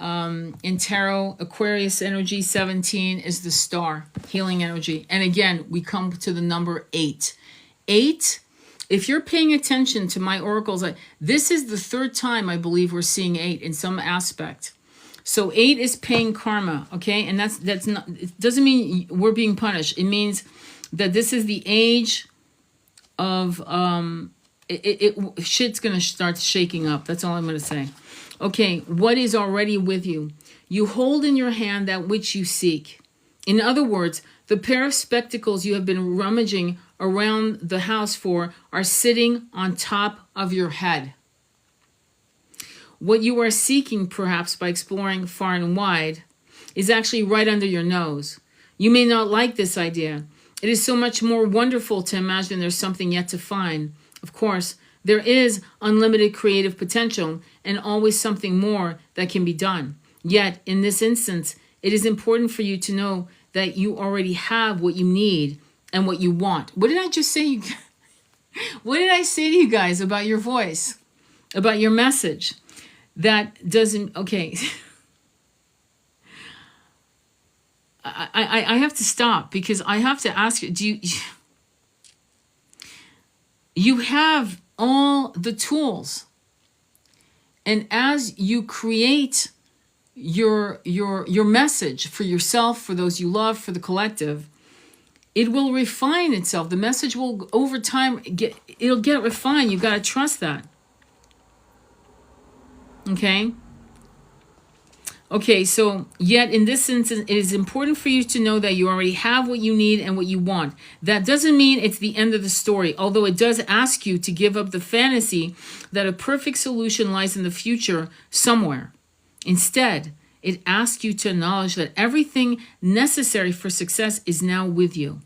tarot, Aquarius energy, 17 is the star, healing energy. And again, we come to the number 8. 8, if you're paying attention to my oracles, this is the third time I believe we're seeing 8 in some aspect. So 8 is paying karma, okay? And that's not, it doesn't mean we're being punished. It means that this is the age of shit's gonna start shaking up. That's all I'm gonna say. Okay, what is already with you? You hold in your hand that which you seek. In other words, the pair of spectacles you have been rummaging around the house for are sitting on top of your head. What you are seeking, perhaps by exploring far and wide, is actually right under your nose. You may not like this idea. It is so much more wonderful to imagine there's something yet to find. Of course, there is unlimited creative potential and always something more that can be done. Yet, in this instance, it is important for you to know that you already have what you need and what you want. What did I just say? What did I say to you guys about your voice, about your message? That doesn't, okay. I have to stop because I have to ask you, you have all the tools. And as you create your message for yourself, for those you love, for the collective, it will refine itself. The message will, over time, it'll get refined. You've got to trust that. Okay? Okay, so yet in this instance, it is important for you to know that you already have what you need and what you want. That doesn't mean it's the end of the story, although it does ask you to give up the fantasy that a perfect solution lies in the future somewhere. Instead, it asks you to acknowledge that everything necessary for success is now with you.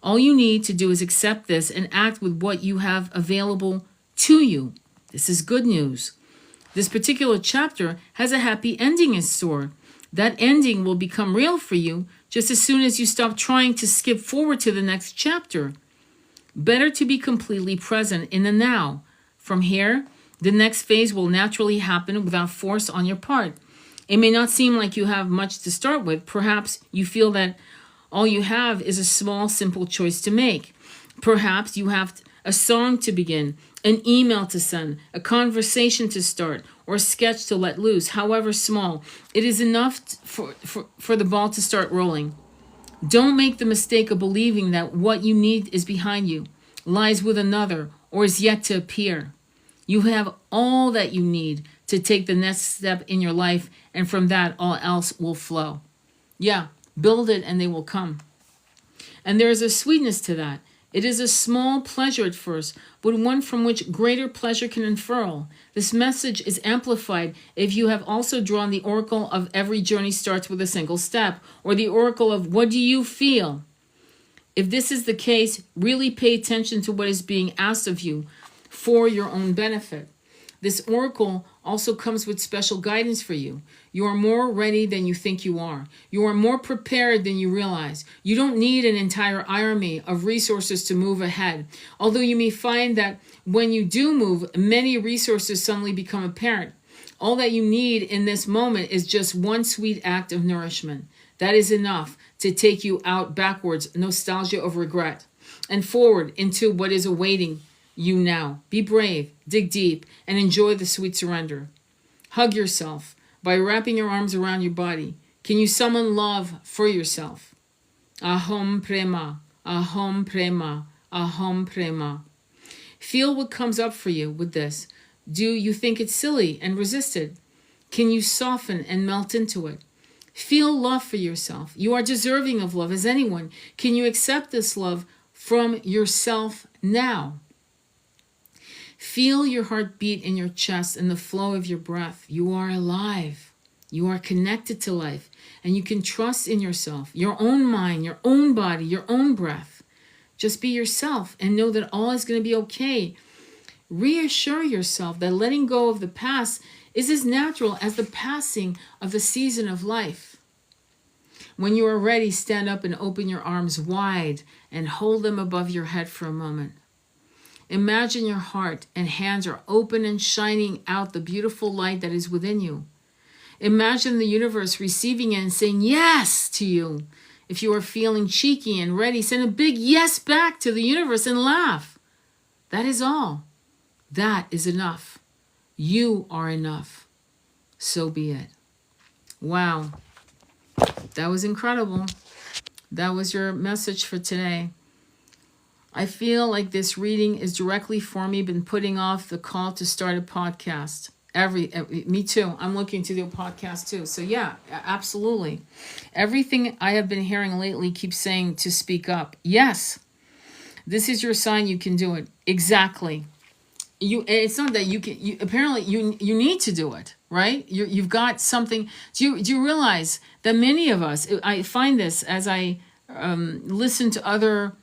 All you need to do is accept this and act with what you have available to you. This is good news. This particular chapter has a happy ending in store. That ending will become real for you just as soon as you stop trying to skip forward to the next chapter. Better to be completely present in the now. From here, the next phase will naturally happen without force on your part. It may not seem like you have much to start with. Perhaps you feel that all you have is a small, simple choice to make. Perhaps you have a song to begin, an email to send, a conversation to start, or a sketch to let loose, however small. It is enough for the ball to start rolling. Don't make the mistake of believing that what you need is behind you, lies with another, or is yet to appear. You have all that you need to take the next step in your life, and from that, all else will flow. Yeah, build it and they will come. And there is a sweetness to that. It is a small pleasure at first, but one from which greater pleasure can unfurl. This message is amplified if you have also drawn the oracle of every journey starts with a single step, or the oracle of what do you feel? If this is the case, really pay attention to what is being asked of you for your own benefit. This oracle also comes with special guidance for you. You are more ready than you think you are. You are more prepared than you realize. You don't need an entire army of resources to move ahead. Although you may find that when you do move, many resources suddenly become apparent. All that you need in this moment is just one sweet act of nourishment. That is enough to take you out backwards, nostalgia of regret, and forward into what is awaiting you now. Be brave, dig deep, and enjoy the sweet surrender. Hug yourself by wrapping your arms around your body. Can you summon love for yourself? Ahom prema, ahom prema, ahom prema. Feel what comes up for you with this. Do you think it's silly and resist it? Can you soften and melt into it? Feel love for yourself. You are deserving of love as anyone. Can you accept this love from yourself now? Feel your heart beat in your chest and the flow of your breath. You are alive. You are connected to life. And you can trust in yourself, your own mind, your own body, your own breath. Just be yourself and know that all is going to be okay. Reassure yourself that letting go of the past is as natural as the passing of the season of life. When you are ready, stand up and open your arms wide and hold them above your head for a moment. Imagine your heart and hands are open and shining out the beautiful light that is within you. Imagine the universe receiving it and saying yes to you. If you are feeling cheeky and ready, send a big yes back to the universe and laugh. That is all. That is enough. You are enough. So be it. Wow. That was incredible. That was your message for today. I feel like this reading is directly for me. Been putting off the call to start a podcast. Me too. I'm looking to do a podcast too. So yeah, absolutely. Everything I have been hearing lately keeps saying to speak up. Yes, this is your sign. You can do it. Exactly. It's not that you can. Apparently you need to do it, right? You've got something. Do you realize that many of us? I find this as I listen to other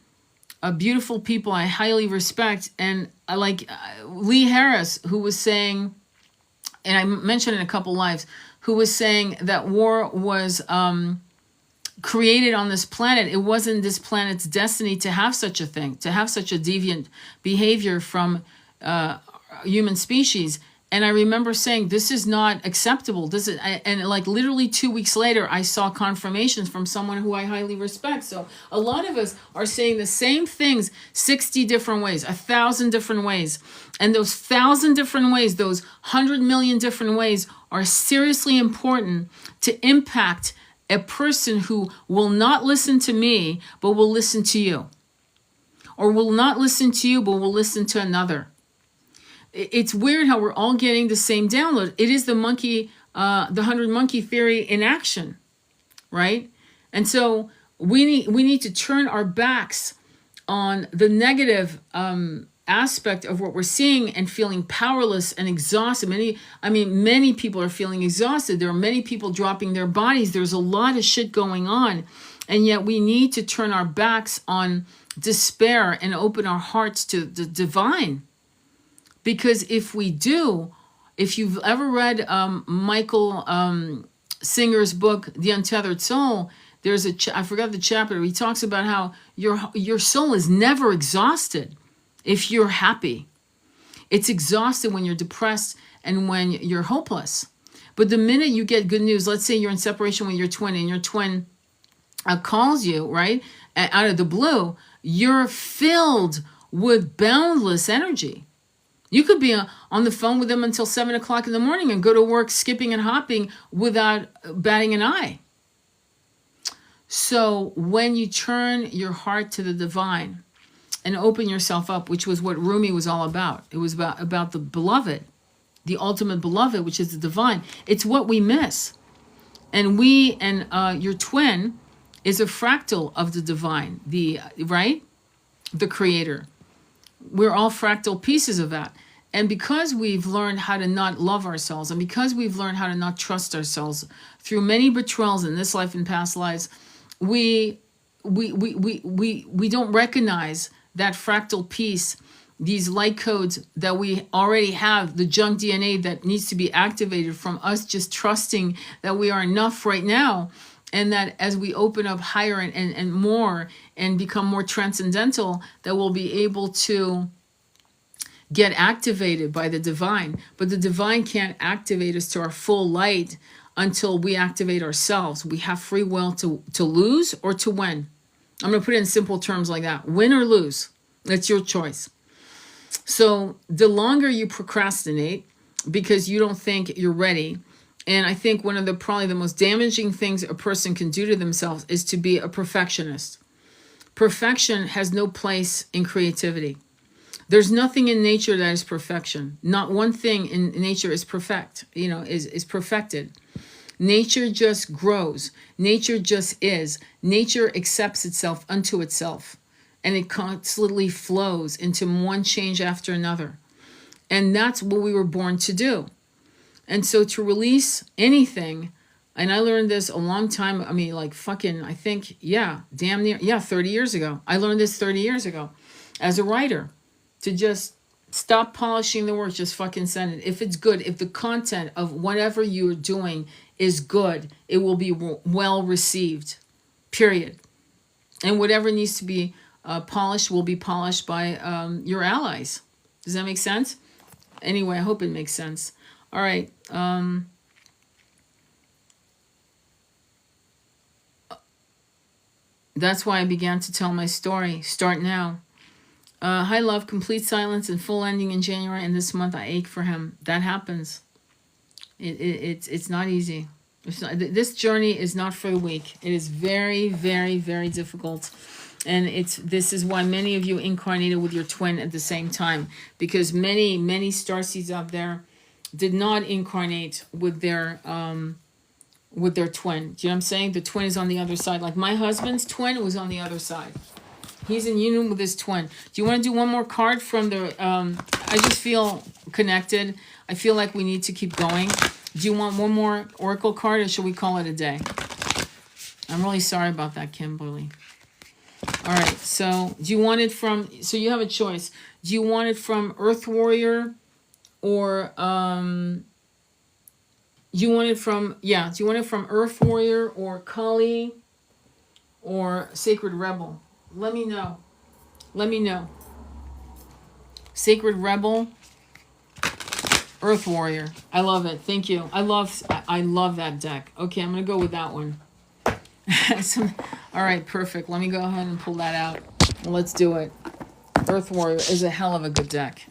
beautiful people I highly respect, and I like Lee Harris, who was saying, and I mentioned in a couple lives, who was saying that war was created on this planet. It wasn't this planet's destiny to have such a thing, to have such a deviant behavior from human species. And I remember saying, this is not acceptable. This is, and like literally 2 weeks later, I saw confirmations from someone who I highly respect. So a lot of us are saying the same things 60 different ways, 1,000 different ways. And those 1,000 different ways, those 100 million different ways are seriously important to impact a person who will not listen to me, but will listen to you. Or will not listen to you, but will listen to another. It's weird how we're all getting the same download. It is the 100 monkey theory in action, right? And so we need to turn our backs on the negative aspect of what we're seeing and feeling powerless and exhausted. Many people are feeling exhausted. There are many people dropping their bodies. There's a lot of shit going on. And yet we need to turn our backs on despair and open our hearts to the divine. Because if we do, if you've ever read Michael Singer's book, The Untethered Soul, there's I forgot the chapter. He talks about how your soul is never exhausted if you're happy. It's exhausted when you're depressed and when you're hopeless. But the minute you get good news, let's say you're in separation with your twin and your twin calls you, right, out of the blue, you're filled with boundless energy. You could be on the phone with them until 7 o'clock in the morning and go to work skipping and hopping without batting an eye. So when you turn your heart to the divine and open yourself up, which was what Rumi was all about. It was about the beloved, the ultimate beloved, which is the divine. It's what we miss. And your twin is a fractal of the divine, right? The creator. We're all fractal pieces of that. And because we've learned how to not love ourselves, and because we've learned how to not trust ourselves through many betrayals in this life and past lives, we don't recognize that fractal piece, these light codes that we already have, the junk DNA that needs to be activated from us just trusting that we are enough right now. And that as we open up higher and more and become more transcendental, that we'll be able to get activated by the divine. But the divine can't activate us to our full light until we activate ourselves. We have free will to lose or to win. I'm going to put it in simple terms like that. Win or lose. That's your choice. So the longer you procrastinate because you don't think you're ready, and I think one of probably the most damaging things a person can do to themselves is to be a perfectionist. Perfection has no place in creativity. There's nothing in nature that is perfection. Not one thing in nature is perfect, is perfected. Nature just grows. Nature just is. Nature accepts itself unto itself. And it constantly flows into one change after another. And that's what we were born to do. And so to release anything, and I learned this a long time, 30 years ago. I learned this 30 years ago as a writer, to just stop polishing the work, just fucking send it. If it's good, if the content of whatever you're doing is good, it will be well received, period. And whatever needs to be polished will be polished by your allies. Does that make sense? Anyway, I hope it makes sense. All right. That's why I began to tell my story. Start now. Hi, love. Complete silence and full ending in January. And this month I ache for him. That happens. It's not easy. This journey is not for the weak. It is very, very, very difficult. And this is why many of you incarnated with your twin at the same time, because many, many starseeds out there did not incarnate with their twin. Do you know what I'm saying? The twin is on the other side. Like my husband's twin was on the other side. He's in union with his twin. Do you want to do one more card from the... I just feel connected. I feel like we need to keep going. Do you want one more oracle card, or should we call it a day? I'm really sorry about that, Kimberly. All right, so do you want it from... So you have a choice. Do you want it from Earth Warrior, or... do you want it from... Yeah, do you want it from Earth Warrior, or Kali, or Sacred Rebel? Let me know. Let me know. Sacred Rebel, Earth Warrior. I love it. Thank you. I love that deck. Okay, I'm going to go with that one. All right, perfect. Let me go ahead and pull that out. Let's do it. Earth Warrior is a hell of a good deck.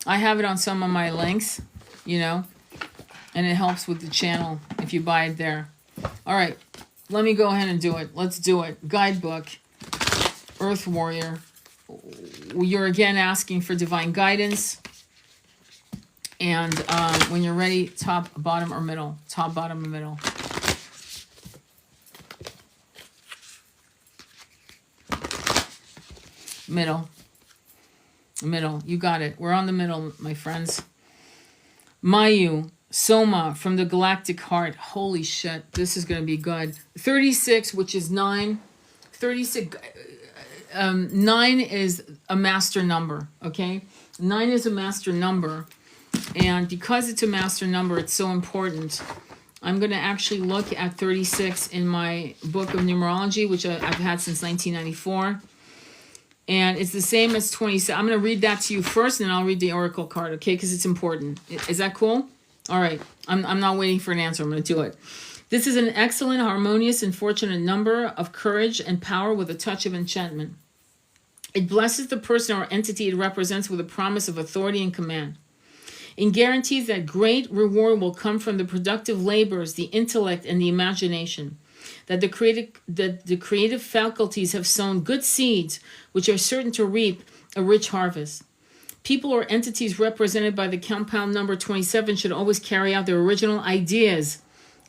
I have it on some of my links, you know, and it helps with the channel if you buy it there. All right, let me go ahead and do it. Let's do it. Guidebook. Earth Warrior, you're again asking for divine guidance. And when you're ready, top, bottom, or middle. Top, bottom, or middle. Middle. Middle. You got it. We're on the middle, my friends. Mayu, Soma from the Galactic Heart. Holy shit. This is going to be good. 36, which is 9. 36... 9 is a master number, okay? 9 is a master number, and because it's a master number, it's so important. I'm going to actually look at 36 in my book of numerology, which I've had since 1994, and it's the same as 27. I'm going to read that to you first, and then I'll read the oracle card, okay? Because it's important. Is that cool? All right. I'm not waiting for an answer. I'm going to do it. This is an excellent, harmonious, and fortunate number of courage and power with a touch of enchantment. It blesses the person or entity it represents with a promise of authority and command. It guarantees that great reward will come from the productive labors, the intellect, and the imagination. That the creative faculties have sown good seeds, which are certain to reap a rich harvest. People or entities represented by the compound number 27 should always carry out their original ideas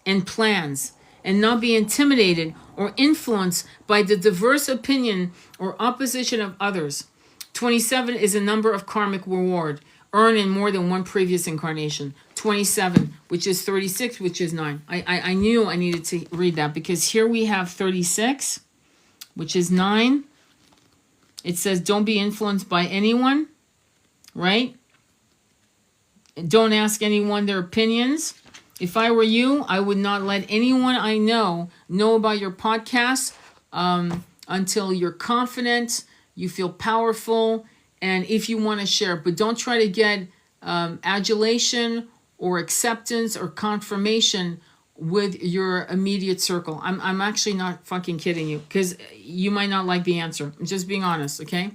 and plans, and not be intimidated or influenced by the diverse opinion or opposition of others. 27 is a number of karmic reward, earned in more than one previous incarnation. 27, which is 36, which is 9. I knew I needed to read that, because here we have 36, which is 9. It says, don't be influenced by anyone, right? Don't ask anyone their opinions. If I were you, I would not let anyone I know about your podcast until you're confident, you feel powerful, and if you want to share. But don't try to get adulation or acceptance or confirmation with your immediate circle. I'm actually not fucking kidding you, because you might not like the answer. I'm just being honest, okay?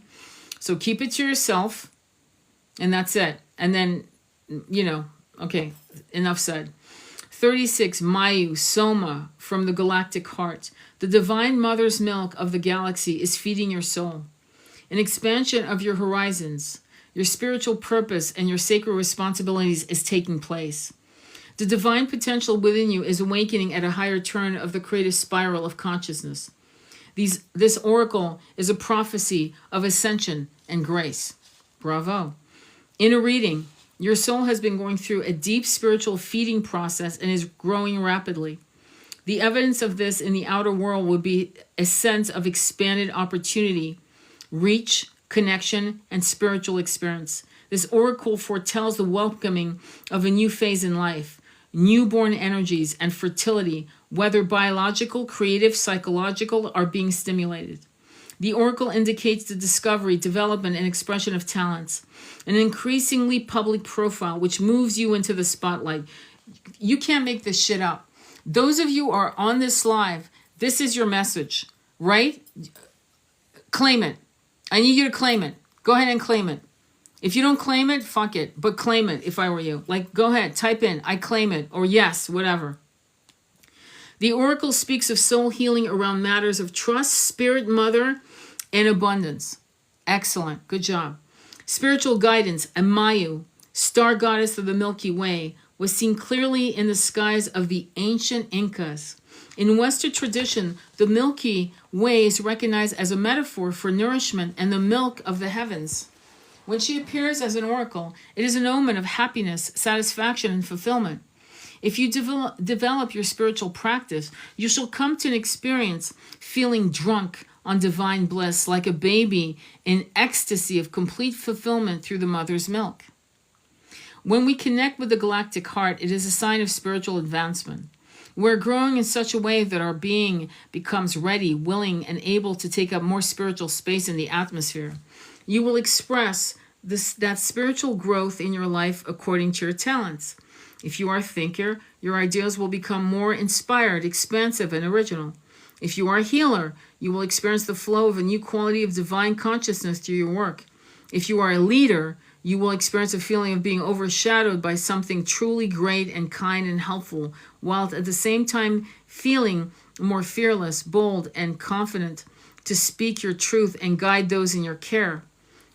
So keep it to yourself, and that's it. And then, you know, okay, enough said. 36, Mayu, Soma, from the Galactic Heart. The divine mother's milk of the galaxy is feeding your soul. An expansion of your horizons, your spiritual purpose, and your sacred responsibilities is taking place. The divine potential within you is awakening at a higher turn of the creative spiral of consciousness. This oracle is a prophecy of ascension and grace. Bravo. In a reading, your soul has been going through a deep spiritual feeding process and is growing rapidly. The evidence of this in the outer world would be a sense of expanded opportunity, reach, connection, and spiritual experience. This oracle foretells the welcoming of a new phase in life, newborn energies and fertility, whether biological, creative, psychological, are being stimulated. The oracle indicates the discovery, development, and expression of talents, an increasingly public profile which moves you into the spotlight. You can't make this shit up. Those of you who are on this live, this is your message, right? Claim it. I need you to claim it. Go ahead and claim it. If you don't claim it, fuck it. But claim it if I were you. Like, go ahead, type in, I claim it, or yes, whatever. The oracle speaks of soul healing around matters of trust, spirit mother, and abundance. Excellent. Good job. Spiritual guidance, Amayu, star goddess of the Milky Way, was seen clearly in the skies of the ancient Incas. In Western tradition, the Milky Way is recognized as a metaphor for nourishment and the milk of the heavens. When she appears as an oracle, it is an omen of happiness, satisfaction, and fulfillment. If you develop your spiritual practice, you shall come to an experience feeling drunk on divine bliss, like a baby in ecstasy of complete fulfillment through the mother's milk. When we connect with the galactic heart, it is a sign of spiritual advancement. We're growing in such a way that our being becomes ready, willing, and able to take up more spiritual space in the atmosphere. You will express that spiritual growth in your life according to your talents. If you are a thinker, your ideas will become more inspired, expansive, and original. If you are a healer, you will experience the flow of a new quality of divine consciousness through your work. If you are a leader, you will experience a feeling of being overshadowed by something truly great and kind and helpful, while at the same time feeling more fearless, bold, and confident to speak your truth and guide those in your care.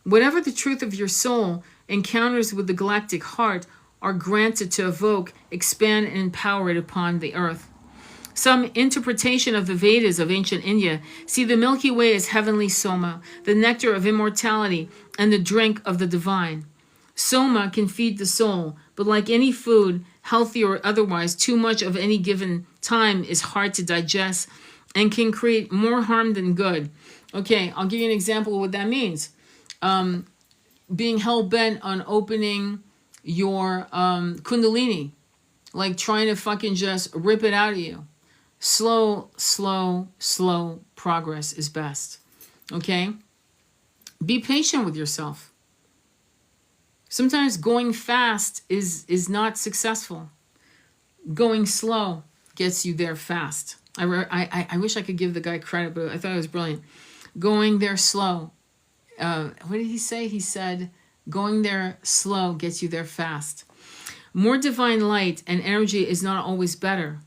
Whatever the truth of your soul, encounters with the galactic heart are granted to evoke, expand, and empower it upon the earth. Some interpretation of the Vedas of ancient India see the Milky Way as heavenly soma, the nectar of immortality and the drink of the divine. Soma can feed the soul, but like any food, healthy or otherwise, too much of any given time is hard to digest and can create more harm than good. Okay, I'll give you an example of what that means. Being hell-bent on opening your kundalini, like trying to fucking just rip it out of you. Slow progress is best. Okay? Be patient with yourself. Sometimes going fast is not successful. Going slow gets you there fast. I wish I could give the guy credit, but I thought it was brilliant. Going there slow. What did he say? He said, going there slow gets you there fast. More divine light and energy is not always better.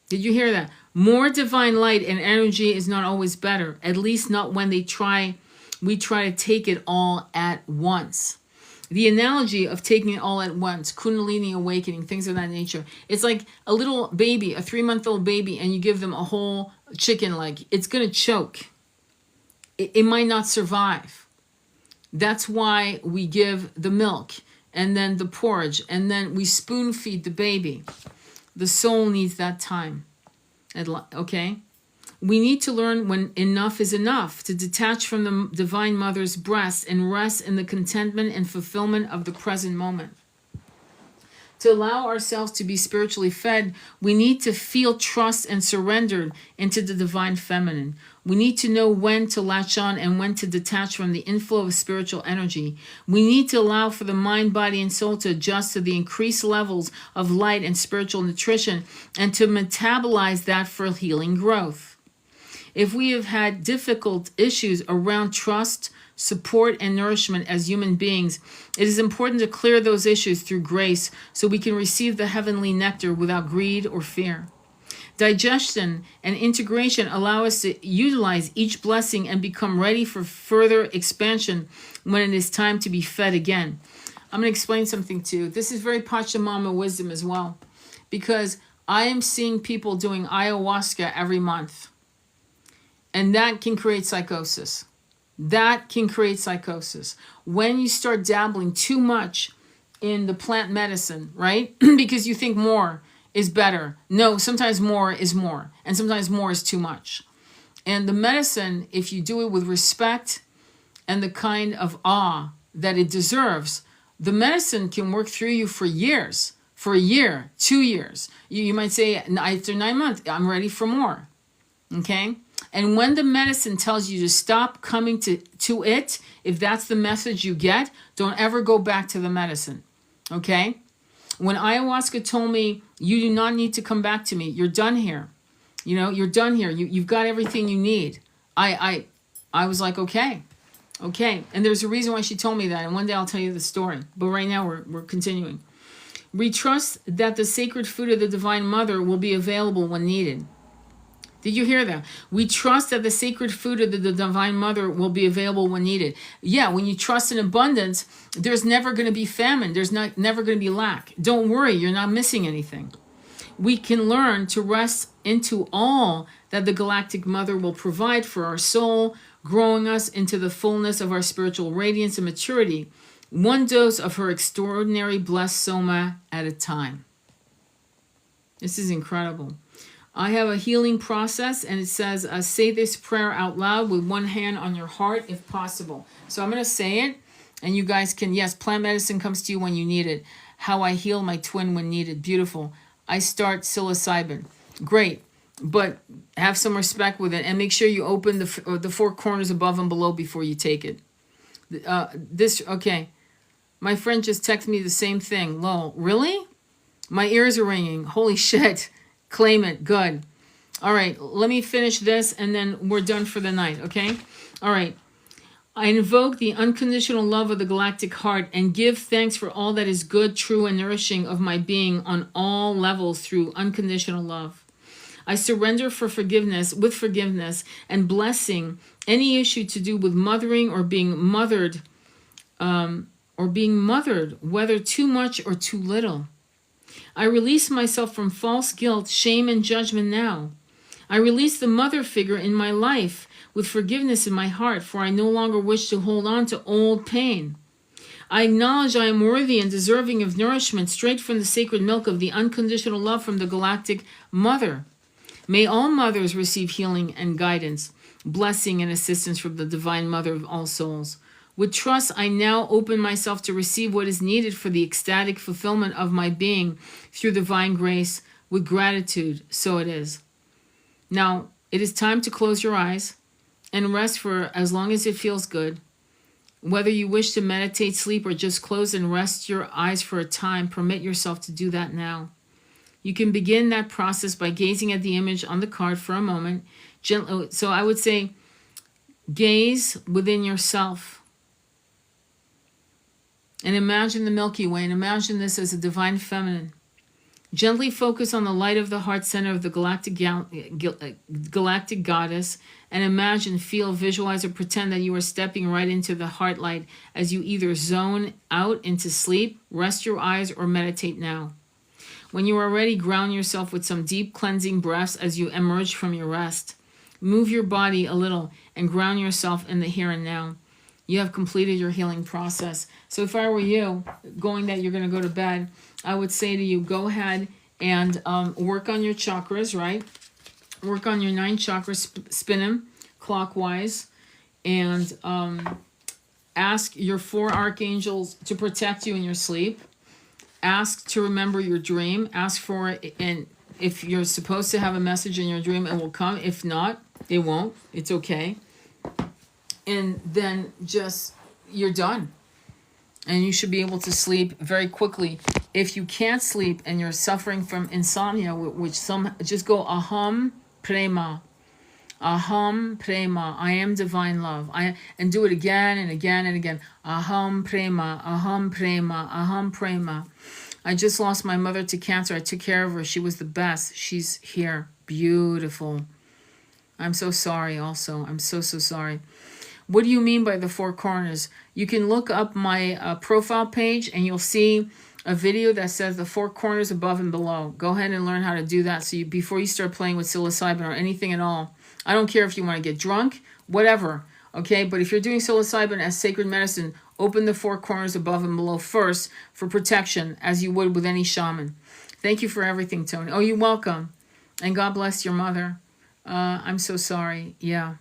Did you hear that? More divine light and energy is not always better. At least not when we try to take it all at once. The analogy of taking it all at once, kundalini awakening, things of that nature. It's like a little baby, a 3-month-old baby, and you give them a whole chicken leg. It's going to choke. It might not survive. That's why we give the milk and then the porridge and then we spoon feed the baby. The soul needs that time. Okay? We need to learn when enough is enough, to detach from the Divine Mother's breast and rest in the contentment and fulfillment of the present moment. To allow ourselves to be spiritually fed, we need to feel trust and surrendered into the Divine Feminine. We need to know when to latch on and when to detach from the inflow of spiritual energy. We need to allow for the mind, body, and soul to adjust to the increased levels of light and spiritual nutrition and to metabolize that for healing growth. If we have had difficult issues around trust, support, and nourishment as human beings, it is important to clear those issues through grace so we can receive the heavenly nectar without greed or fear. Digestion and integration allow us to utilize each blessing and become ready for further expansion when it is time to be fed again. I'm going to explain something to you. This is very Pachamama wisdom as well, because I am seeing people doing ayahuasca every month, and that can create psychosis. That can create psychosis. When you start dabbling too much in the plant medicine, right? Because you think more is better. No, sometimes more is more. And sometimes more is too much. And the medicine, if you do it with respect and the kind of awe that it deserves, the medicine can work through you for years. For a year, 2 years. You might say, after 9 months, I'm ready for more. Okay? And when the medicine tells you to stop coming to it, if that's the message you get, don't ever go back to the medicine. Okay? When ayahuasca told me, you do not need to come back to me. You're done here. You know, you're done here. You've got everything you need. I was like, okay. And there's a reason why she told me that. And one day I'll tell you the story. But right now we're continuing. We trust that the sacred food of the Divine Mother will be available when needed. Did you hear that? We trust that the sacred food of the Divine Mother will be available when needed. Yeah, when you trust in abundance, there's never going to be famine. There's never going to be lack. Don't worry, you're not missing anything. We can learn to rest into all that the Galactic Mother will provide for our soul, growing us into the fullness of our spiritual radiance and maturity, one dose of her extraordinary blessed soma at a time. This is incredible. I have a healing process, and it says, say this prayer out loud with one hand on your heart if possible. So I'm going to say it, and you guys can, yes, plant medicine comes to you when you need it. How I heal my twin when needed. Beautiful. I start psilocybin. Great. But have some respect with it, and make sure you open the four corners above and below before you take it. Okay. My friend just texted me the same thing. Lol. Really? My ears are ringing. Holy shit. Claim it. Good. All right. Let me finish this and then we're done for the night. Okay? All right. I invoke the unconditional love of the galactic heart and give thanks for all that is good, true, and nourishing of my being on all levels through unconditional love. I surrender with forgiveness and blessing any issue to do with mothering or being mothered, whether too much or too little. I release myself from false guilt, shame, and judgment now. I release the mother figure in my life with forgiveness in my heart, for I no longer wish to hold on to old pain. I acknowledge I am worthy and deserving of nourishment straight from the sacred milk of the unconditional love from the Galactic Mother. May all mothers receive healing and guidance, blessing and assistance from the Divine Mother of all souls. With trust, I now open myself to receive what is needed for the ecstatic fulfillment of my being through divine grace. With gratitude, so it is. Now, it is time to close your eyes and rest for as long as it feels good. Whether you wish to meditate, sleep, or just close and rest your eyes for a time, permit yourself to do that now. You can begin that process by gazing at the image on the card for a moment. Gently. So I would say, gaze within yourself. And imagine the Milky Way, and imagine this as a divine feminine. Gently focus on the light of the heart center of the galactic goddess, and imagine, feel, visualize, or pretend that you are stepping right into the heart light as you either zone out into sleep, rest your eyes, or meditate now. When you are ready, ground yourself with some deep cleansing breaths as you emerge from your rest. Move your body a little and ground yourself in the here and now. You have completed your healing process. So if I were you, going that you're going to go to bed, I would say to you, go ahead and work on your chakras, right? Work on your 9 chakras, spin them clockwise, and ask your 4 archangels to protect you in your sleep. Ask to remember your dream. Ask for it, and if you're supposed to have a message in your dream, it will come. If not, it won't. It's okay. And then just, you're done. And you should be able to sleep very quickly. If you can't sleep and you're suffering from insomnia, which some, just go aham prema. Aham prema. I am divine love. And do it again and again and again. Aham prema. Aham prema. Aham prema. I just lost my mother to cancer. I took care of her. She was the best. She's here. Beautiful. I'm so sorry also. I'm so sorry. What do you mean by the 4 corners? You can look up my profile page and you'll see a video that says the 4 corners above and below. Go ahead and learn how to do that so before you start playing with psilocybin or anything at all. I don't care if you want to get drunk, whatever, okay? But if you're doing psilocybin as sacred medicine, open the 4 corners above and below first for protection, as you would with any shaman. Thank you for everything, Tony. Oh, you're welcome. And God bless your mother. I'm so sorry. Yeah.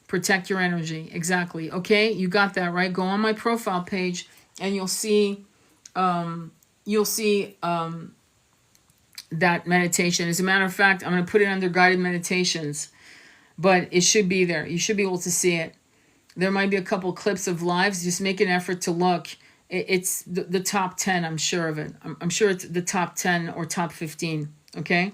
Protect your energy. Exactly. Okay, you got that, right? Go on my profile page and you'll see that meditation. As a matter of fact, I'm going to put it under guided meditations, but it should be there. You should be able to see it. There might be a couple clips of lives. Just make an effort to look. It's the top 10, I'm sure of it. I'm sure it's the top 10 or top 15, okay?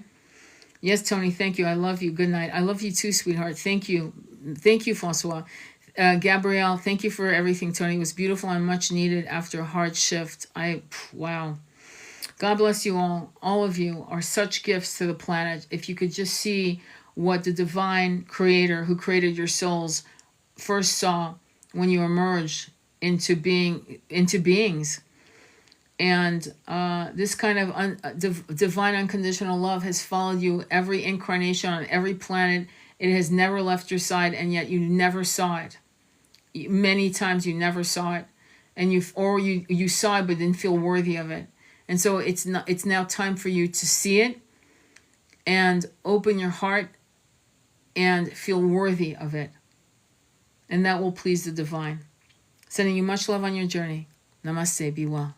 Yes, Tony, thank you. I love you. Good night. I love you too, sweetheart. Thank you. Thank you, Francois. Gabrielle, thank you for everything, Tony. It was beautiful and much needed after a hard shift. Wow. God bless you all. All of you are such gifts to the planet. If you could just see what the divine creator who created your souls first saw when you emerged into beings. And this kind of divine unconditional love has followed you every incarnation on every planet. It has never left your side, and yet you never saw it. Many times you never saw it, and you saw it but didn't feel worthy of it. And so it's now time for you to see it and open your heart and feel worthy of it. And that will please the divine. Sending you much love on your journey. Namaste. Be well.